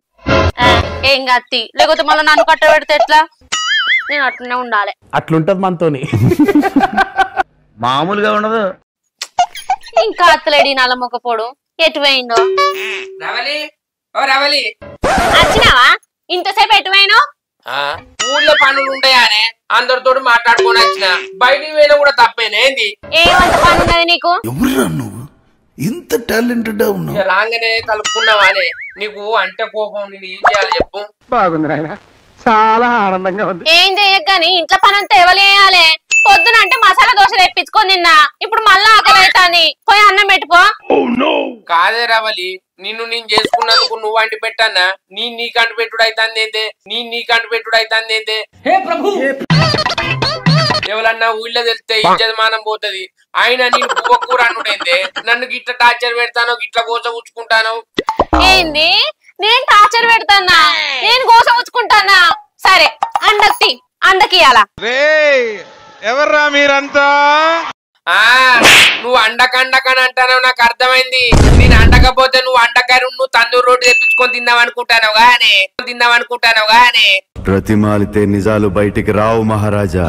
ఏం గత్తి, లేకపోతే మళ్ళీ నన్ను కట్ట పెడితే ఎట్లా? నేను అట్లనే ఉండాలి. అట్లుంటది మనతోని. మామూలుగా ఉండదు. ఇంకా అత్తలేడి నల్ల మొక్కపోడు ఎటు పోయిందో. వచ్చినావా? ఇంతసేపు ఎటు పోయినావు? ఊళ్ళో పనులు ఉంటాయానే అందరితో మాట్లాడుకొని వచ్చిన. బయటికి పోయినా కూడా తప్పేనా ఏంది? ఏమంత పని ఉన్నది నీకు? ఇంత టాలెంటెడ్ ఉన్నావు. రాగానే కలుపుకున్నావానే. నీకు అంటే కోపం, నేను ఏం చేయాలి చెప్పు? బాగుంది నాయన, చాలా ఆనందంగా ఉంది. ఏం చెయ్యగాని ఇంట్లో పని అంతా ఎవరు చేయాలి? పొద్దున అంటే మసాలా దోశ తెప్పించుకొని తిన్నా, ఇప్పుడు మళ్ళా ఆకలి అవుతాంది, పోయి అన్నం పెట్టుకో. కాదే రవలి, నిన్ను నేను చేసుకున్నందుకు నువ్వు అంటి పెట్టానా? నీకు అంటి పెట్టుడు అవుతాంది ఏందే? ఎవరన్నా ఊళ్ళో తెలిస్తే ఇజ్జతమానం పోతుంది. ఆయన నేను పువ్వ కూర అనుడైందే. నన్ను గిట్ల టార్చర్ పెడతానో, గిట్ల గోస ఉచ్చుకుంటాను. ఏంది నేను టార్చర్ పెడతానా? నేను గోస ఉచ్చుకుంటానా? సరే అందకి అలా. ఎవర్రా మీరంతా? నువ్వు అండకండకని అంటానో నాకు అర్థమైంది. నేను అండకపోతే నువ్వు అండకారు, నువ్వు తందూరు రోడ్డు తెప్పించుకొని తిందాం అనుకుంటాను గానే. ప్రతిమాలితే నిజాలు బయటికి రావు మహారాజా.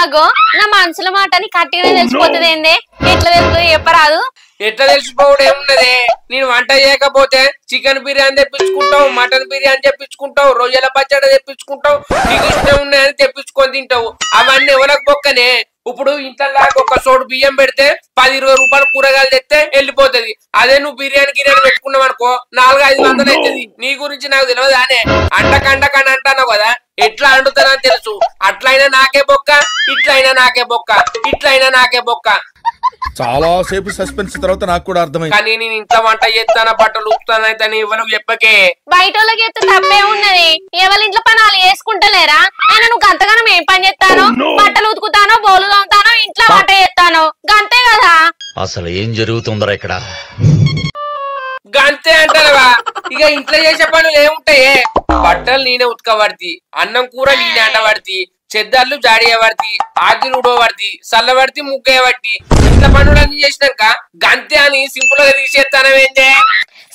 అగో నా మనసుల మాట నీ కట్టిగానే తెలిసిపోతుంది. ఏందే ఎట్లా తెలుస్తుంది చెప్పరాదు? ఎట్లా తెలిసిపోవడం ఏమున్నదే? నేను వంట చేయకపోతే చికెన్ బిర్యానీ తెప్పించుకుంటావు, మటన్ బిర్యానీ తెప్పించుకుంటావు, రొయ్యల పచ్చడి తెప్పించుకుంటావు, నీకు ఇష్టం ఉన్నాయని తెప్పించుకొని తింటావు. అవన్నీ ఎవరికి బొక్కనే? ఇప్పుడు ఇంట్లో దాకా ఒక సోడు బియ్యం పెడితే 10-20 రూపాయలు కూరగాయలు తెస్తే వెళ్ళిపోతుంది. అదే నువ్వు బిర్యానీ గిర్యానీ పెట్టుకున్నావు అనుకో 400-500 అవుతుంది. నీ గురించి నాకు తెలియదు అనే అంటకండకని అంటాను కదా. ఎట్లా అంటుతానని తెలుసు. అట్లయినా నాకే బొక్క, ఇట్లయినా నాకే బొక్క, ఇట్లయినా నాకే బొక్క. చాలా సేపు సస్పెన్స్ తర్వాత నాకు కూడా అర్థమైంది. కానీ నేను ఇంట్లో వంట చేస్తానా బట్టలు ఉప్పుతానైతే ఎవరికి చెప్పకే. బయట వాళ్ళకి చెప్తే తప్పే ఉన్నది. ఎవరి ఇంట్లో పని వాళ్ళు వేసుకుంటలేరా? ఆయన నువ్వు గంతగానం ఏం పని చేస్తానో, బట్టలు ఉతుకుతానో, బోలు తోముతానో, ఇంట్లో వంట చేస్తానో గంతే కదా. అసలు ఏం జరుగుతుందరా ఇక్కడ? గంతే అంటారా? ఇక ఇంట్లో చేసే పనులు ఏముంటాయే? బట్టలు నేనే ఉతకబడితి, అన్నం కూర నేనే అంటబడితి, చెద్దర్లు జాడియబడితి, ఆగిలు ఉడవబడితి, సల్లబడితి, ముగ్గేయబట్టి, ఇంట్లో పనులన్నీ చేసినాక గంతే అని సింపుల్ గా తీసేస్తానవేంటే?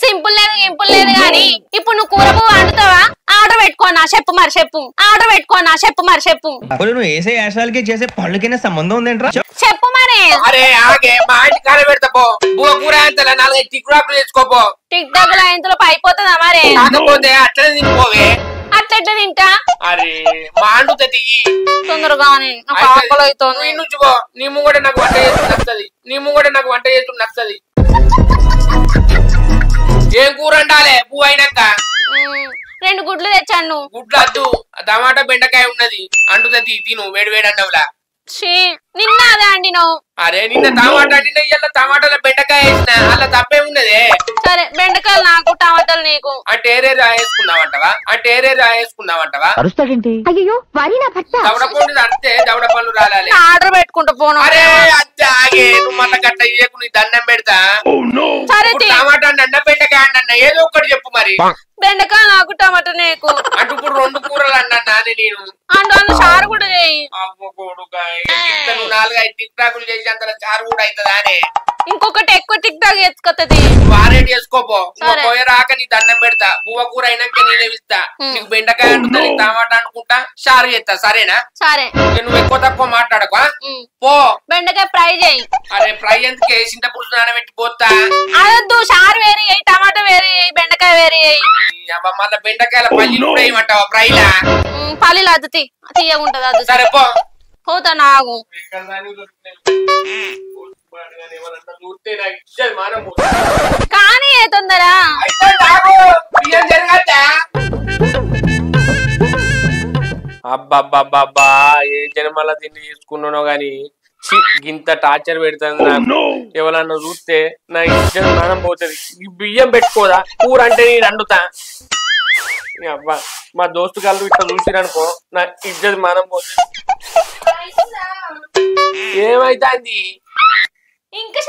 సింపుల్ లేదు గింపుల్ లేదు గాని ఇప్పుడు నువ్వు కూర పువ్వు వండుతావా? ఆర్డర్ పెట్టుకోనా చెప్పు మరి చెప్పు. ఆర్డర్ పెట్టుకోనా చెప్పు మరి చెప్పు. నువ్వు వేసే యాశాలకి చేసే పళ్ళకైనా సంబంధం ఉందేంట్రా? చెప్పు మరి. అరే ఆగే మా ఇంటి కాడ పెడతా పో. బువ్వ కూర అంతలా 4-5 టిక్టాకులు తెచ్చుకోపో. టిక్టాకులు ఇంతలో అయిపోతుందా మరి? కాకపోతే అట్లనే తినిపోవే. అట్లెట్లా తింటా? అరే మాండుతుంది తొందరగా ఆకలి అవుతుంది. నుంచుకో. నీ ముంగట నాకు వంట చేస్తూ నచ్చది. నీ ముంగట నాకు వంట చేస్తూ నచ్చది. ఏం కూర అండాలే పువ్వు అయినాక? 2 గుడ్లు తెచ్చాను. గుడ్లు అద్దు, టమాటా బెండకాయ ఉన్నది అండుతుంది, తిను వేడి వేడి అన్నవులా. నిన్న అదే అండి నువ్వు. అరే నిన్న టమాటా అండిన ఇవాళ టమాటాల బెండకాయ వేసిన అలా తప్పే ఉన్నదే. సరే బెండకాయలు నాకు, టమాటాలు నీకు. అంటే ఏరే రాయేసుకుందామంటవా? అంటే ఏరే రాయేసుకుందామంటవా? అయ్యో వరి నా పట్ట. దవడపండు అడితే దవడ పనులు రాలాలి. ఆర్డర్ పెట్టుకుంటా పోను. అరే అత్తే ఆగే, నువ్వు మళ్ళా గట్ట ఇయ్యకు, నీ దండం పెడతా. సరే టమాటా అన్న బెండకాయ అన్న ఏదో ఒకటి చెప్పు మరి. బెండకాయ నాకు, టమాటా నీకు. అటు ఇప్పుడు 2 కూరలు అన్నా నేను అండ్ చారు కూడా చేయి. 4-5 టిక్టాకులు చేసి అంత చారు కూడా అవుతుందా అని. ఇంకొకటి ఎక్కువ టిక్టాక్ ఎత్తుకొత్తది. వారేట్ చేసుకోపో. పోయే రాక నీ దండం పెడతా. బువ్వ కూర అయినాక నేనే ఇస్తా. నీకు బెండకాయ అంటుతా, నీకు టమాటా అనుకుంటా, చారు చేస్తా. సరేనా? సరే. నువ్వు ఎక్కువ తక్కువ మాట్లాడక పో. బెండకాయ ఫ్రై చేయి. అరే ఫ్రై ఎందుకే? చింత పులుసు నానబెట్టి పోతా. అదొద్దు, చారు వేరే వేయి, టమాటా వేరే వేయి, బెండకాయ వేరే వేయి. మళ్ళా బెండకాయల పల్లీలు కూడా వేయమంటావా ఫ్రైలా? పల్లీలు అద్దు తీయగుంటది. అద్దు. సరే పో. పోతా నాగు. కానీ ఏ తొందర. అబ్బబ్బబ్బబ్బా ఏ జన్మల తిండి తీసుకున్నానో గాని గింత టార్చర్ పెడుతుంది నాకు. ఎవరన్నా చూస్తే నా ఇజ్జత్ మానం పోతుంది. బియ్యం పెట్టుకోదా కూర అంటే నేను అండుతా. అబ్బా మా దోస్తు గారు ఇట్లా చూసిరనుకో నా ఇజ్జత్ మానం పోతుంది. ఏమైతుంది? ఇంకా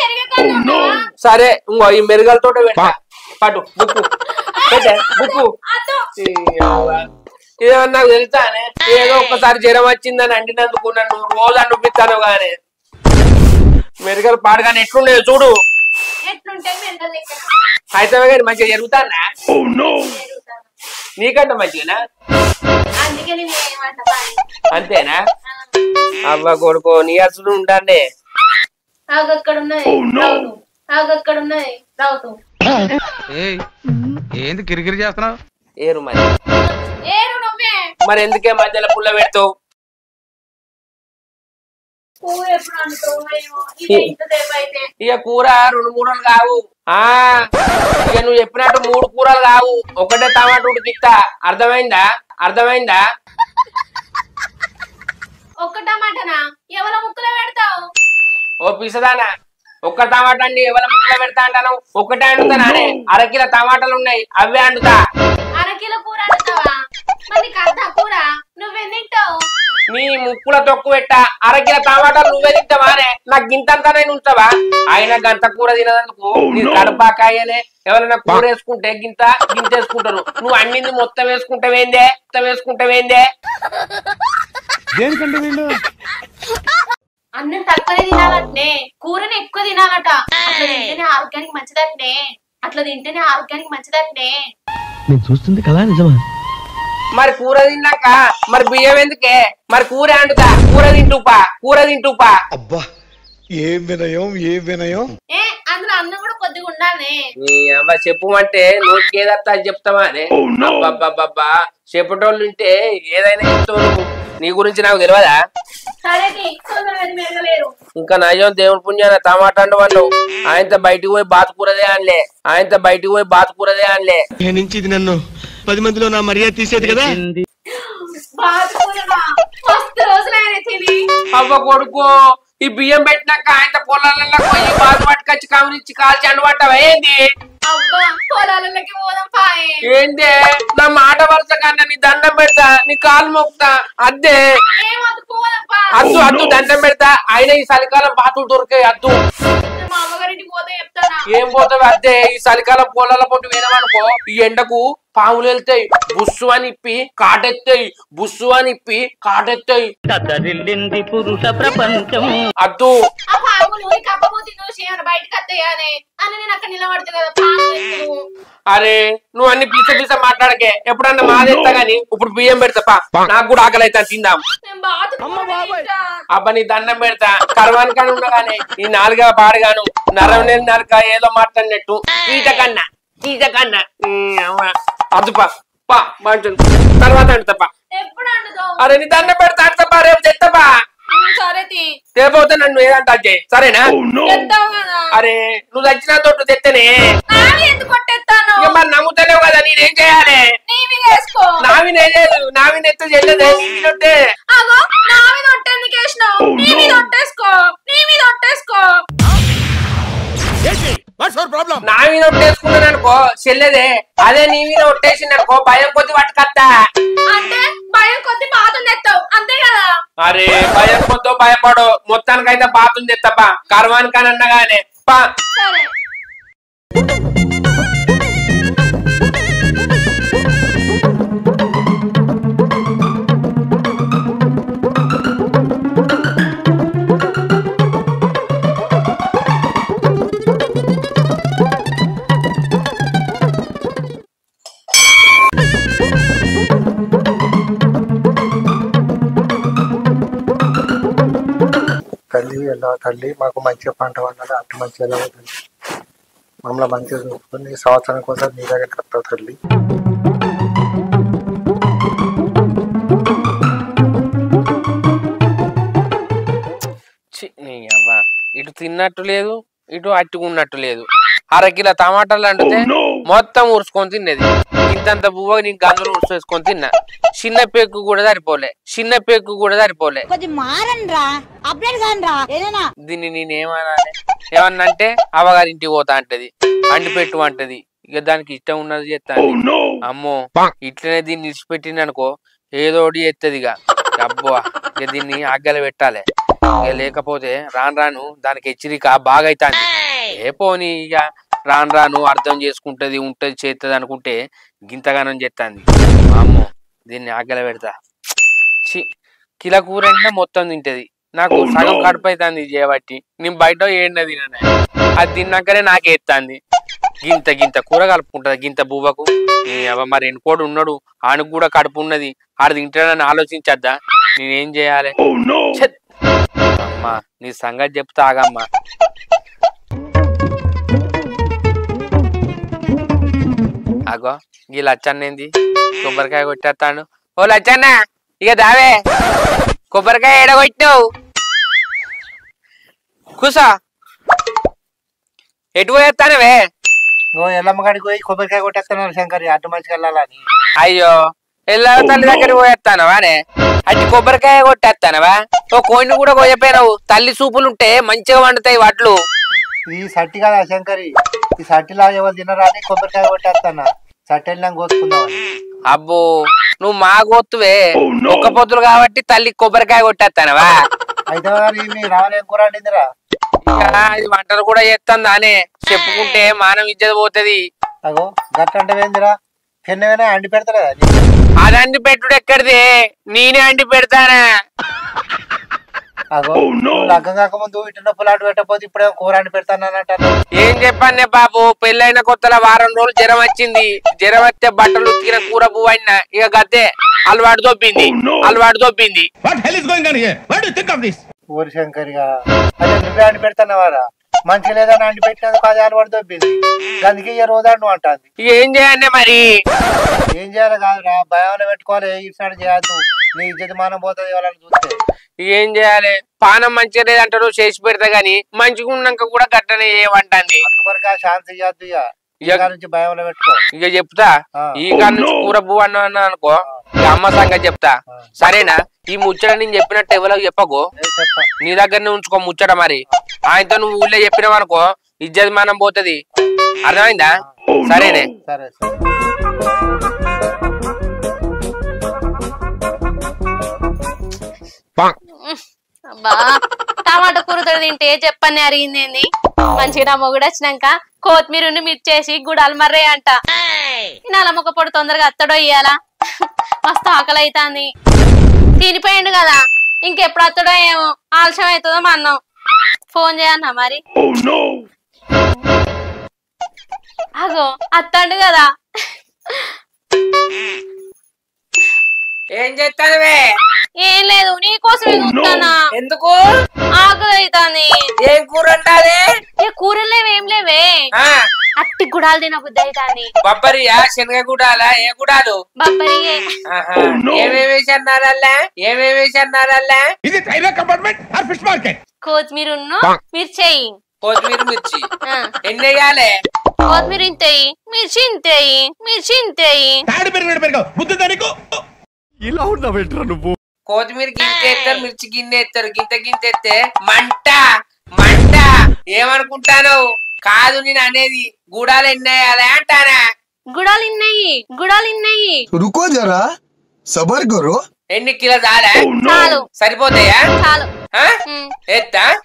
సరే ఇంకో ఈ మెరుగలతో పెడతా. పట్టు బుక్కు బుక్కు. ఏమన్నా నాకు తెలుసానే? ఏదో ఒక్కసారి జ్వరం వచ్చిందని అండినందుకు నన్ను రోజు అండిపిస్తాను గానే. మెరుగలు పాడగానే ఎట్లుండేది చూడు. అయితే కానీ మంచిగా జరుగుతానా? నీకంటే మంచిగానా? అంతేనా? అవ్వ కొడుకో నీ అసలు ఉంటానే. ఏంది కిరికిరి చేస్తున్నావు? ఏరు మరి. మరి ఎందుకే మధ్యలో పుల్ల పెడతావు? ఇక కూర 2-3 రోజులు కావు. ఇక నువ్వు చెప్పినట్టు 3 కూరలు కావు. ఒకటే టమాటా ఉడికిస్తా. అర్థమైందా? అర్థమైందా? ఒక్క టమాటానా? ఎవరో ముక్కలు పెడతావు? ఓ పిసదానా, ఒక్క టమాటా అండి ఎవరి ముక్కలు పెడతా అంటాను? ఒకటే అండుతానే. 1/2 కిలో టమాటాలు ఉన్నాయి, అవే అండుతా. 1/2 కిలో కూర అండుతావా? మరి కద్దా కూర నువ్వేం తింటావు? నీ ముక్కుల తొక్కు పెట్టా. 1/2 కిలో టమాటాలు నువ్వే తింటావానే? నాకు గింతంతా నేను ఉంచావా? ఆయన గంత కూర తినదందుకు నీ కడపాకాయనే. ఎవరైనా కూర వేసుకుంటే గింతేసుకుంటారు. నువ్వు అన్నింది మొత్తం వేసుకుంటావేందే? దేనికంటే వీళ్ళు అన్నం తక్కువనే తినాలంటే కూరని ఎక్కువ తినాలట. అట్లా తింటేనే ఆరోగ్యానికి మంచిదట్నే. నేను చూస్తుంది కదా నిజమా? మరి కూర తిన్నాక మరి బియ్యం ఎందుకే? మరి కూర అంటుతా. కూర తింటూపా. అబ్బా ఏం వినయం. అందులో అన్నం కూడా కొద్దిగా ఉండాలి. చెప్పమంటే నోటికి ఏదత్తా చెప్తావా అనే? అబ్బబ్బబ్బబ్బా చెప్పటోళ్ళు ఉంటే ఏదైనా చెప్తావు. నీ గురించి నాకు తెలియదా? ఇంకా నయ్యం దేవుడి పుణ్యాన టమాటా అండు ఆయనతో బయటికి పోయి బాతుకూరదే అనలే నుంచి ఇది నన్ను 10 మందిలో నా మర్యాద తీసేది కదా. అవ్వ కొడుకు ఈ బియ్యం పెట్టినాక ఆయన పొలాలలో పోయి బాధ పట్టుకొచ్చి కమిరించి కాల్చి అండబట్టవా ఏంది? ఏందే నా మాట వరుస కన్నా నీ దండం పెడతా, నీ కాలు మొక్కుతా. అద్దే అద్దు దండం పెడతా. ఆయన ఈ చలికాలం బాతులు దొరికాయి. అద్దు ఏం పోతావు? అద్దే ఈ చలికాలం పొలాల పొట్టు వినమనుకో ఈ ఎండకు పాములు వెళ్తాయి, బుస్సు అని ఇప్పి కాటెత్తాయి, పురుష ప్రపంచం. అద్దు అరే నువ్వు అన్ని పీస మాట్లాడకే. ఎప్పుడన్నా మాదేస్తా గాని ఇప్పుడు బియ్యం పెడతా. నాకు కూడా ఆకలి అయితే తిందాం. అబ్బా నీ దండం పెడతా. కర్వానికాని ఉండగానే ఈ నాలుగవ పాడుగాను నరవనేలు నరక ఏదో మాట్లాడినట్టు ఈట కన్నా అదుపా పా బాగుంటుంది. తర్వాత అంటపా. అరే నీ దండం పెడతా అంటపా. రేపు తెత్తపా. తేపోతే నన్ను ఏదంటా చేయి సరేనా? అరే నువ్వు తెచ్చిన తోట తెత్తనే మరి నమ్ముతలేవు కదా. నేనేం చేయాలి? నావి నెత్త చెల్లదే నా మీద ఒట్టేసుకున్నాను అనుకో చెల్లెదే. అదే నీ మీద ఒట్టేసింది అనుకో భయం కొద్ది పట్టుకత్తా. అరే భయం కొద్దో భయపడు. మొత్తానికైతే బాతులు తెత్తపా. కర్వానికని అన్నగానే పా. తల్లి మాకు మంచిగా పంట పండాలి, అటు మంచిగా ఎలా ఉంటుంది, మమ్మల్ని మంచిగా చూసుకుని సంవత్సరం కోసం నీ దగ్గరికి వస్తావు తల్లి. ఇటు తిన్నట్టు లేదు, ఇటు అట్టుకున్నట్టు లేదు. అరకిలో టమాటాలు అంటుతే మొత్తం ఊర్చుకొని తిన్నది. ఇంతంత బువ్వ నీకు గందులు ఊర్చేసుకొని తిన్నా. చిన్న పెక్కు కూడా సరిపోలే. దీన్ని నేనేమనాలి? ఏమన్నంటే అవ్వగారింటికి పోతా అంటది, అండి పెట్టు అంటది. ఇక దానికి ఇష్టం ఉన్నది చేస్తాను. అమ్మో ఇట్లనే దీన్ని నిలిచిపెట్టింది అనుకో ఏదో ఒకటి చేస్తుంది. ఇక అబ్బో ఇక దీన్ని ఆగ్గలు పెట్టాలి. ఇక లేకపోతే రాను దానికి హెచ్చరిక బాగా అవుతాను. ఏ పోనీ ఇక రాను అర్థం చేసుకుంటది, ఉంటది, చేస్తుంది అనుకుంటే గింతగానం చేస్తాంది. అమ్మో దీన్ని ఆగ్గల పెడతా. కిలో కూర అంటే మొత్తం తింటది. నాకు సగం కడుపు అవుతుంది చేయబట్టి. నేను బయట ఏడినది తిననే. అది తిన్నాకనే నాకేస్తుంది. గింత కూర కలుపుకుంటది గింత బువ్వకు. మరి ఎన్నుకోడు ఉన్నాడు, ఆనుకు కూడా కడుపు ఉన్నది, ఆడు తింటాడని ఆలోచించద్దా? నేనేం చేయాలి? అమ్మా నీ సంగతి చెప్తా ఆగమ్మా. అగో ఈ లచ్చన్నేంది కొబ్బరికాయ కొట్టేస్తాడు. ఓ లచ్చన్న ఇక దావే కొబ్బరికాయ ఎడగొట్టినావు. కూసా ఎటు పోయేస్తానవే? నువ్వు ఎల్లమ్మగాడికి పోయి కొబ్బరికాయ కొట్టేస్తాను శంకరి, అటు మంచిగా వెళ్ళాలని. అయ్యో ఎల్ల తల్లి దగ్గర పోయేస్తానవానే? అటు కొబ్బరికాయ కొట్టేస్తానవా? ఓ కోయిని కూడా కొయ్యపోయినావు. తల్లి సూపులుంటే మంచిగా వండుతాయి వడ్లు. ఈ సట్టి కదా శంకరి, ఈ సట్టిలా ఎవరు తినరాని కొబ్బరికాయ కొట్టేస్తానా. సట్టెళ్ళం కోసుకుందాం. అబ్బో నువ్వు మా గోత్తువే. ఒక్క పొద్దులు కాబట్టి తల్లి కొబ్బరికాయ కొట్టేస్తానవా? అయితే రావని కూర అండిందిరా. ఇక ఇది వంటలు కూడా చేస్తాను అనే చెప్పుకుంటే మానం ఇజ్జత పోతుంది. అగో గట్లంటే ఏందిరా? చిన్నవేనా అండి పెడతారా? అది అండి పెట్టుడు ఎక్కడిది? నేనే అండి పెడతానా? అగో లగ్గం కాకముందు ఇటు పులాటు పెట్టకపోతే ఇప్పుడే కూర అండి పెడతానంట. ఏం చెప్పానే బాబు, పెళ్ళైన కొత్తలో వారం రోజులు జ్వరం వచ్చింది. జ్వరం వస్తే బట్టలు ఉతికిన కూర పువ్వు అయినా ఇక గతే అలవాటు దొబ్బింది. ఊరి శంకరిగా అదే నువ్వే అండి పెడతానవారా? మంచిగా లేదని అండి పెట్టినందుకు అది అలవాటు దొబ్బింది. అందుకే ఇక రోజు అండు అంటుంది. ఏం చేయాలి మరి? ఏం చేయాలి కాదురా, భయాన్ని పెట్టుకోవాలి. ఇటు చేయద్దు, నీ ఇజ్జత మానం పోతుంది ఎవరైనా చూస్తే. ఏం చేయాలి పానం మంచిగా లేదంటారు చేసి పెడతా గాని మంచిగా ఉన్నాక కూడా గట్టనే ఏమంటాంది ఇక చెప్తా ఈ కాడ నుంచి కూర పువ్వు అన్నా అనుకో అమ్మ సంగతి చెప్తా సరేనా ఈ ముచ్చట నేను చెప్పినట్టు ఎవరికి చెప్పకు నీ దగ్గరనే ఉంచుకో ముచ్చట మరి ఆయనతో నువ్వు ఊళ్ళో చెప్పినావు అనుకో ఇజ్జత్ మానం పోతుంది అర్థమైందా సరేనే అబ్బా టమాటా కూరతో తింటే చెప్పని అరిగింది మంచిగా నా మొగుడు వచ్చినాక కొత్తిమీర మిర్చేసి గుడాలు మర్రే అంట నల్ల మొక్క పొడి తొందరగా అత్తడో ఇయ్యాలా మస్తు ఆకలి అవుతుంది తినిపోయిండు కదా ఇంకెప్పుడు అత్తడో ఏమో ఆలస్యం అవుతుందో మా అన్నం ఫోన్ చేయన్నా మరి అగో అత్తండు కదా ఏం చేస్తానవే ఏం లేదు నీకోసమే చూస్తానా ఎందుకు ఆకలి అవుతాంది ఏం కూర ఉండాలి ఏ కూరలు లేవేం లేవే అట్టి గుడాలు తిన బుద్ధి అవుతాంది బొబ్బరియా శనగ గుడాలా ఏ గుడాలు బొబ్బరియే ఏమేమి అన్నారల్లా ఇది railway compartment or fish market కొత్తిమీర మిర్చేయి కొత్తిమీర మిర్చి ఎన్ని వేయాలి కొత్తిమీర ఇంతేయి మిర్చి ఇంతేయి మిర్చి ఇంతేయి తాడు పెరిగాడు బుద్ధి దానికి ఇలా ఉన్నా వెంట్రా నువ్వు కొత్తిమీర గింత ఎత్తారు మిర్చి గిన్నె ఎత్తారు గింత ఎత్తే మంట మంట ఏమనుకుంటాను కాదు నేను అనేది గుడాలు ఎన్ని వేయాలి అంటానా గుడాలు ఇన్నాయి రుకో జరా సబర్ కరో ఎన్ని కిలో చాలా చాలు సరిపోతాయా చాలు ఎత్తా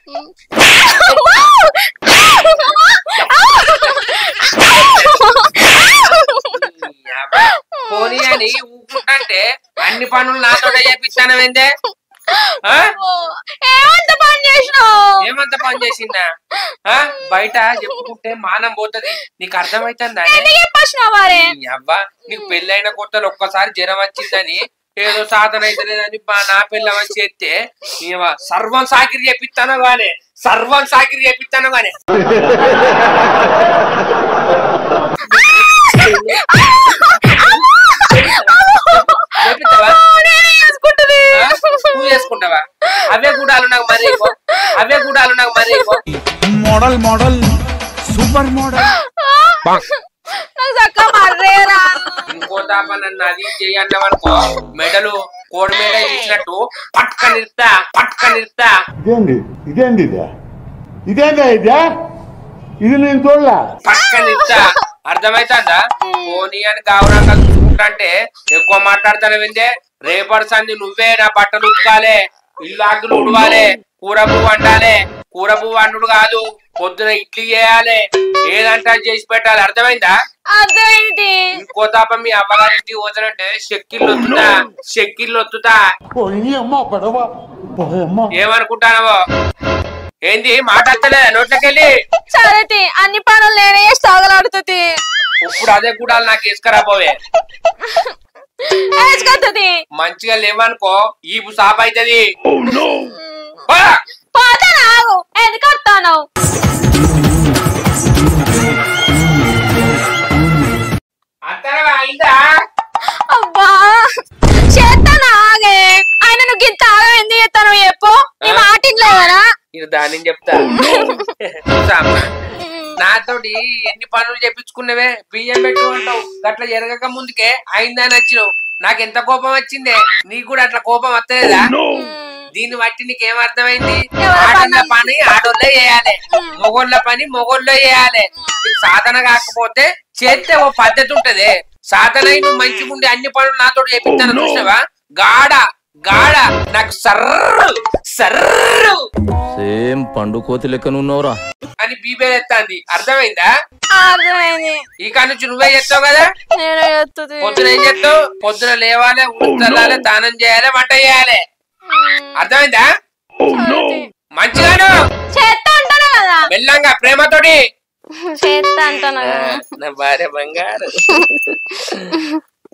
పోనీ అని ఊకుంటే అన్ని పనులు నాతో చేపిస్తానవేందే ఏమంత పని చేసిందా బయట చెప్పుకుంటే మానం పోతుంది నీకు అర్థమైతుందా అవ్వా నీకు పెళ్ళైన కొత్తలు ఒక్కసారి జ్వరం వచ్చిందని ఏదో సాధన అయితే లేదని నా పిల్లవని చేస్తే సర్వం సాకిరి చేపిస్తాను గానే నువ్వు చేసుకుంటావా అవే గుడాలు నాకు మరి మోడల్ సూపర్ మోడల్ ఇంకో తాప నన్ను అది చేయన్నవనుకో మెడలు కోడి మెడ ఇచ్చినట్టు పట్క నిరుతా ఇదేందా ఇది నేను చూడలా పట్క నిరుతా అర్థమైతుందా పోనీ అని గౌరవంగా చూసుకుంటే ఎక్కువ మాట్లాడతానవిందే రేపటి సంది నువ్వే నా బట్టలు ఉతకాలే ఇల్లు ఆకులు ఉడవాలి కూర పువ్వు వండాలి కూర పువ్వు వండుడు కాదు పొద్దున ఇడ్లీ చేయాలి ఏదంటే చేసి పెట్టాలి అర్థమైందా ఇంకో తాప మీ అమ్మగారింటికి పోతానంటే షెక్కిళ్ళు వత్తుతా ఏమనుకుంటానవో ఏంది మాట్లాడతలే నోట్లకెళ్ళి అన్ని పనులు నేనే సాగలాడుతుంది ఇప్పుడు అదే కూడా నాకు వేసుకురాపోవే మంచిగా లేవనుకో ఈపు సాప్ అవుతుంది ఎందుకు వస్తాను అబ్బా చేస్తాను ఆగే ఆయన నువ్వు ఇంత ఆగం ఎందుకు చేస్తాను చెప్పు నీ మాట ఇంట్లేదనా ఇది దాని చెప్తా నాతోటి ఎన్ని పనులు చేపించుకున్నవే బియ్యం పెట్టు అంటావు అట్లా జరగక ముందుకే అయిందా నచ్చినావు నాకు ఎంత కోపం వచ్చిందే నీకు కూడా అట్లా కోపం వస్తలేదా దీన్ని బట్టి నీకేం అర్థమైంది ఆడోళ్ళ పని ఆడోళ్ళే చేయాలి మొగోళ్ళ పని మొగోళ్ళే చేయాలి నీకు సాధన కాకపోతే చేస్తే ఓ పద్ధతి ఉంటది సాధన నువ్వు మంచిగా ఉండి అన్ని పనులు నాతో చేపిస్తాను చూసినావా గాడ నాకు సర్రు సేమ్ పండు కోతి లెక్కనున్నావురా అని బీబేలు ఎత్తాంది అర్థమైందా ఈ కాడ నుంచి నువ్వే చేస్తావు కదా పొద్దున ఏం చేస్తావు పొద్దున లేవాలి ఉడతల్లాలి దానం చేయాలి వంట చేయాలి అర్థమైందా మంచిగాను మెల్లంగా ప్రేమతోటి చేస్తా అంటాను నా భార్య బంగారు